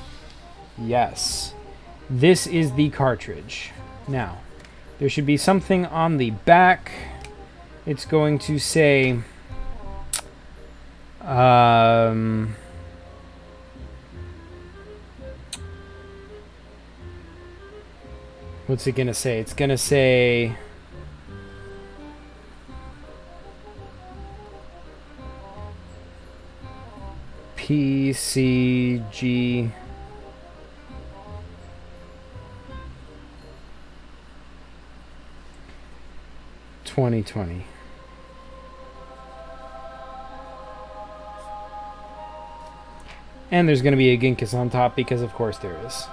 Speaker 1: Yes. This is the cartridge. Now, there should be something on the back. It's going to say... what's it going to say? It's going to say... PCG 2020. And there's going to be a Ginkus on top because of course there is.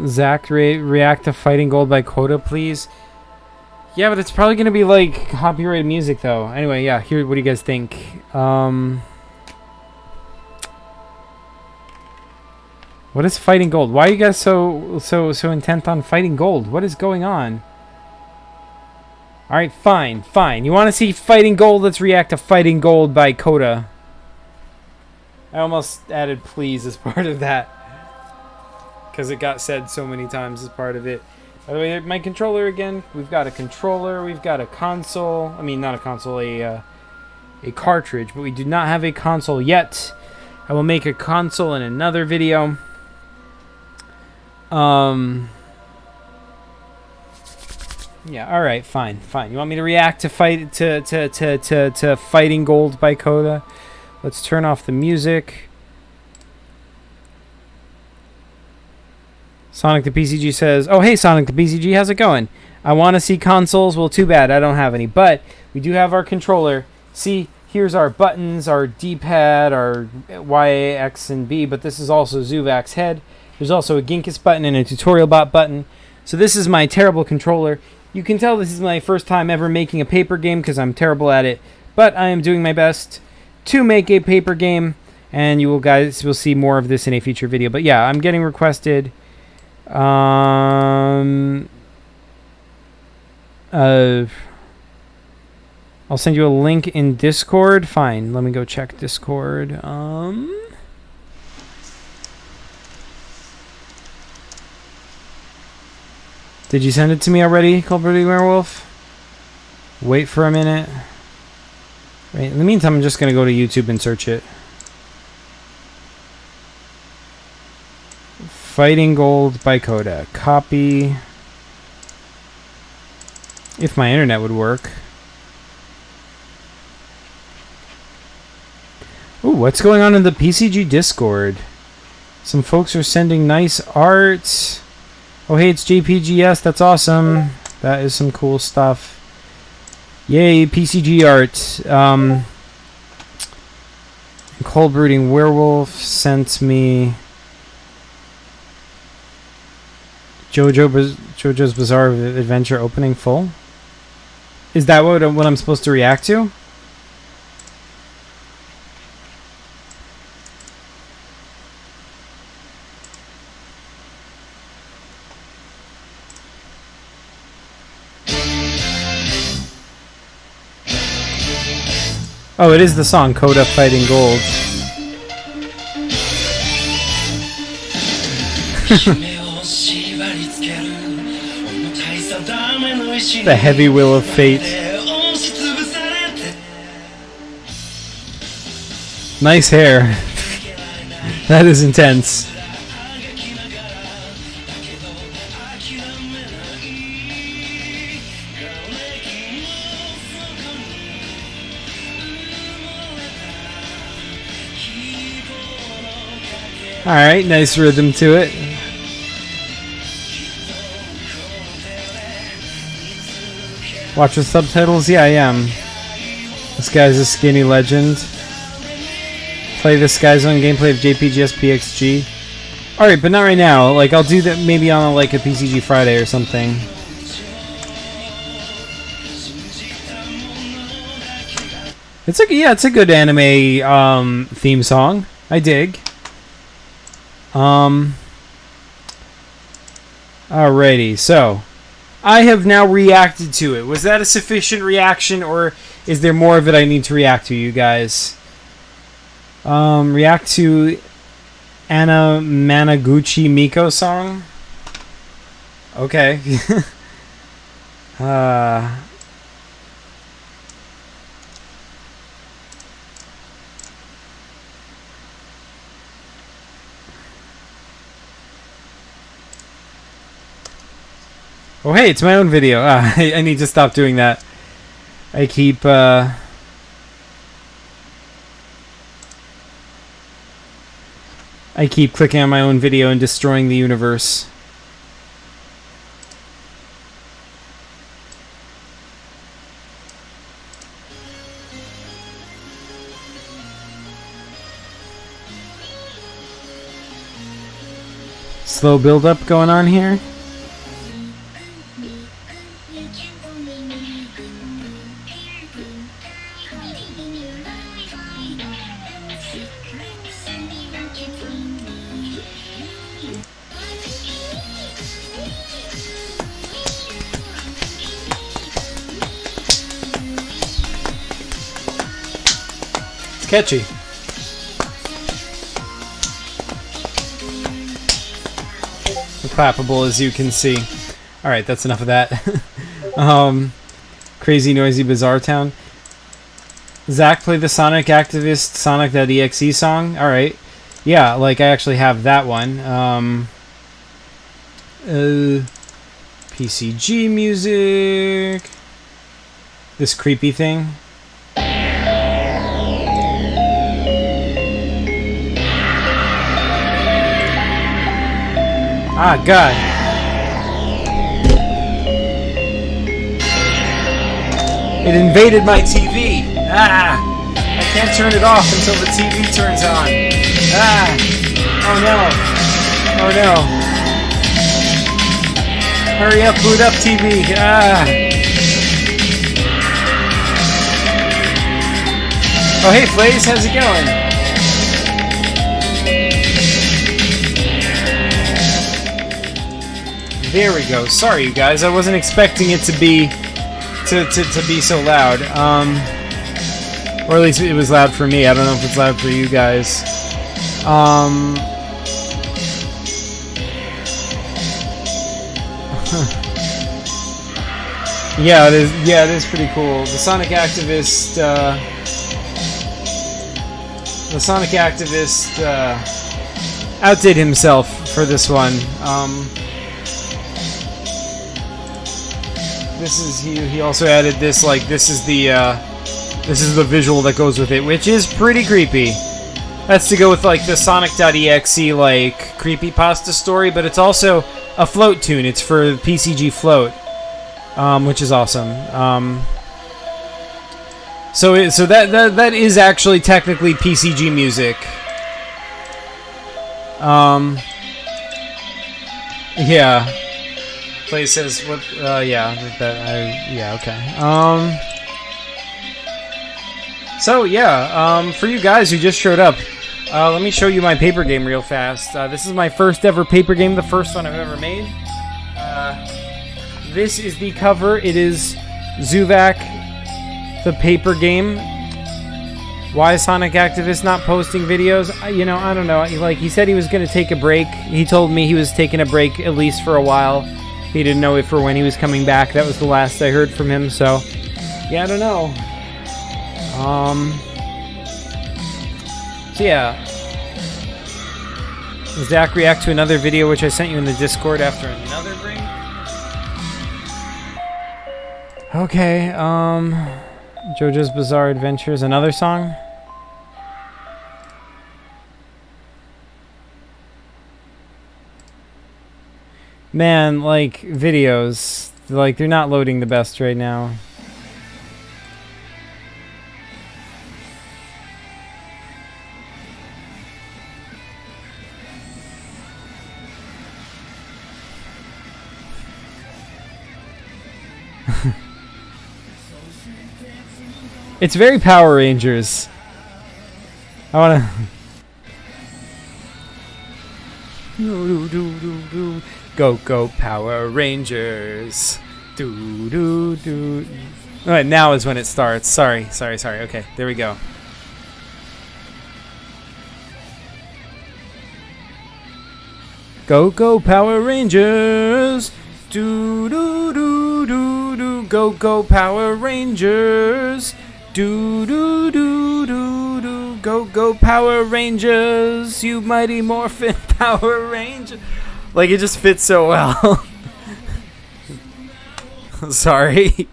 Speaker 1: Zach, react to Fighting Gold by Coda, please. Yeah, but it's probably going to be like copyrighted music though. Anyway, yeah, here, what do you guys think? What is Fighting Gold? Why are you guys so intent on Fighting Gold? What is going on? Alright, fine. You want to see Fighting Gold? Let's react to Fighting Gold by Coda. I almost added please as part of that, because it got said so many times as part of it. By the way, my controller again. We've got a controller. We've got a console. I mean, not a console, a cartridge. But we do not have a console yet. I will make a console in another video. Yeah. All right. Fine. You want me to react to Fighting Gold by Coda? Let's turn off the music. Sonic the PCG says, oh, hey, Sonic the PCG, how's it going? I want to see consoles. Well, too bad. I don't have any. But we do have our controller. See, here's our buttons, our D-pad, our Y, A, X, and B. But this is also Zuvacs head. There's also a Ginkus button and a Tutorial Bot button. So this is my terrible controller. You can tell this is my first time ever making a paper game because I'm terrible at it. But I am doing my best to make a paper game. And you guys will see more of this in a future video. But yeah, I'm getting requested... I'll send you a link in Discord. Fine, let me go check Discord. Did you send it to me already, Culberty Werewolf? Wait for a minute. Wait, in the meantime, I'm just gonna go to YouTube and search it. Fighting Gold by Coda. Copy. If my internet would work. Ooh, what's going on in the PCG Discord? Some folks are sending nice art. Oh, hey, it's JPGS. That's awesome. That is some cool stuff. Yay, PCG art. Cold Brooding Werewolf sent me... JoJo's Bizarre Adventure opening full? Is that what I'm supposed to react to? Oh, it is the song Coda Fighting Gold. The heavy will of fate. Nice hair. That is intense. Alright, nice rhythm to it. Watch with subtitles? Yeah, I am. This guy's a skinny legend. Play the Sky Zone gameplay of JPGS PXG. Alright, but not right now. Like, I'll do that maybe on like a PCG Friday or something. It's a good anime theme song. I dig. Alrighty, so I have now reacted to it. Was that a sufficient reaction, or is there more of it I need to react to, you guys? React to Anna Managuchi Miko song? Okay. Oh, hey, it's my own video. I need to stop doing that. I keep, I keep clicking on my own video and destroying the universe. Slow build up going on here. It's catchy. Clappable, as you can see. Alright, that's enough of that. Crazy, noisy, bizarre town. Zach played the Sonic Activist Sonic.exe song. Alright. Yeah, like I actually have that one. PCG music. This creepy thing. Ah, God. It invaded my TV. Ah! I can't turn it off until the TV turns on. Ah! Oh no. Oh no. Hurry up, boot up TV. Ah! Oh hey, Flaze, how's it going? There we go. Sorry, you guys. I wasn't expecting it to be so loud. Or at least it was loud for me. I don't know if it's loud for you guys. Yeah, it is. Yeah, it is pretty cool. The Sonic Activist. Outdid himself for this one. This is he also added this, like, this is the visual that goes with it, which is pretty creepy. That's to go with like the Sonic.exe like creepypasta story, but it's also a float tune. It's for PCG float, which is awesome. So that is actually technically PCG music. Yeah. Play says what? Yeah, okay. So yeah, for you guys who just showed up, let me show you my paper game real fast. This is my first ever paper game, the first one I've ever made. This is the cover. It is Zuvacs, the paper game. Why is Sonic Activist not posting videos? You know, I don't know. Like, he said he was going to take a break. He told me he was taking a break at least for a while. He didn't know if or when he was coming back. That was the last I heard from him, so yeah, I don't know. So yeah. Zach react to another video which I sent you in the Discord after another break. Okay, JoJo's Bizarre Adventures, another song. Man, like, videos, like, they're not loading the best right now. It's very Power Rangers. I wanna... Go, go, Power Rangers. Do, do, do. Alright, now is when it starts. Sorry. Okay, there we go. Go, go, Power Rangers. Do, do, do, do, do. Go, go, Power Rangers. Do, do, do, do, do. Go, go, Power Rangers. You mighty morphin Power Ranger. Like, it just fits so well. Sorry.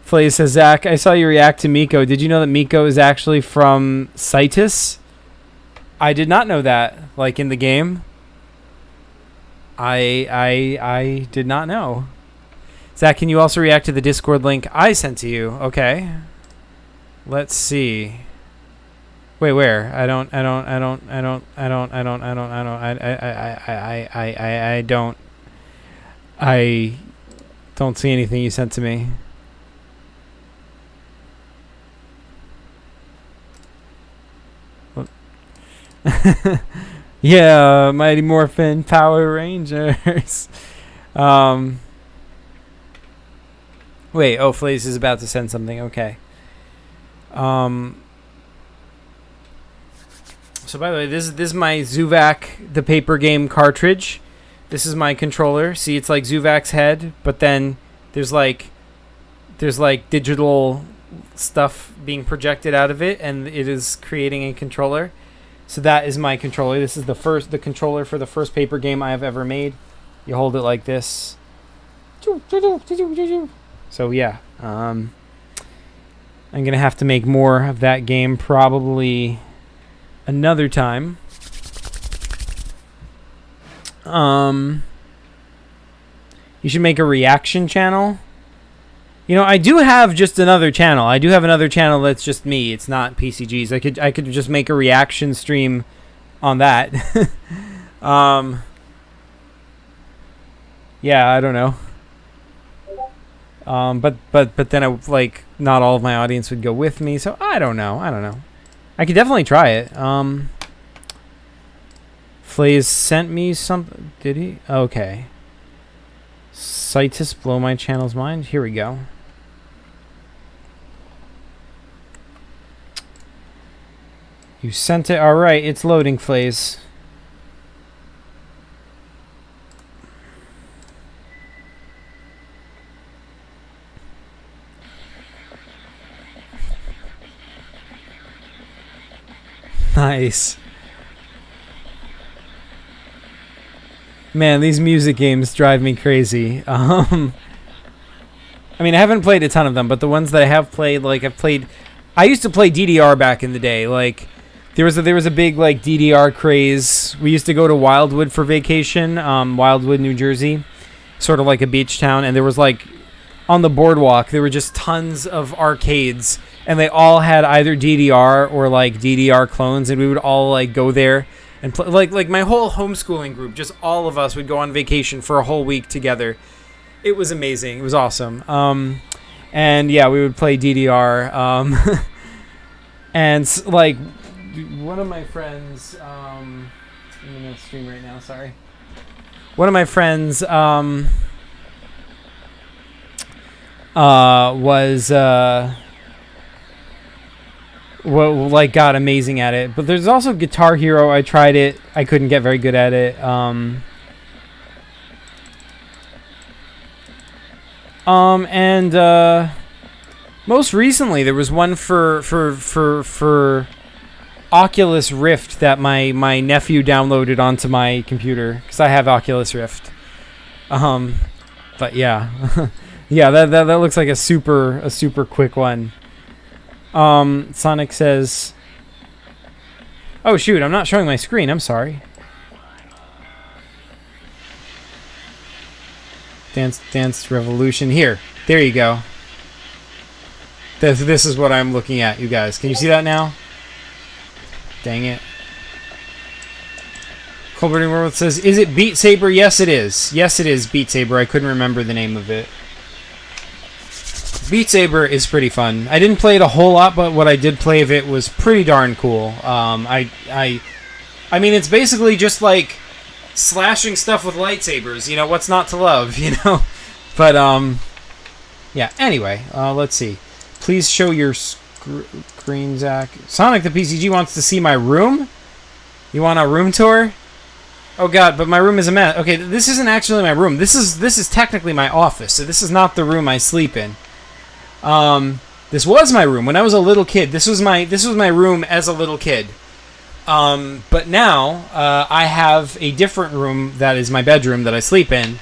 Speaker 1: Flay says, Zach, I saw you react to Miko. Did you know that Miko is actually from Citus? I did not know that. Like in the game. I did not know. Zach, can you also react to the Discord link I sent to you? Okay. Let's see. Wait, where? I don't see anything you sent to me. Yeah, Mighty Morphin Power Rangers. Wait, oh, Flaze is about to send something. Okay. So by the way, this is my Zuvac the paper game cartridge. This is my controller. See, it's like Zuvac's head, but then there's like digital stuff being projected out of it, and it is creating a controller. So that is my controller. This is the controller for the first paper game I have ever made. You hold it like this. So yeah, I'm gonna have to make more of that game probably another time. You should make a reaction channel. You know, I do have just another channel. I do have another channel that's just me. It's not PCGs. I could just make a reaction stream on that. Yeah, I don't know. But then not all of my audience would go with me, so I don't know. I could definitely try it. Flaze sent me something. Did he? Okay. Citus blow my channel's mind. Here we go. You sent it. All right, it's loading, Flaze. Nice. Man, these music games drive me crazy. I mean, I haven't played a ton of them, but the ones that I have played, I used to play DDR back in the day. Like, there was a big like DDR craze. We used to go to Wildwood for vacation, Wildwood, New Jersey, sort of like a beach town, and there was like on the boardwalk there were just tons of arcades, and they all had either DDR or like DDR clones, and we would all like go there and play. Like my whole homeschooling group, just all of us would go on vacation for a whole week together. It was amazing. It was awesome. And yeah, we would play DDR. And like one of my friends, I'm gonna stream right now. Sorry. One of my friends got amazing at it. But there's also Guitar Hero. I tried it. I couldn't get very good at it. Most recently there was one for Oculus Rift that my nephew downloaded onto my computer because I have Oculus Rift. But yeah. Yeah, that looks like a super quick one. Sonic says, "Oh shoot, I'm not showing my screen. I'm sorry." Dance Revolution. Here. There you go. This is what I'm looking at, you guys. Can you see that now? Dang it. Colbert World says, "Is it Beat Saber?" Yes, it is. Yes, it is Beat Saber. I couldn't remember the name of it. Beat Saber is pretty fun. I didn't play it a whole lot, but what I did play of it was pretty darn cool. I mean, it's basically just like slashing stuff with lightsabers. You know, what's not to love, you know? But, yeah, anyway, let's see. Please show your screen, Zach. Sonic the PCG wants to see my room? You want a room tour? Oh god, but my room is a mess. Okay, this isn't actually my room. This is technically my office, so this is not the room I sleep in. This was my room when I was a little kid. This was my room as a little kid. But now I have a different room that is my bedroom that I sleep in,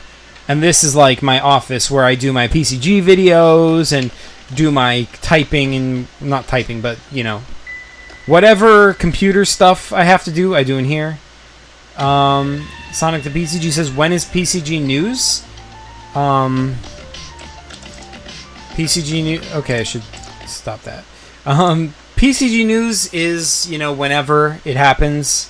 Speaker 1: and this is like my office where I do my PCG videos and do my typing and not typing, but you know, whatever computer stuff I have to do, I do in here. Sonic the PCG says, when is PCG news? PCG news. Okay, I should stop that. PCG news is, you know, whenever it happens,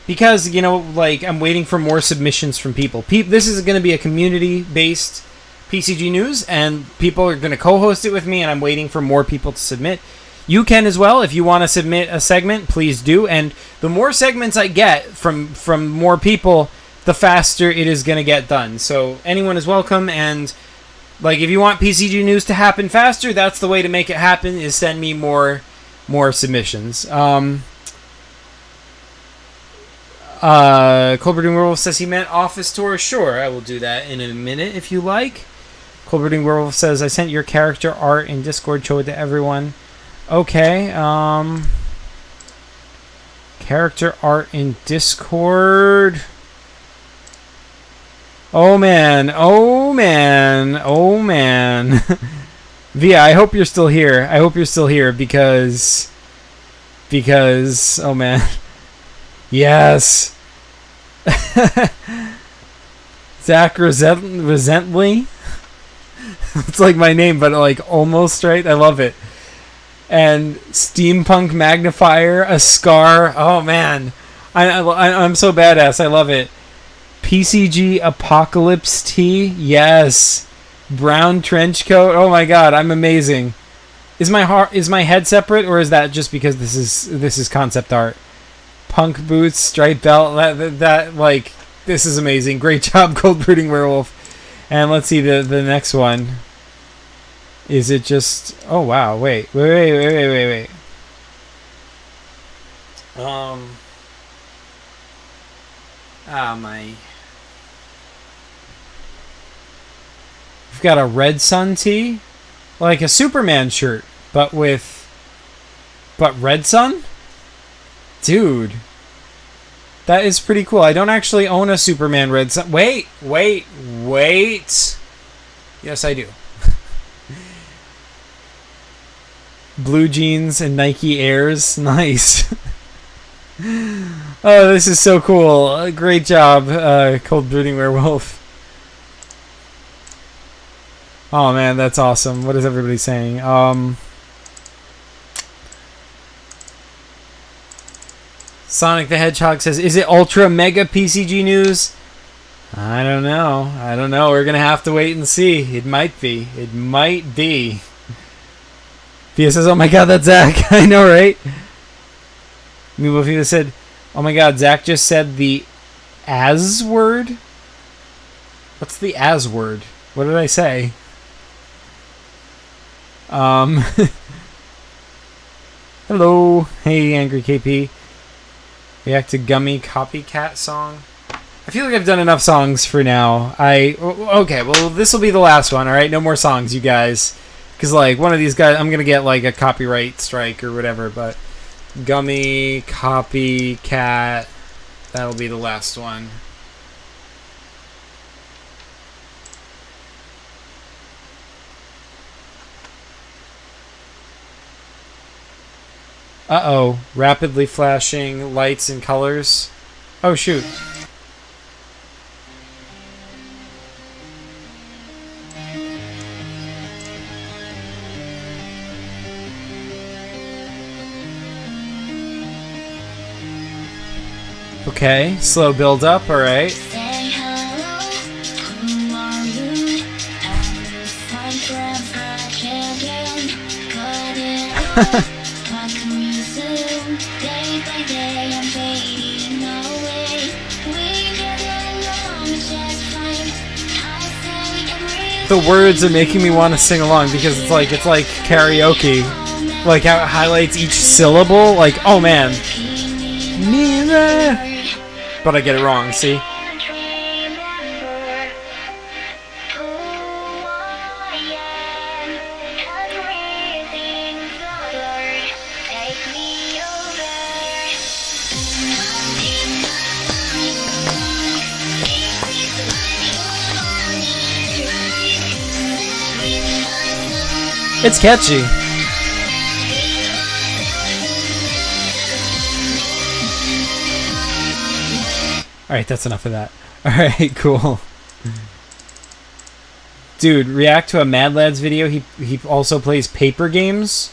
Speaker 1: because, you know, like, I'm waiting for more submissions from people. This is going to be a community-based PCG news, and people are going to co-host it with me, and I'm waiting for more people to submit. You can as well. If you want to submit a segment, please do. And the more segments I get from more people, the faster it is going to get done. So anyone is welcome. And like, if you want PCG news to happen faster, that's the way to make it happen, is send me more submissions. Cold Breeding Werewolf says he meant office tour. Sure, I will do that in a minute if you like. Cold Breeding Werewolf says, I sent your character art in Discord, show it to everyone. Okay, character art in Discord. Oh man. Via, I hope you're still here. Because oh man. Yes. Zach Resently. It's like my name, but like almost right. I love it. And Steampunk Magnifier, a Scar. Oh man, I'm so badass. I love it. PCG Apocalypse T. Yes. Brown trench coat. Oh my god, I'm amazing. Is my head separate, or is that just because this is concept art? Punk boots, striped belt. That like, this is amazing. Great job, Cold Brooding Werewolf. And let's see the next one. Is it just... Oh, wow. Wait. My... We've got a Red Sun tee? Like a Superman shirt, but Red Sun? Dude. That is pretty cool. I don't actually own a Superman Red Sun. Wait. Yes, I do. Blue jeans and Nike Airs. Nice. Oh, this is so cool. Great job, Cold Brooding Werewolf. Oh man, that's awesome. What is everybody saying? Sonic the Hedgehog says, is it Ultra Mega PCG news? I don't know. We're going to have to wait and see. It might be. Pia says, oh my god, that's Zach. I know, right? Movavi said, oh my god, Zach just said the as word? What's the as word? What did I say? Hello. Hey, Angry KP. React to Gummy Copycat song. I feel like I've done enough songs for now. Okay, well, this will be the last one, alright? No more songs, you guys. Because, like, one of these guys, I'm going to get, like, a copyright strike or whatever, but Gummy, Copycat, that'll be the last one. Uh-oh. Rapidly flashing lights and colors. Oh, shoot. Okay, slow build up, alright. The words are making me want to sing along because it's like karaoke. Like how it highlights each syllable. Like, oh man. Neither. But I get it wrong, see? It's catchy. Alright, that's enough of that. Alright, cool. Dude, react to a Mad Lads video. He also plays paper games.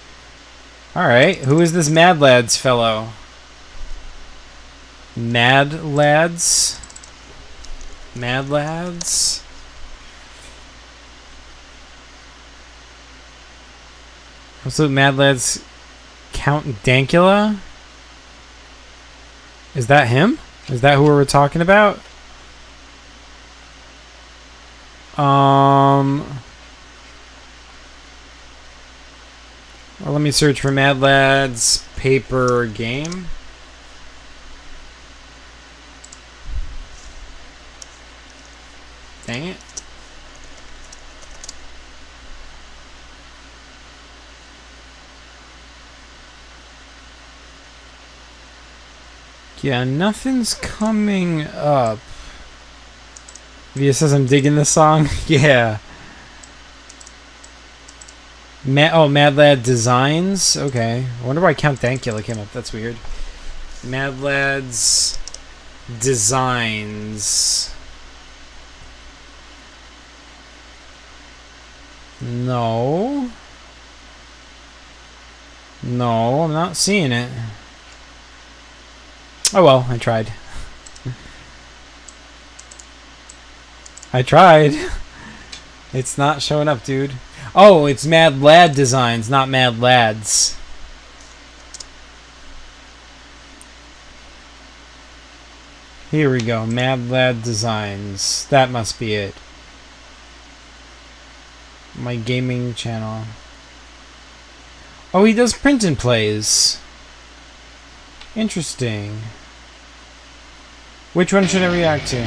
Speaker 1: Alright, who is this Mad Lads fellow? Mad Lads? Mad Lads? Also, Mad Lads Count Dankula? Is that him? Is that who we were talking about? Well, let me search for Mad Lads paper game. Dang it. Yeah, nothing's coming up. Via says I'm digging this song. Yeah. Mad Lad Designs. Okay. I wonder why Count Dankula came up. That's weird. Mad Lads Designs. No. No, I'm not seeing it. Oh well, I tried. I tried. It's not showing up, dude. Oh, it's Mad Lad Designs, not Mad Lads. Here we go. Mad Lad Designs. That must be it. My gaming channel. Oh, he does print and plays. Interesting. Which one should I react to?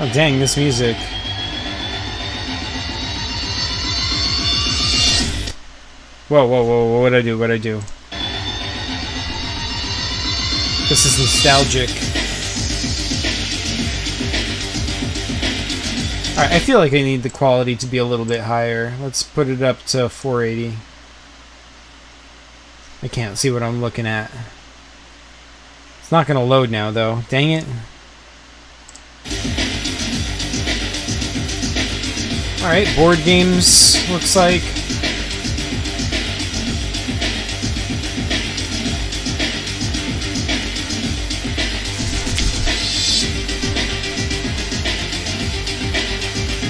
Speaker 1: Oh, dang, this music. Whoa, whoa, whoa, what'd I do? What'd I do? This is nostalgic. Alright, I feel like I need the quality to be a little bit higher. Let's put it up to 480. I can't see what I'm looking at. It's not gonna load now, though. Dang it. Alright, board games, looks like.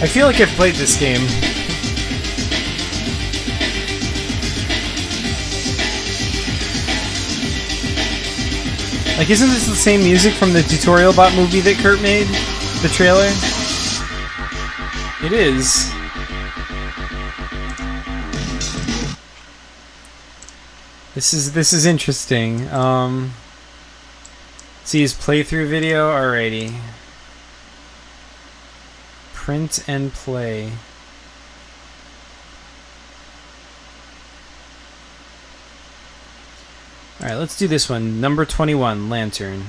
Speaker 1: I feel like I've played this game. Like, isn't this the same music from the Tutorial Bot movie that Kurt made? The trailer? It is. This is interesting. See his playthrough video? Alrighty. Print and play. Alright, let's do this one. Number 21, Lantern.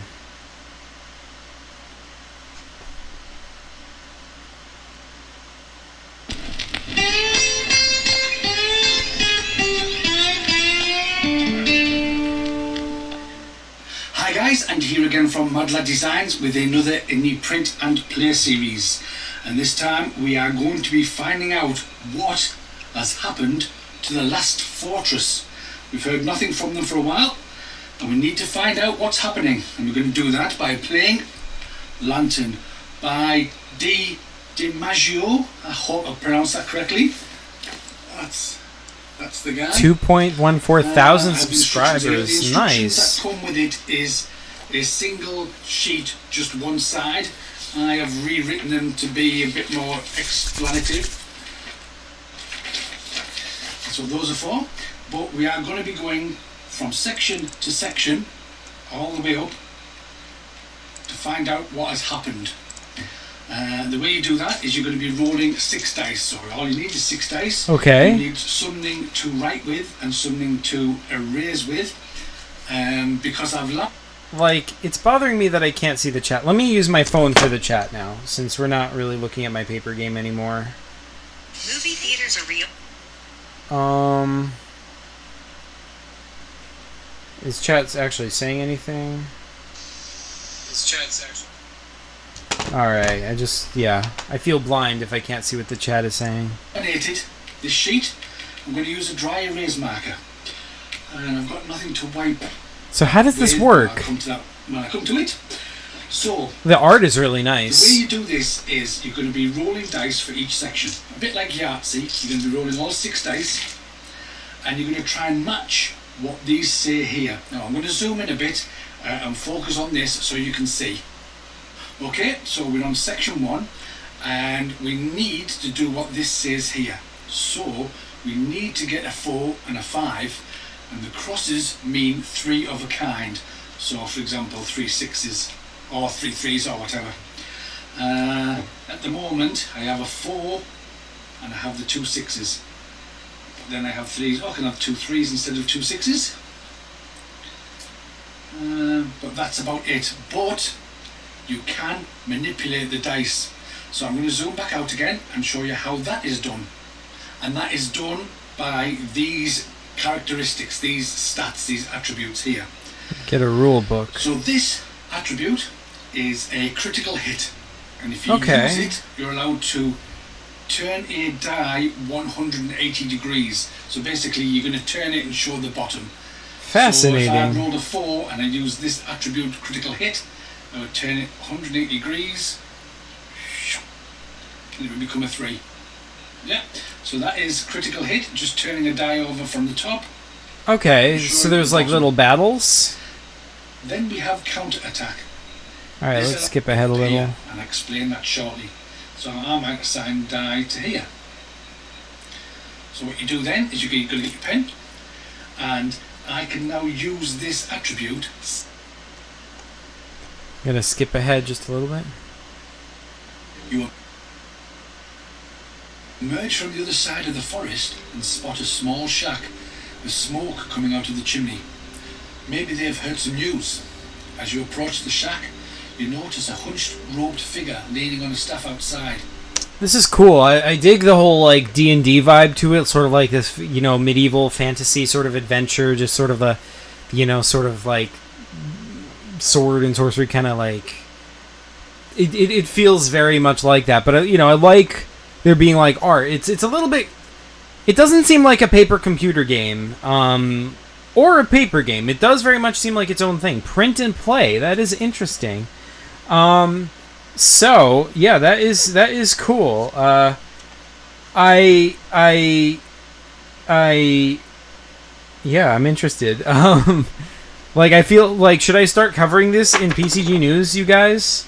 Speaker 3: Hi guys, and here again from Mad Lad Designs with another indie print and play series. And this time we are going to be finding out what has happened to the last fortress. We've heard nothing from them for a while, and we need to find out what's happening. And we're going to do that by playing Lantern by DiMaggio. I hope I pronounced that correctly. That's the guy.
Speaker 1: 2.14 thousand subscribers.
Speaker 3: The
Speaker 1: Nice.
Speaker 3: instructions that come with it is a single sheet, just one side. I have rewritten them to be a bit more explanative. That's what those are for. But we are going to be going from section to section, all the way up, to find out what has happened. The way you do that is you're going to be rolling 6 dice. So all you need is 6 dice.
Speaker 1: Okay.
Speaker 3: You need something to write with and something to erase with. Because I've
Speaker 1: Like, it's bothering me that I can't see the chat. Let me use my phone for the chat now, since we're not really looking at my paper game anymore.
Speaker 4: Movie theaters are real.
Speaker 1: Is chat actually saying anything? Alright, I feel blind if I can't see what the chat is saying.
Speaker 3: Laminated this sheet. I'm going to use a dry erase marker. And I've got nothing to wipe.
Speaker 1: So how does this work?
Speaker 3: I'll come to that when I come to it. So,
Speaker 1: the art is really
Speaker 3: the way
Speaker 1: nice.
Speaker 3: you do this is you're going to be rolling dice for each section. A bit like Yahtzee, you're going to be rolling all 6 dice. And you're going to try and match what these say here. Now I'm going to zoom in a bit and focus on this so you can see. Okay, so we're on section 1 and we need to do what this says here. So we need to get a 4 and a 5, and the crosses mean 3 of a kind. So for example 3 6s or 3 3s or whatever. At the moment I have a 4 and I have the 2 6s. Then I have 3s. Oh, I can have 2 3s instead of 2 6s. But that's about it. But you can manipulate the dice. So I'm going to zoom back out again and show you how that is done. And that is done by these characteristics, these stats, these attributes here.
Speaker 1: Get a rule book.
Speaker 3: So this attribute is a critical hit. And if you use it, you're allowed to turn a die 180 degrees. So basically you're going to turn it and show the bottom.
Speaker 1: Fascinating.
Speaker 3: So if I rolled a 4 and I use this attribute critical hit, I would turn it 180 degrees and it would become a 3. Yeah, so that is critical hit, just turning a die over from the top.
Speaker 1: Okay, so there's like little battles.
Speaker 3: Then we have counter attack.
Speaker 1: Alright, let's skip ahead a little.
Speaker 3: And I'll explain that shortly. So I might assign die to here. So what you do then is you're going to get your pen, and I can now use this attribute.
Speaker 1: I'm gonna skip ahead just a little bit.
Speaker 3: You emerge from the other side of the forest and spot a small shack with smoke coming out of the chimney. Maybe they've heard some news. As you approach the shack, you notice a hunched, robed figure leaning on a staff outside.
Speaker 1: This is cool. I dig the whole like D&D vibe to it, sort of like this, you know, medieval fantasy sort of adventure, just sort of a, you know, sort of like sword and sorcery kind of like. It feels very much like that, but you know, I like there being like art. It's a little bit. It doesn't seem like a paper computer game, or a paper game. It does very much seem like its own thing. Print and play. That is interesting. So yeah, that is cool. Yeah, I'm interested. Like I feel like, should I start covering this in PCG News, you guys?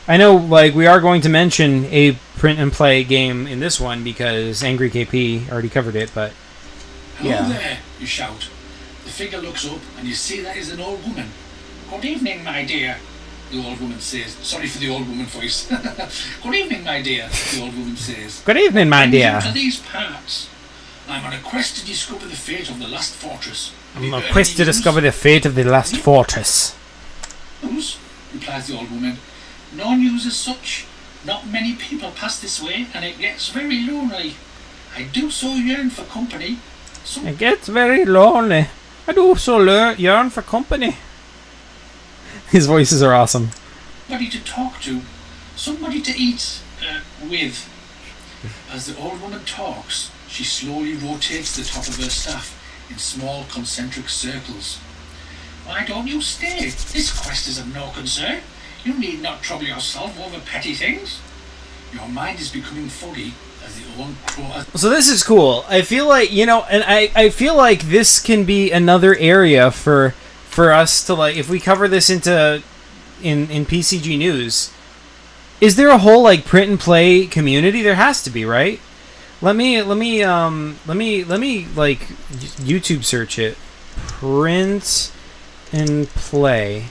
Speaker 1: I know, like, we are going to mention a print and play game in this one because Angry KP already covered it, but yeah.
Speaker 3: Hello there, you shout. The figure looks up and you see that is an old woman. Good evening, my dear, the old woman says. Sorry for the old woman voice. Good evening, my dear, the old woman says.
Speaker 1: Good evening, my dear.
Speaker 3: To these parts. I'm on a quest to discover the fate of the last fortress.
Speaker 1: I'm on a quest to discover the fate of the last fortress.
Speaker 3: News, replies the old woman. No news as such. Not many people pass this way, and it gets very lonely. I do so yearn for company.
Speaker 1: It gets very lonely. I do so yearn for company. His voices are awesome.
Speaker 3: Somebody to talk to. Somebody to eat with. As the old woman talks, she slowly rotates the top of her staff in small concentric circles. Why don't you stay? This quest is of no concern. You need not trouble yourself over petty things. Your mind is becoming foggy as the old crow...
Speaker 1: So this is cool. I feel like, you know, and I feel like this can be another area for us to, like, if we cover this in PCG News. Is there a whole, like, print and play community? There has to be, right? Let me like YouTube search it. Print and play.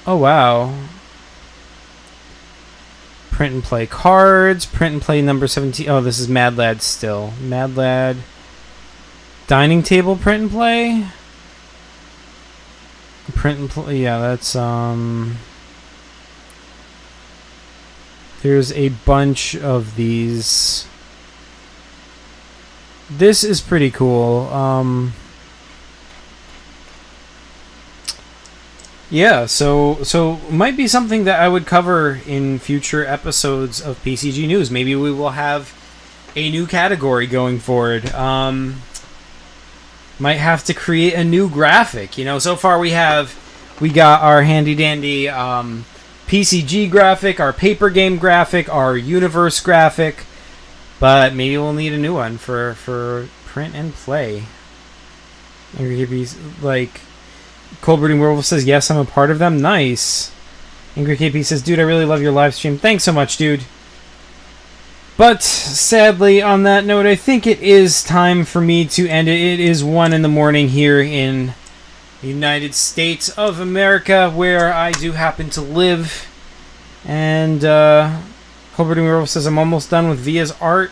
Speaker 1: Oh wow. Print and play cards, print and play number 17. Oh, this is MacLeod still. MacLeod dining table print and play. Print and play. Yeah, that's there's a bunch of these. This is pretty cool. Yeah, so might be something that I would cover in future episodes of PCG News. Maybe we will have a new category going forward. Might have to create a new graphic. You know, so far we got our handy dandy PCG graphic, our paper game graphic, our universe graphic, but maybe we'll need a new one for print and play. Maybe like Cold Brooding Werewolf says, yes, I'm a part of them. Nice. Angry KP says, dude, I really love your live stream. Thanks so much, dude. But sadly, on that note, I think it is time for me to end it. It is 1 in the morning here in the United States of America, where I do happen to live. And Cold Brooding Werewolf says, I'm almost done with Via's art.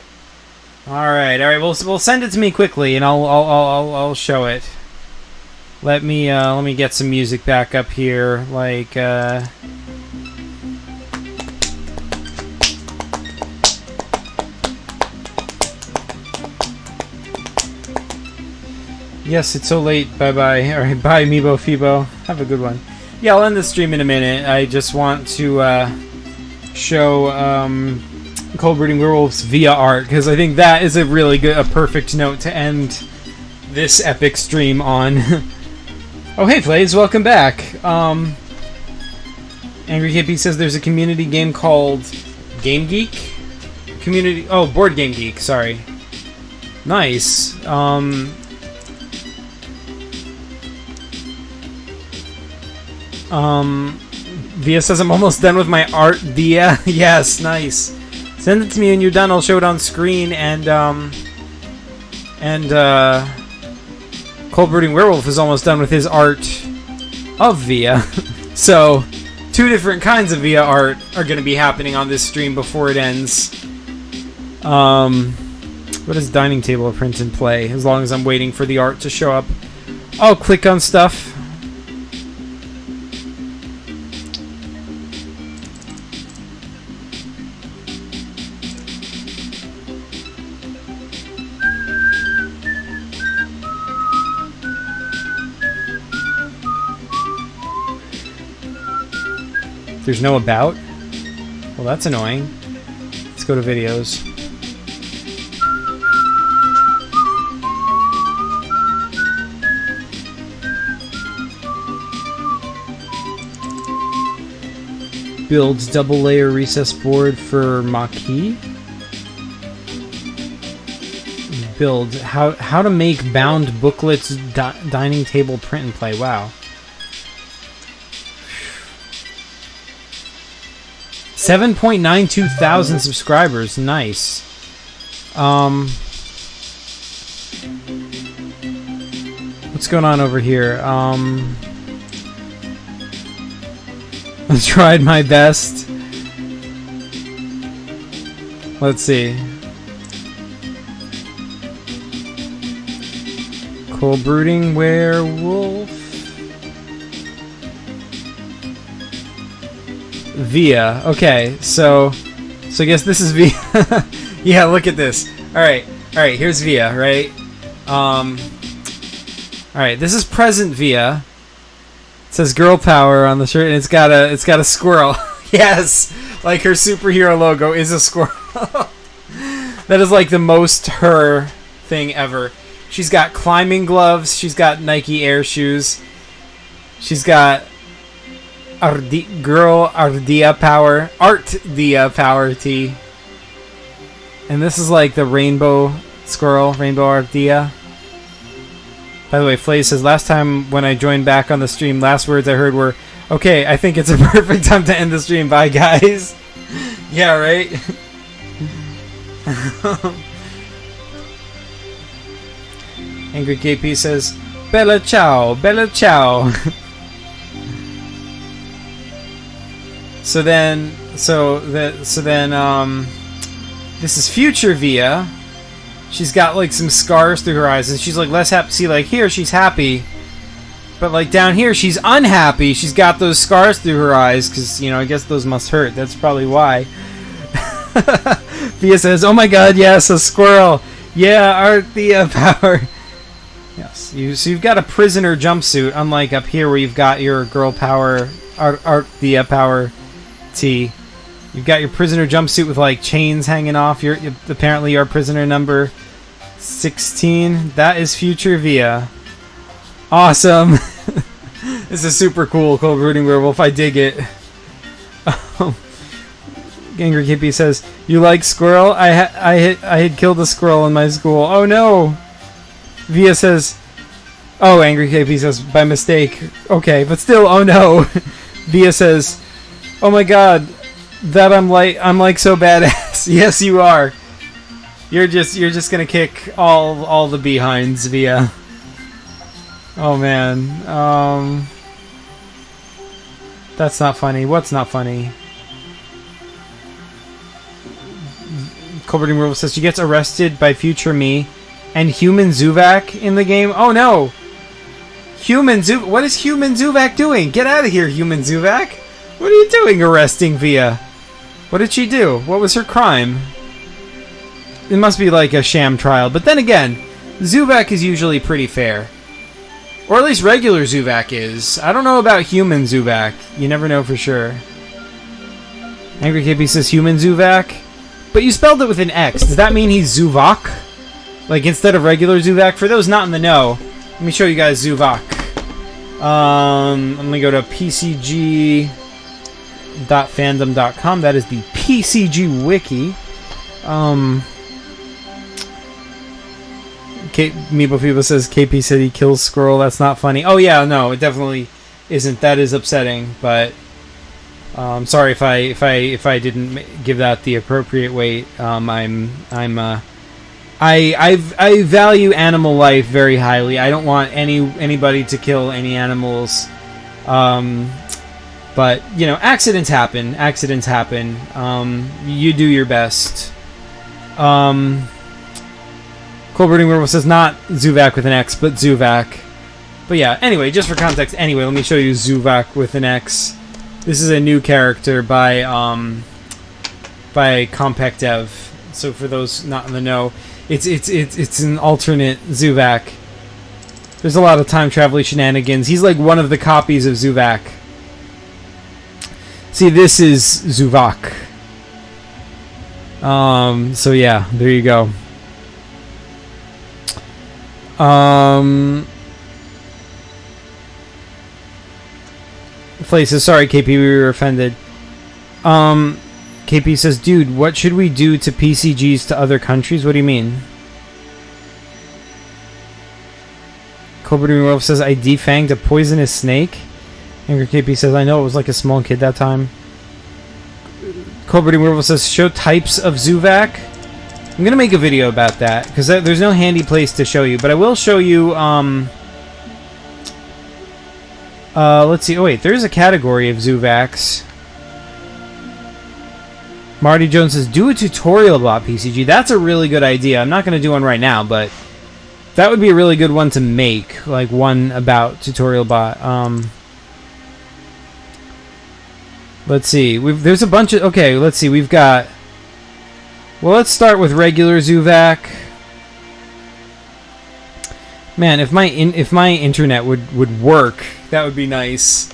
Speaker 1: All right. We'll send it to me quickly, and I'll show it. Let me get some music back up here, like yes, it's so late. Bye-bye. Alright, bye, Meebo Fibo. Have a good one. Yeah, I'll end the stream in a minute. I just want to show Cold Brooding Werewolf's Via art, because I think that is a perfect note to end this epic stream on. Oh, hey, Plays, welcome back. Angry KP says there's a community game called Game Geek? Board Game Geek, sorry. Nice. Via says I'm almost done with my art, Via. Yes, nice. Send it to me when you're done, I'll show it on screen, and Cold Brooding Werewolf is almost done with his art of Via. So, 2 different kinds of Via art are going to be happening on this stream before it ends. What is dining table print and play? As long as I'm waiting for the art to show up, I'll click on stuff. There's no about? Well, that's annoying. Let's go to videos. Builds double layer recess board for Makin. Build how to make bound booklets dining table print and play. Wow. 7.92 thousand subscribers. Nice. What's going on over here? I tried my best. Let's see. Cold Brooding Werewolf. Via. Okay, so I guess this is Via. Yeah, look at this. Alright, here's Via, right? Alright, this is present Via. It says girl power on the shirt, and it's got a squirrel. Yes! Like her superhero logo is a squirrel. That is like the most her thing ever. She's got climbing gloves, she's got Nike Air shoes, she's got Ardia Power tee. And this is like the rainbow squirrel, Rainbow Ardia. By the way, Flay says, last time when I joined back on the stream, last words I heard were, okay, I think it's a perfect time to end the stream. Bye, guys. Yeah, right? Angry KP says, Bella ciao, bella ciao. So then, this is future Via. She's got like some scars through her eyes, and she's like less happy. See, like here, she's happy, But like down here, she's unhappy. She's got those scars through her eyes because, you know, I guess those must hurt. That's probably why. Thea says, "Oh my God, yes, a squirrel. Yeah, our Thea power." Yes, so you've got a prisoner jumpsuit, unlike up here where you've got your girl power, art Thea power T. You've got your prisoner jumpsuit with like chains hanging off. Apparently you're prisoner number 16. That is future Via. Awesome. This is super cool, Cold Brooding Werewolf. I dig it. Angry Kippy says, "You like squirrel? I had killed a squirrel in my school. Oh no." Via says, "Oh," Angry Kippy says, "by mistake." Okay, but still, oh no. Via says, "Oh my God, that I'm like so badass." Yes, you are. You're just gonna kick all the behinds, Via. Oh man. That's not funny. What's not funny? Colberting Werewolf says she gets arrested by future me and human Zuvac in the game. Oh no! What is human Zuvac doing? Get out of here, human Zuvac! What are you doing arresting Via? What did she do? What was her crime? It must be like a sham trial. But then again, Zuvac is usually pretty fair. Or at least regular Zuvac is. I don't know about human Zuvac. You never know for sure. Angry Kippy says human Zuvac. But you spelled it with an X. Does that mean he's Zuvac? Like instead of regular Zuvac? For those not in the know, let me show you guys Zuvac. I'm going to go to pcg.fandom.com. That is the PCG wiki. Meeple Feeble says KP said he kills squirrel. That's not funny. Oh yeah, no, it definitely isn't. That is upsetting, but sorry if I didn't give that the appropriate weight. I value animal life very highly. I don't want anybody to kill any animals. But you know, accidents happen. You do your best. Colberting Werewolf says not Zuvac with an X, but Zuvac. But yeah, anyway, just for context, anyway, let me show you Zuvac with an X. This is a new character by Compact Dev. So for those not in the know, it's an alternate Zuvac. There's a lot of time travel shenanigans. He's like one of the copies of Zuvac. See, this is Zuvac. So yeah, there you go. Flay says, sorry, KP, we were offended. KP says, dude, what should we do to PCGs to other countries? What do you mean? Colbert Wolf says, I defanged a poisonous snake. Angry KP says, I know it was like a small kid that time. Colbert Wolf says, show types of Zuvac. I'm going to make a video about that, because there's no handy place to show you, but I will show you, let's see, oh wait, there's a category of Zuvacs. Marty Jones says, do a tutorial about PCG. That's a really good idea. I'm not going to do one right now, but that would be a really good one to make, like one about tutorial bot. Let's see, there's a bunch of, okay, let's see, we've got, well, let's start with regular Zuvac. Man, if my internet would work, that would be nice.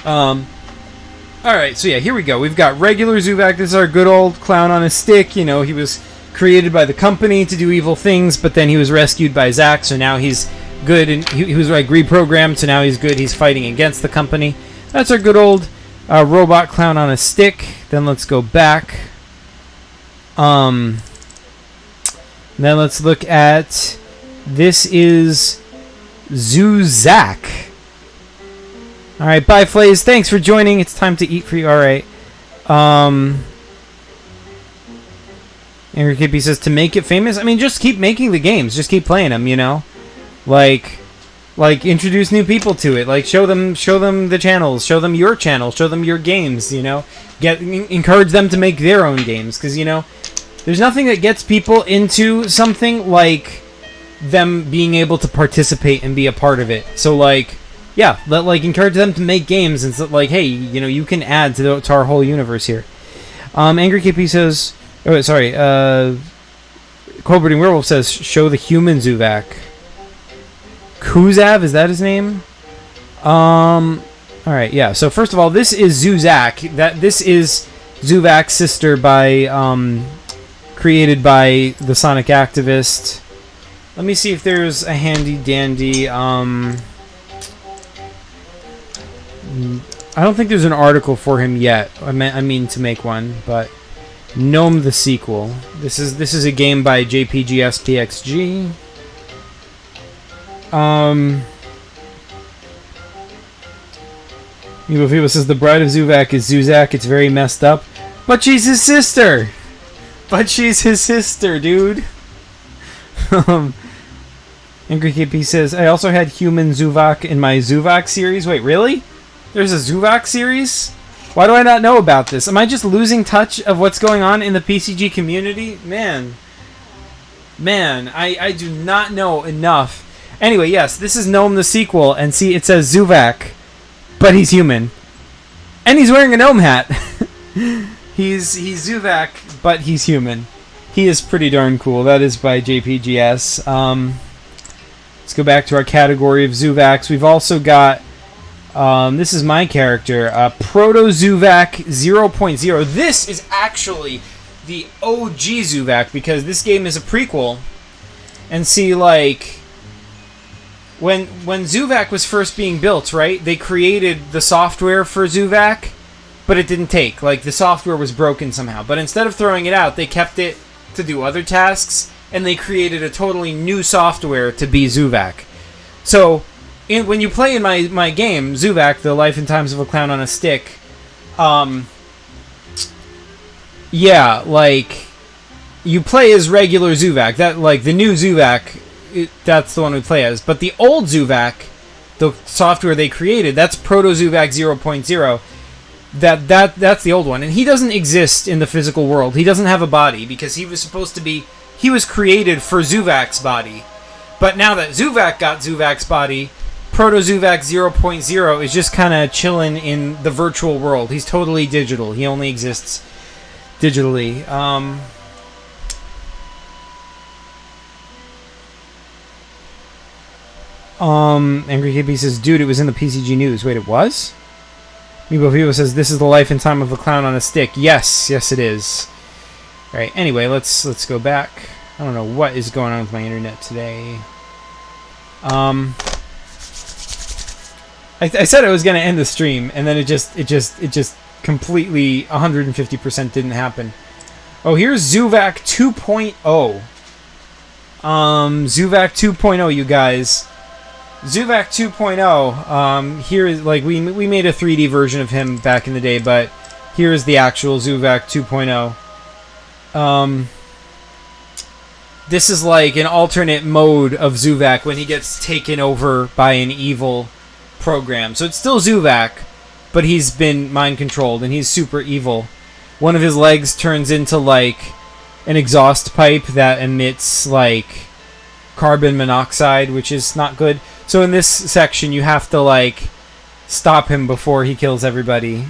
Speaker 1: Alright, so yeah, here we go. We've got regular Zuvac. This is our good old clown on a stick. You know, he was created by the company to do evil things, but then he was rescued by Zach, so now he's good, and he was like reprogrammed, so now he's good. He's fighting against the company. That's our good old robot clown on a stick. Then let's go back. Then let's look at, this is Zuvac. Alright, bye Flays. Thanks for joining. It's time to eat for you. Alright. Angry Kippy says, to make it famous? I mean, just keep making the games. Just keep playing them, you know? Like introduce new people to it. Like, show them the channels. Show them your channel. Show them your games, you know? Encourage them to make their own games. Because, you know, there's nothing that gets people into something like them being able to participate and be a part of it. So, like, like encourage them to make games and so, like, hey, you know, you can add to our whole universe here. Angry KP says, oh sorry, Cold-Breeding Werewolf says, show the human Zuvac. Kuzav, is that his name? Alright, yeah. So first of all, this is Zuvac. This is Zuvac's sister by created by the Sonic activist. Let me see if there's a handy dandy I don't think there's an article for him yet. I mean to make one, but Gnome the sequel. This is a game by JPG SPXG. Movavi says the bride of Zuvac is Zuzak. It's very messed up, but she's his sister. But she's his sister, dude. Angry KP says I also had human Zuvac in my Zuvac series. Wait, really? There's a Zuvac series? Why do I not know about this? Am I just losing touch of what's going on in the PCG community? Man, I do not know enough. Anyway, yes, this is Gnome the sequel, and see, it says Zuvac, but he's human. And he's wearing a gnome hat. He's Zuvac, but he's human. He is pretty darn cool. That is by JPGS. Let's go back to our category of Zuvacs. We've also got... this is my character, Proto Zuvac 0.0. This is actually the OG Zuvac because this game is a prequel. And see, like, when Zuvac was first being built, right? They created the software for Zuvac, but it didn't take. Like, the software was broken somehow. But instead of throwing it out, they kept it to do other tasks, and they created a totally new software to be Zuvac. So... when you play in my game, Zuvac, The Life and Times of a Clown on a Stick, yeah, like, you play as regular Zuvac. That, like, the new Zuvac, that's the one we play as. But the old Zuvac, the software they created, that's Proto Zuvac 0.0. That's the old one. And he doesn't exist in the physical world. He doesn't have a body, because he was supposed to be... he was created for Zuvac's body. But now that Zuvac got Zuvac's body... Proto Zuvac 0.0 is just kind of chilling in the virtual world. He's totally digital. He only exists digitally. Angry KB says, dude, it was in the PCG news. Wait, it was? Meebo Vivo says, this is the life and time of a clown on a stick. Yes, yes it is. Alright, anyway, let's go back. I don't know what is going on with my internet today. I said I was going to end the stream, and then it just completely 150% didn't happen. Oh, here's Zuvac 2.0. Zuvac 2.0, you guys. Zuvac 2.0. Here is, like, we made a 3D version of him back in the day, but here is the actual Zuvac 2.0. This is like an alternate mode of Zuvac when he gets taken over by an evil program. So it's still Zuvac, but he's been mind controlled and he's super evil. One of his legs turns into like an exhaust pipe that emits like carbon monoxide, which is not good. So in this section you have to like stop him before he kills everybody.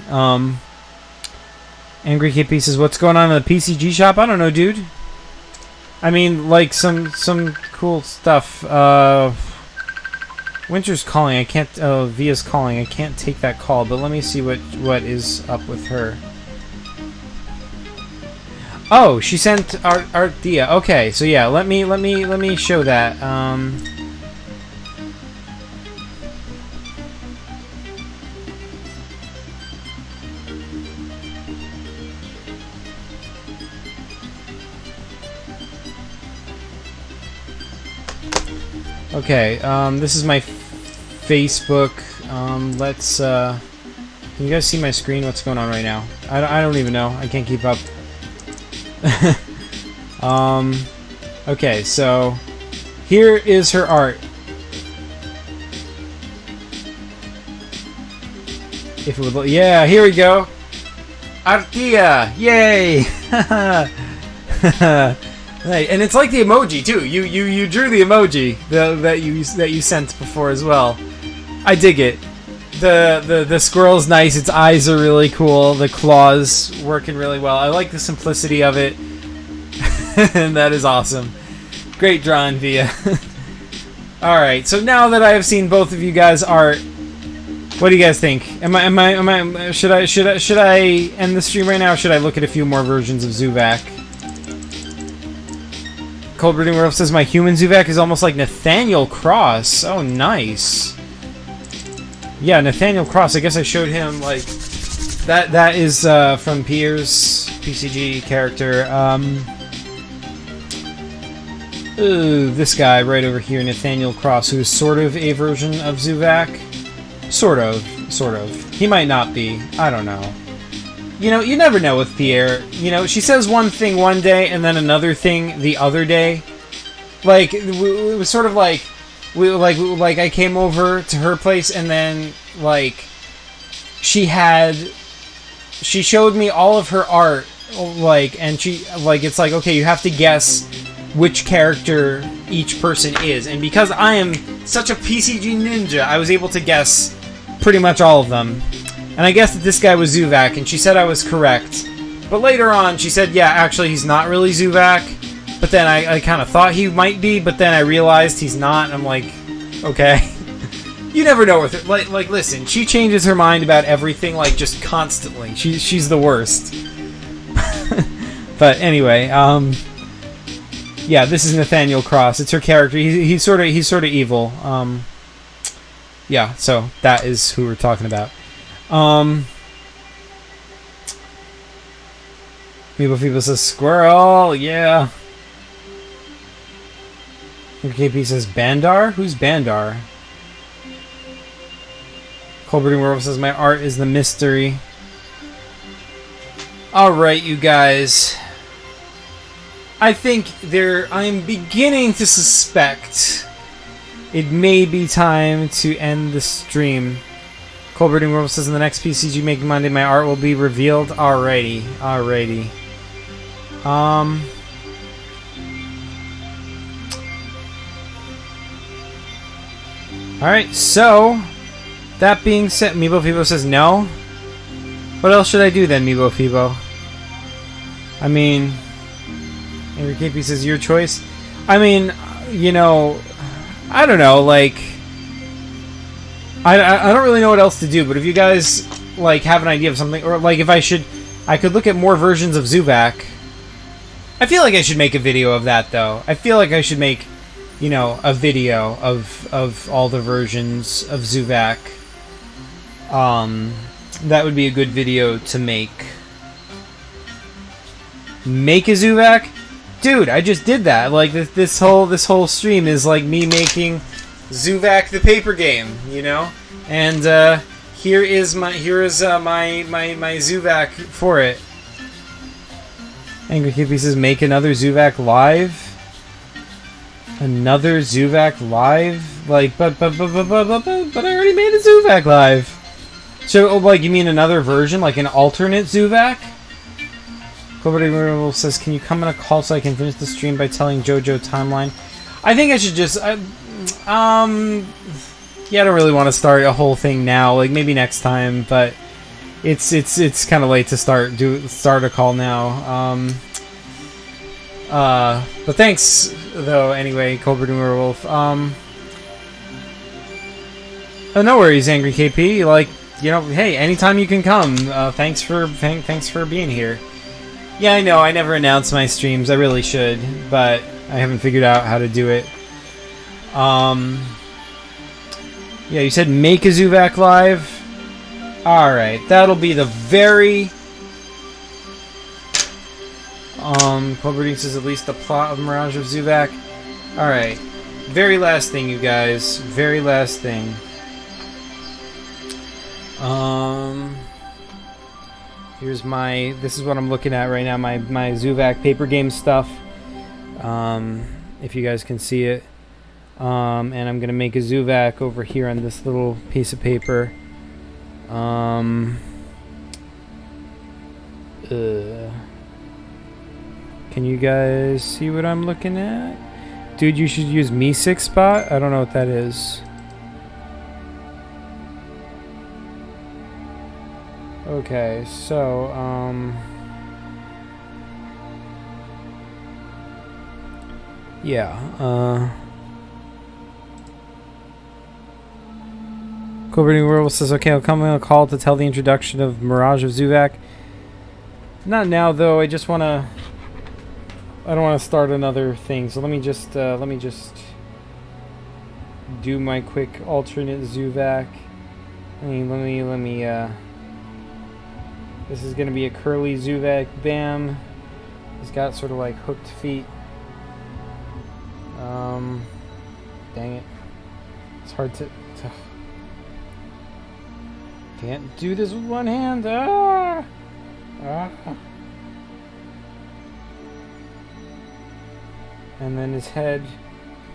Speaker 1: Angry Kid says, what's going on in the PCG shop? I don't know, dude. I mean, like some cool stuff. Winter's calling. I can't. Via's calling. I can't take that call. But let me see what is up with her. Oh, she sent Artia. Okay, so yeah. Let me show that. Okay. This is my Facebook. Let's. Can you guys see my screen? What's going on right now? I don't even know. I can't keep up. Okay, so here is her art. If it would, yeah, here we go. Artia, yay! Right, and it's like the emoji too. You drew the emoji that you sent before as well. I dig it. The squirrel's nice. Its eyes are really cool. The claws working really well. I like the simplicity of it. And that is awesome. Great drawing, Via. Alright, so now that I have seen both of you guys' art, what do you guys think? Should I end the stream right now, or should I look at a few more versions of Zuvac? Cold Breeding World says my human Zuvac is almost like Nathaniel Cross. Oh, nice. Yeah, Nathaniel Cross. I guess I showed him, like... That is from Pierre's PCG character. Ooh, this guy right over here, Nathaniel Cross, who is sort of a version of Zuvac. Sort of. He might not be. I don't know. You know, you never know with Pierre. You know, she says one thing one day and then another thing the other day. Like, it was sort of like... Like I came over to her place and then, like, she showed me all of her art, like, and it's like, okay, you have to guess which character each person is. And because I am such a PCG ninja, I was able to guess pretty much all of them. And I guessed that this guy was Zuvac, and she said I was correct. But later on, she said, yeah, actually, he's not really Zuvac. But then I kind of thought he might be, but then I realized he's not, and I'm like, okay. You never know with her. Like, listen, she changes her mind about everything, like, just constantly. She's the worst. But anyway, yeah, this is Nathaniel Cross. It's her character. He's sort of evil. Yeah, so that is who we're talking about. Movavi says squirrel. Yeah. KP says Bandar. Who's Bandar? Colberting World says my art is the mystery. All right, you guys. I think I'm beginning to suspect it may be time to end the stream. Colberting World says in the next PCG Making Monday, my art will be revealed. Alrighty. Alright, so that being said, Meebo Fibo says no. What else should I do then, Meebo Fibo? I mean, Angry KP says your choice. I mean, you know, I don't know, like, I don't really know what else to do, but if you guys, like, have an idea of something, or, like, if I could look at more versions of Zuvac. I feel like I should make a video of that, though. I feel like I should make, you know, a video of all the versions of Zuvac. That would be a good video to make. Make a Zuvac? Dude, I just did that. Like, this whole stream is like me making Zuvac the paper game, you know? And here is my Zuvac for it. Angry Kippy says make another Zuvac live. Another Zuvac live? Like, but I already made a Zuvac live. So, like, you mean another version, like an alternate Zuvac? Cobra says, can you come on a call so I can finish the stream by telling JoJo timeline? I think I should just, yeah, I don't really want to start a whole thing now. Like, maybe next time, but it's kind of late to start a call now. But thanks, though, anyway, Cobra Werewolf. Oh, no worries, Angry KP. Like, you know, hey, anytime you can come. Thanks for being here. Yeah, I know, I never announce my streams. I really should, but I haven't figured out how to do it. Yeah, you said make a Zuvac live? Alright, that'll be the very... Cobra says at least the plot of Mirage of Zuvac. Alright, very last thing, you guys. Very last thing. Here's this is what I'm looking at right now, my Zuvac paper game stuff. If you guys can see it. And I'm going to make a Zuvac over here on this little piece of paper. Can you guys see what I'm looking at? Dude, you should use Me 6 spot? I don't know what that is. Okay, so, yeah, Coburning World says, okay, I'll come on a call to tell the introduction of Mirage of Zuvac. Not now, though. I just want to... I don't want to start another thing. So let me just do my quick alternate Zuvac. Let me, this is going to be a curly Zuvac. Bam. He's got sort of like hooked feet. Dang it. It's hard to... Can't do this with one hand. Ah! Ah. And then his head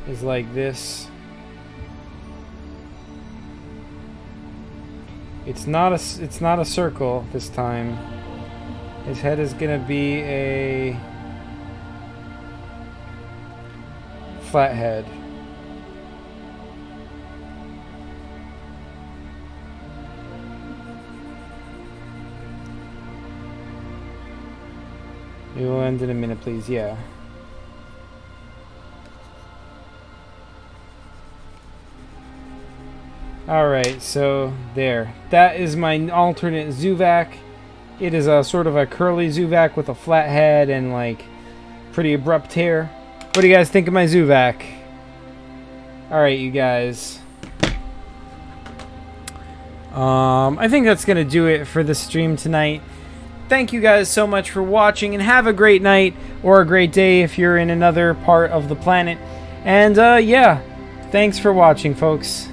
Speaker 1: is like this. It's not a circle this time. His head is gonna be a flat head. We will end in a minute, please. Yeah. Alright, so there. That is my alternate Zuvac. It is a sort of a curly Zuvac with a flat head and like pretty abrupt hair. What do you guys think of my Zuvac? Alright, you guys. I think that's gonna do it for the stream tonight. Thank you guys so much for watching, and have a great night or a great day if you're in another part of the planet. And yeah, thanks for watching, folks.